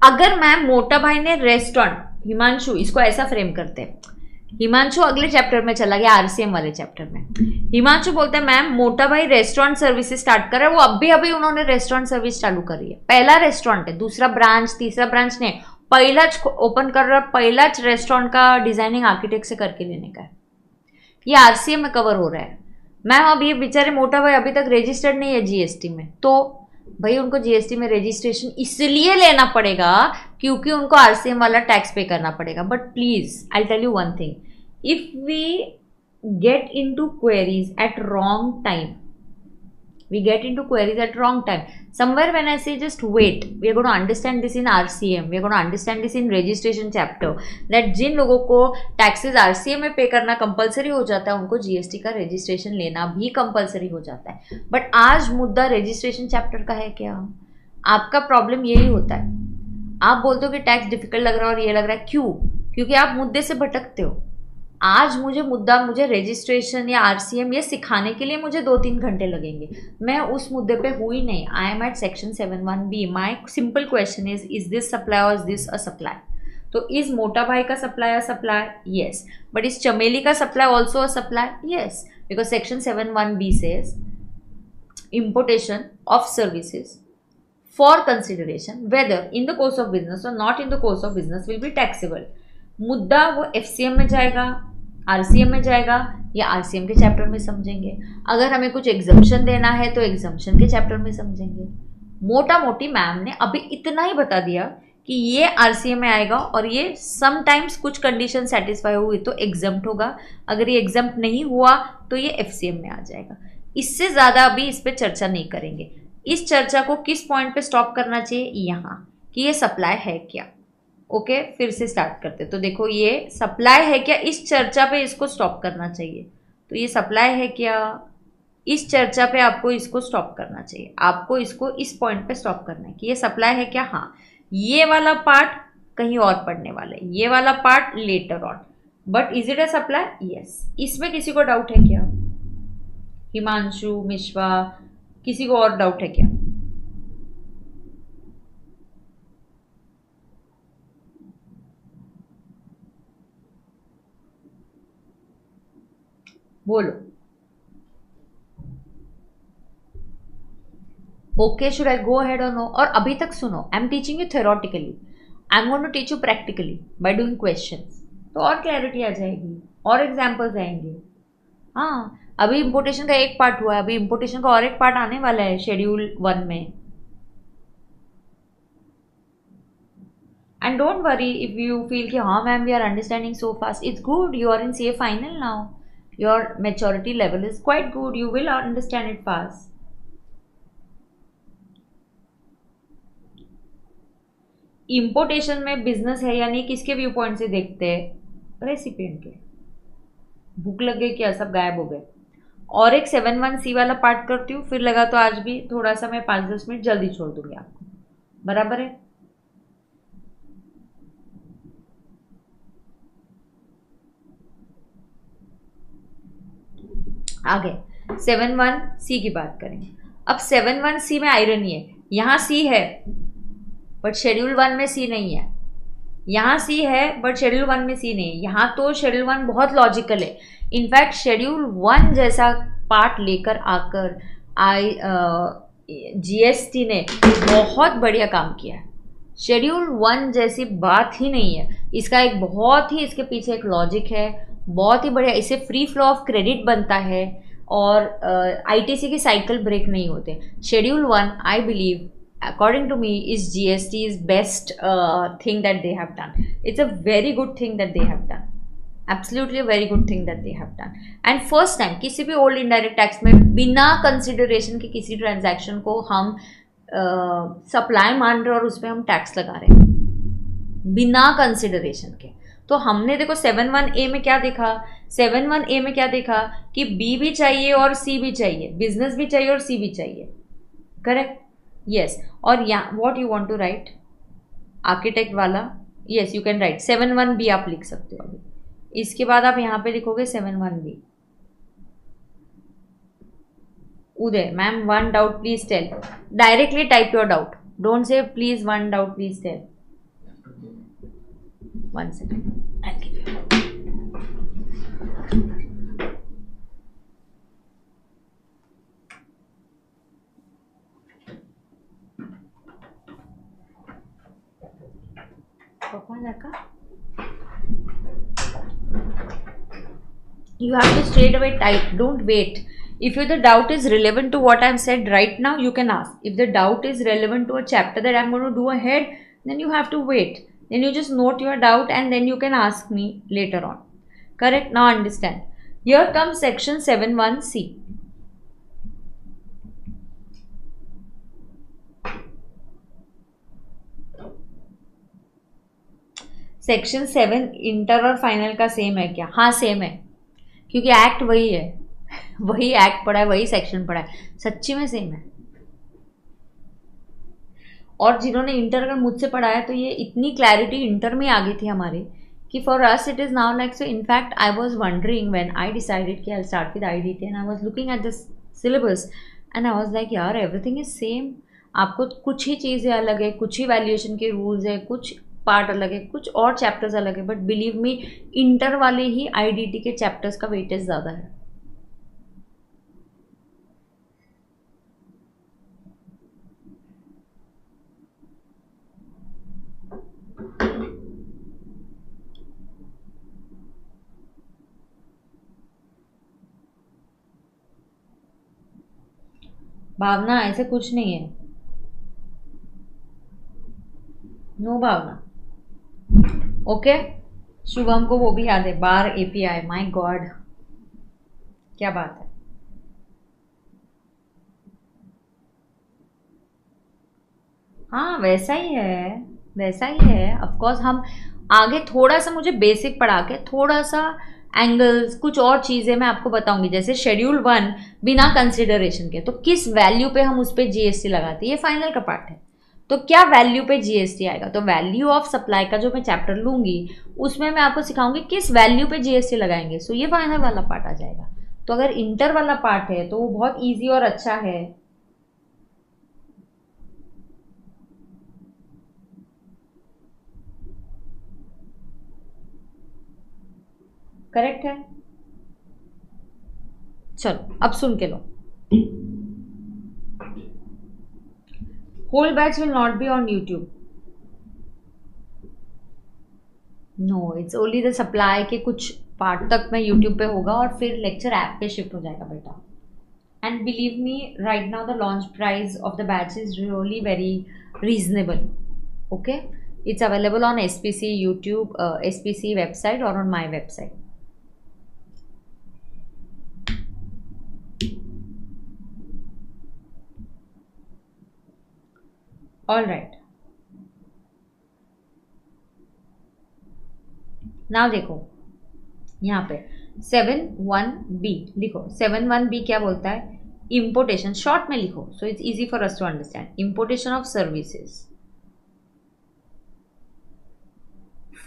[SPEAKER 2] अगर मैम मोटा भाई ने रेस्टोरेंट, हिमांशु इसको ऐसा फ्रेम करते हैं, हिमांशु अगले चैप्टर में चला गया, आरसीएम वाले चैप्टर में। हिमांशु बोलता है मैम मोटा भाई रेस्टोरेंट सर्विसेज स्टार्ट कर रहा है, वो अभी उन्होंने रेस्टोरेंट सर्विस चालू करी है, पहला रेस्टोरेंट है, दूसरा ब्रांच तीसरा ब्रांच ने, पहला ओपन कर रहा है, पहला रेस्टोरेंट का डिजाइनिंग आर्किटेक्ट से करके लेने का है, ये आरसीएम में कवर हो रहा है। मैम अब ये बेचारे मोटा भाई अभी तक रजिस्टर्ड नहीं है जीएसटी में, तो भाई उनको जीएसटी में रजिस्ट्रेशन इसलिए लेना पड़ेगा क्योंकि उनको आरसीएम वाला टैक्स पे करना पड़ेगा। But please I tell you one thing, if we get into queries at wrong time, we get into queries at wrong time, somewhere when I say just wait, we are going to understand this in RCM, we are going to understand this in registration chapter, that जिन लोगों को टैक्सेस RCM में पे करना कंपलसरी हो जाता है उनको जीएसटी का रजिस्ट्रेशन लेना भी कंपलसरी हो जाता है। बट आज मुद्दा रजिस्ट्रेशन चैप्टर का है क्या? आपका प्रॉब्लम यही होता है, आप बोलते हो कि टैक्स डिफिकल्ट लग रहा है और ये लग रहा है, क्यों? क्योंकि आप मुद्दे से भटकते हो। आज मुझे रजिस्ट्रेशन या आरसीएम ये सिखाने के लिए मुझे 2-3 घंटे लगेंगे, मैं उस मुद्दे पे हुई नहीं। I am at section 7(1)(b, my simple question is this supply और इज दिस अ सप्लाई? तो इज मोटा भाई का सप्लाई a supply? Yes. But is Chameli का सप्लाई also a supply? Yes, because section 7(1)(b says importation of services for consideration whether in the course of business or not in the course of business will be taxable। मुद्दा वो एफसीएम में जाएगा, आरसीएम में जाएगा, या आरसीएम के चैप्टर में समझेंगे। अगर हमें कुछ एग्जम्पशन देना है तो एग्जम्पशन के चैप्टर में समझेंगे। मोटा मोटी मैम ने अभी इतना ही बता दिया कि ये आरसीएम में आएगा और ये समटाइम्स कुछ कंडीशन सेटिस्फाई हुई तो एग्जम्प्ट होगा, अगर ये एग्जम्प्ट नहीं हुआ तो ये एफसीएम में आ जाएगा। इससे ज़्यादा अभी इस पर चर्चा नहीं करेंगे। इस चर्चा को किस पॉइंट पे स्टॉप करना चाहिए? यहाँ, कि ये सप्लाई है क्या। ओके, फिर से स्टार्ट करते। तो देखो ये सप्लाई है क्या, इस चर्चा पे इसको स्टॉप करना चाहिए। तो ये सप्लाई है क्या, इस चर्चा पे आपको इसको स्टॉप करना चाहिए, आपको इसको इस पॉइंट पे स्टॉप करना है कि ये सप्लाई है क्या। हाँ, ये वाला पार्ट कहीं और पढ़ने वाले, ये वाला part later on, but is it a supply? Yes. इसमें किसी को डाउट है क्या? हिमांशु, मिश्वा, किसी को और डाउट है क्या? बोलो। Okay, should I go ahead और नो? और अभी तक सुनो, I am teaching you theoretically, I am going to teach you practically by doing questions, तो और क्लैरिटी आ जाएगी और एग्जांपल्स आएंगे। हाँ, अभी इंपोर्टेशन का एक पार्ट हुआ है, अभी इंपोर्टेशन का और एक पार्ट आने वाला है शेड्यूल 1 में। And don't worry if you feel कि हाँ ma'am we are understanding so fast, it's good, you are in CA final now, your maturity level is quite good, you will understand it fast। Importation में बिजनेस है या नहीं किसके व्यू पॉइंट से देखते हैं? रेसिपिएंट के। भूख लग गई क्या, सब गायब हो गए। और एक 7(1)(c) वाला पार्ट करती हूँ, फिर लगा तो आज भी थोड़ा सा मैं 5-10 मिनट जल्दी छोड़ दूंगी आपको, बराबर है? आगे 7(1)(c) की बात करें। अब 7(1)(c) में आयरनी है, यहाँ C है बट शेड्यूल 1 में C नहीं है, यहाँ C है बट शेड्यूल 1 में C नहीं है। यहाँ तो शेड्यूल 1 बहुत लॉजिकल है, इनफैक्ट शेड्यूल 1 जैसा पार्ट लेकर आकर जीएसटी ने बहुत बढ़िया काम किया है। शेड्यूल 1 जैसी बात ही नहीं है, इसका एक बहुत ही, इसके पीछे एक लॉजिक है, बहुत ही बढ़िया। इससे फ्री फ्लो ऑफ क्रेडिट बनता है और आईटीसी की साइकिल ब्रेक नहीं होते। Schedule 1 I believe according to me is GST is best thing that they have done, it's a very good thing that they have done. Absolutely very good thing that they have done. And first time किसी भी ओल्ड इनडायरेक्ट टैक्स में बिना कंसिडरेशन के किसी ट्रांजैक्शन को हम सप्लाई मान रहे और उस पर हम टैक्स लगा रहे हैं बिना कंसिडरेशन के। तो हमने देखो 7(1)(a) में क्या देखा, 7(1)(a) में क्या देखा कि बी भी चाहिए और सी भी चाहिए, बिजनेस भी चाहिए और सी भी चाहिए, करेक्ट, यस। और यहाँ what you want to write, architect वाला, yes you can write 7(1)(b) आप लिख सकते हो अभी। इसके बाद आप यहाँ पे लिखोगे 7(1)(b). Uday ma'am, one doubt please tell, directly type your doubt, don't say please one doubt please tell. 1 second, I'll give you. You have to straight away type, don't wait. If the doubt is relevant to what I've said right now, you can ask. If the doubt is relevant to a chapter that I'm going to do ahead, then you have to wait. Then you just note your doubt and then you can ask me later on. Correct? Now understand. Here comes section 7(1)(c). Section 7 inter और फाइनल का सेम है क्या? हाँ सेम है, क्योंकि एक्ट वही है, वही एक्ट पढ़ा है, वही सेक्शन पढ़ा है, सच्ची में सेम है। और जिन्होंने इंटर अगर मुझसे पढ़ा है तो ये इतनी क्लैरिटी इंटर में आ गई थी हमारी कि for us it is now like, so in fact I was wondering when I decided कि I start with IDT and I was looking at the syllabus and I was like यार एवरीथिंग इज सेम। आपको कुछ ही चीज़ें अलग है, कुछ ही वैल्यूएशन के रूल्स है, कुछ पार्ट अलग है, कुछ और चैप्टर्स अलग है, बट बिलीव मी इंटर वाले ही आईडीटी के चैप्टर्स का वेटेज ज़्यादा है। भावना ऐसे कुछ नहीं है, नो भावना। ओके, शुभम को वो भी याद है, बार एपीआई, माय गॉड क्या बात है। हाँ वैसा ही है, वैसा ही है ऑफ कोर्स। हम आगे थोड़ा सा मुझे बेसिक पढ़ा के थोड़ा सा एंगल्स कुछ और चीज़ें मैं आपको बताऊंगी, जैसे शेड्यूल 1 बिना कंसिडरेशन के तो किस वैल्यू पे हम उस पर जीएसटी लगाते हैं, ये फाइनल का पार्ट है। तो क्या वैल्यू पे जीएसटी आएगा, तो वैल्यू ऑफ सप्लाई का जो मैं चैप्टर लूंगी उसमें मैं आपको सिखाऊंगी किस वैल्यू पे जीएसटी लगाएंगे। सो ये फाइनल वाला पार्ट आ जाएगा। तो अगर इंटर वाला पार्ट है तो वो बहुत ईजी और अच्छा है। करेक्ट है, चलो अब सुन के लो। Whole batch will not be on YouTube, no it's only the supply के कुछ पार्ट तक मैं यूट्यूब पे होगा और फिर लेक्चर ऐप पे शिफ्ट हो जाएगा बेटा। And believe me right now the launch price of the batch is really very reasonable. Okay, it's available on SPC YouTube, SPC website और on my website. All right, now देखो यहाँ पे 7(1)(b) लिखो। 7(1)(b) क्या बोलता है, इंपोर्टेशन, शॉर्ट में लिखो so it's easy for us to understand. Importation of services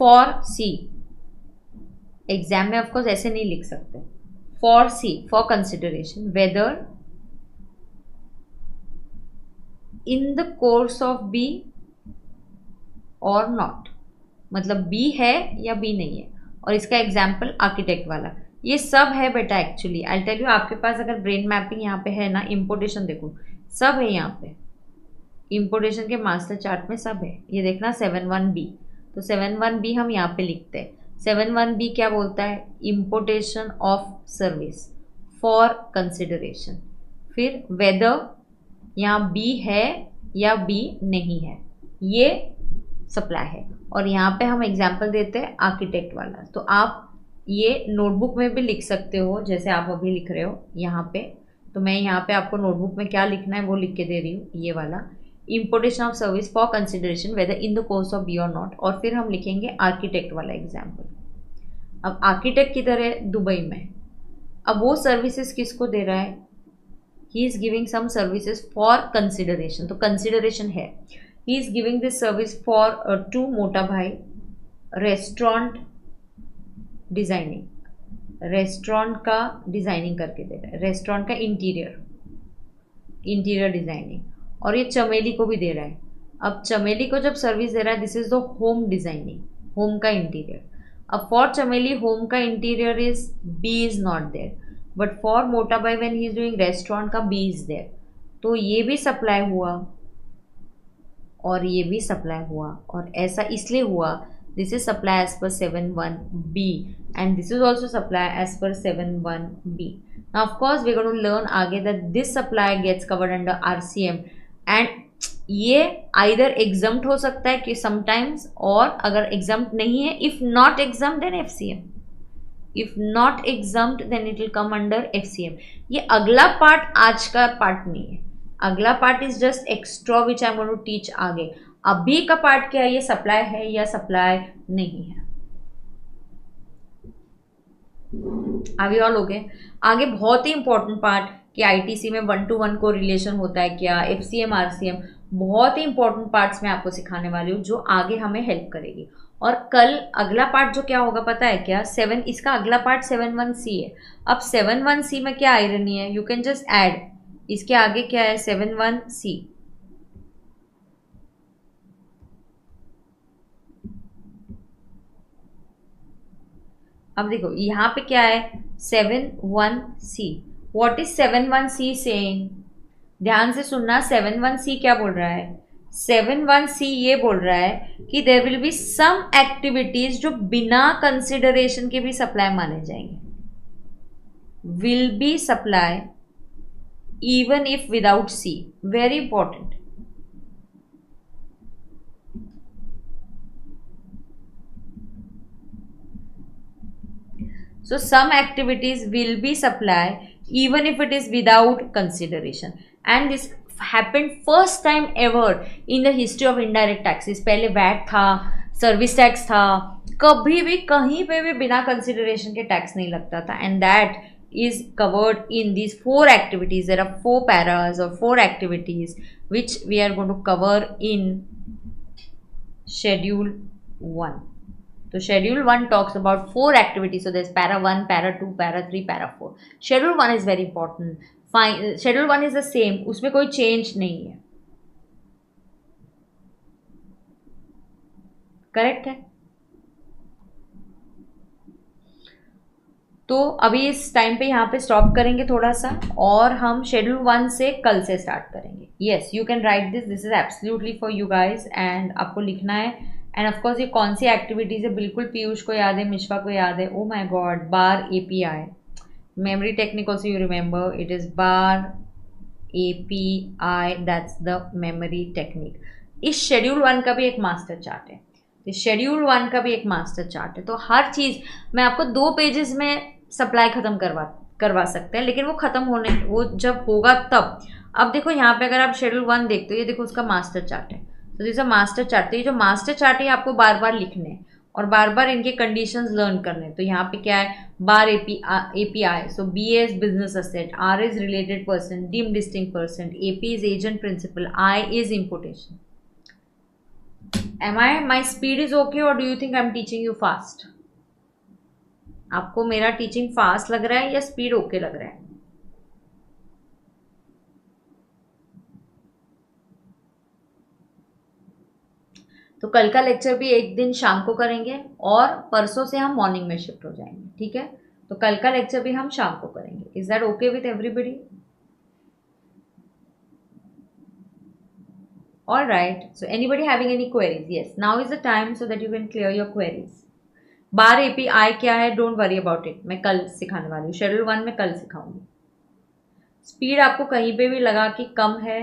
[SPEAKER 2] for C, exam में ऑफकोर्स ऐसे नहीं लिख सकते, for C for consideration whether in the course of B और नॉट, मतलब बी है या बी नहीं है। और इसका एग्जाम्पल आर्किटेक्ट वाला, ये सब है बेटा। एक्चुअली आई टेल यू, आपके पास अगर ब्रेन मैपिंग यहाँ पे है ना, इंपोर्टेशन देखो सब है यहाँ पे, इंपोर्टेशन के मास्टर चार्ट में सब है। ये देखना 7(1)(b), तो 7(1)(b) हम यहाँ पे लिखते हैं। 7(1)(b) क्या बोलता है, importation of service for consideration, फिर वेदर यहाँ बी है या बी नहीं है, ये सप्लाई है। और यहाँ पे हम एग्जाम्पल देते हैं आर्किटेक्ट वाला, तो आप ये नोटबुक में भी लिख सकते हो जैसे आप अभी लिख रहे हो यहाँ पे। तो मैं यहाँ पे आपको नोटबुक में क्या लिखना है वो लिख के दे रही हूँ, ये वाला, importation of service for consideration whether in the course of B और नॉट। और फिर हम लिखेंगे आर्किटेक्ट वाला एग्जाम्पल। अब आर्किटेक्ट की तरह दुबई में, अब वो सर्विसेज किसको दे रहा है, he is giving some services for consideration, तो कंसिडरेशन है। He is giving this service for to Mota Bhai restaurant designing, restaurant का डिजाइनिंग करके दे रहा है, रेस्टोरेंट का इंटीरियर डिजाइनिंग, और ये चमेली को भी दे रहा है। अब चमेली को जब सर्विस दे रहा है, this is the home designing, home का इंटीरियर। अब फॉर चमेली होम का interior is B is not there, but for मोटा बाई when he is doing restaurant का बी इज देयर। तो ये भी सप्लाई हुआ और ये भी सप्लाई हुआ, और ऐसा इसलिए हुआ, this is supply as per 7(1)(b) and this is also supply as per 7(1)(b). Now of course we're going to learn आगे that this supply gets covered under RCM and ये either exempt हो सकता है कि sometimes, और अगर exempt नहीं है, if not exempt then FCM, if not exempt then it will come under FCM। ये अगला पार्ट आज का पार्ट नहीं है, अगला part is just extra which I am going to teach आगे। अभी का पार्ट क्या है, ये सप्लाई है या सप्लाई नहीं है। अभी और लोग हैं आगे, बहुत ही इंपॉर्टेंट पार्ट कि आईटीसी में 1 to 1 को रिलेशन होता है क्या, एफसीएम आरसीएम, बहुत ही इंपॉर्टेंट पार्ट्स मैं आपको सिखाने वाली हूँ जो आगे हमें हेल्प करेगी। और कल अगला पार्ट जो क्या होगा पता है क्या, 7, इसका अगला पार्ट 7(1)(c) है। अब 7(1)(c) में क्या आयरनी है, यू कैन जस्ट ऐड, इसके आगे क्या है 7(1)(c). अब देखो यहाँ पे क्या है 7(1)(c). What is 7(1)(c) saying, ध्यान से सुनना, 7(1)(c) क्या बोल रहा है, 7(1)(c) ये बोल रहा है कि there will be some activities जो बिना कंसिडरेशन के भी सप्लाई माने जाएंगे, will be supply even if without C, very important। So some activities will be supply even if it is without consideration, and this happened first time ever in the history of indirect taxes। पहले वैट था, सर्विस टैक्स था, कभी भी कहीं पे भी बिना कंसिडरेशन के टैक्स नहीं लगता था, and that is covered in these 4 activities। There are 4 paras or 4 activities which we are going to cover in schedule 1। So schedule 1 talks about 4 activities, so there's para 1, para 2, para 3, para 4। schedule 1 is very important, fine, schedule 1 is the same, उसमें कोई change नहीं है, करेक्ट है। तो अभी इस टाइम पे यहाँ पे स्टॉप करेंगे थोड़ा सा, और हम शेड्यूल 1 से कल से स्टार्ट करेंगे। Yes, you can right this, this is absolutely for you guys, and आपको लिखना है। एंड ऑफ कोर्स ये कौन सी एक्टिविटीज है, बिल्कुल पीयूष को याद है, मिश्वा को याद है, oh my God, bar API, memory technique also you remember, it is bar API, that's the memory technique. इस शेड्यूल 1 का भी एक मास्टर चार्ट है, इस शेड्यूल 1 का भी एक मास्टर चार्ट है। तो हर चीज़ मैं आपको 2 पेजेस में सप्लाई खत्म करवा सकते हैं, लेकिन वो खत्म होने, वो जब होगा तब। अब देखो यहाँ पे अगर आप शेड्यूल 1 देखते हो, ये देखो उसका मास्टर चार्ट है, तो दिस अ मास्टर चार्ट। तो ये जो मास्टर चार्ट है आपको बार बार लिखने हैं और बार बार इनके कंडीशंस लर्न करने हैं। तो यहाँ पे क्या है, बार API, so B is business asset, R is related person, deemed distinct person, AP is agent principal, I is importation. my speed is okay or do you think I'm teaching you fast? आपको मेरा टीचिंग फास्ट लग रहा है या स्पीड ओके लग रहा है? तो कल का लेक्चर भी एक दिन शाम को करेंगे और परसों से हम मॉर्निंग में शिफ्ट हो जाएंगे, ठीक है? तो कल का लेक्चर भी हम शाम को करेंगे। Is that okay with everybody? All right, so anybody having any queries? Yes, now is the time so that you can clear your queries। Bar API क्या है, डोंट वरी अबाउट इट, मैं कल सिखाने वाली हूँ, शेड्यूल 1 में कल सिखाऊंगी। स्पीड आपको कहीं पे भी लगा कि कम है,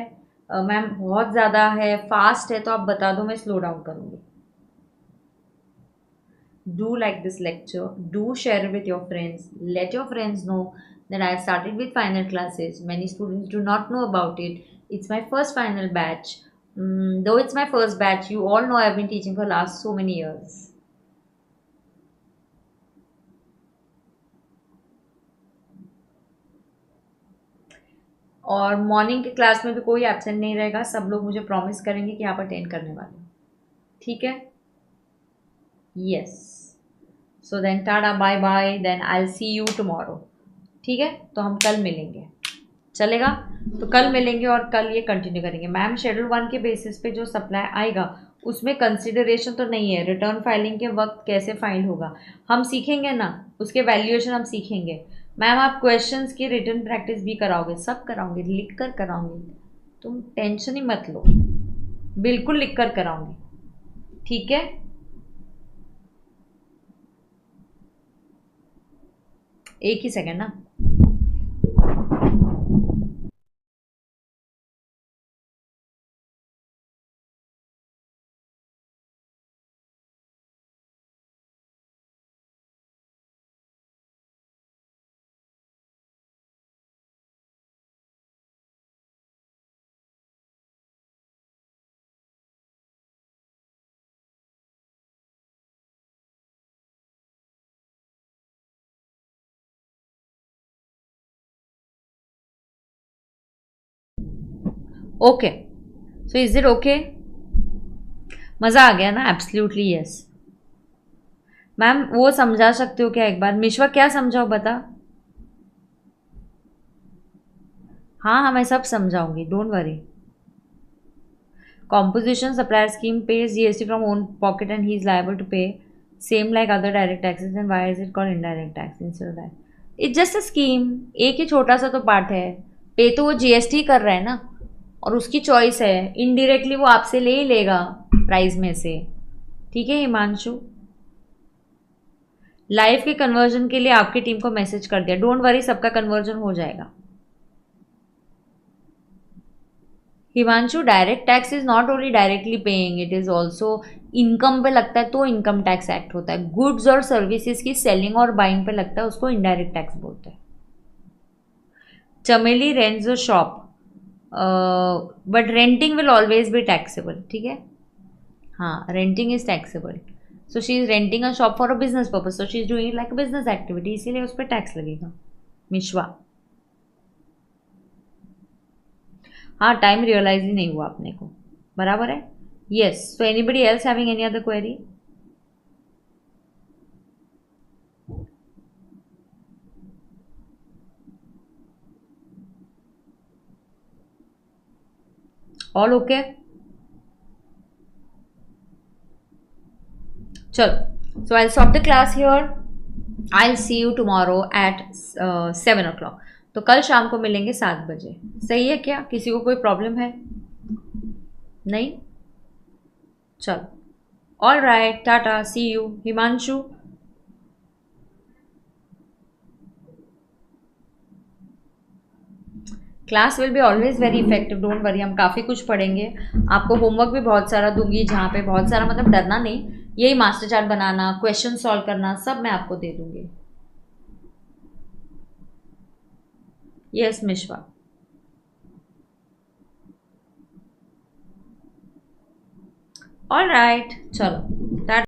[SPEAKER 2] मैम बहुत ज़्यादा है, फास्ट है, तो आप बता दो, मैं स्लो डाउन करूँगी। Do like this lecture, do share it with your friends, let your friends know that I have started with final classes. Many students do not know about it. It's my first final batch. Though it's my first batch, you all know I've been teaching for last so many years. और मॉर्निंग के क्लास में भी कोई एब्सेंट नहीं रहेगा, सब लोग मुझे प्रॉमिस करेंगे कि आप अटेंड करने वाले हो, ठीक है? Yes, so then tata bye bye, then I will see you tomorrow, ठीक है? तो हम कल मिलेंगे, चलेगा? तो कल मिलेंगे और कल ये कंटिन्यू करेंगे। मैम शेड्यूल 1 के बेसिस पे जो सप्लाई आएगा उसमें कंसिडरेशन तो नहीं है, रिटर्न फाइलिंग के वक्त कैसे फाइल होगा हम सीखेंगे ना, उसके वैल्यूएशन हम सीखेंगे। मैम आप क्वेश्चंस की रिटर्न प्रैक्टिस भी कराओगे, सब कराओगे, लिख कर कराओगे, तुम टेंशन ही मत लो, बिल्कुल लिख कर कराओगे, ठीक है? एक ही सेकेंड ना। Okay, so is it okay? मज़ा आ गया ना? Absolutely yes. मैम वो समझा सकते हो क्या एक बार? मिश्वा क्या समझाओ बता। हाँ हाँ मैं सब समझाऊंगी, don't worry. Composition supplier scheme pays GST from own pocket and he is liable to pay same like other direct taxes. And why is it called indirect tax instead of that? It's just a scheme. एक ही छोटा सा तो पार्ट है, पे तो वो जीएसटी कर रहा है ना, और उसकी चॉइस है, इनडायरेक्टली वो आपसे ले ही लेगा प्राइस में से, ठीक है हिमांशु? लाइव के कन्वर्जन के लिए आपकी टीम को मैसेज कर दिया, डोंट वरी सबका कन्वर्जन हो जाएगा। Himanshu direct tax is not only directly paying, it is also income पे लगता है तो इनकम टैक्स एक्ट होता है। गुड्स और सर्विसेज की सेलिंग और बाइंग पे लगता है, उसको इनडायरेक्ट टैक्स बोलते हैं। चमेली rents a shop but renting will always be taxable, ठीक है? हाँ renting is taxable, so she is renting a shop for a business purpose, so she is doing like business activity, इसीलिए उस पर टैक्स लगेगा। मिश्वा हाँ टाइम रियलाइज ही नहीं हुआ अपने को, बराबर है? Yes, so anybody else having any other query? All okay? चलो, so I stop the class here, I see you tomorrow at 7 o'clock। तो कल शाम को मिलेंगे 7 बजे, सही है क्या? किसी को कोई प्रॉब्लम है? नहीं? चलो all right, tata, see you. Himanshu class will be always very effective, don't worry, हम काफ़ी कुछ पढ़ेंगे, आपको होमवर्क भी बहुत सारा दूंगी, जहाँ पे बहुत सारा मतलब डरना नहीं, यही मास्टर चार्ट बनाना, क्वेश्चन सॉल्व करना, सब मैं आपको दे दूंगी। यस मिश्वा, ऑल राइट, चलो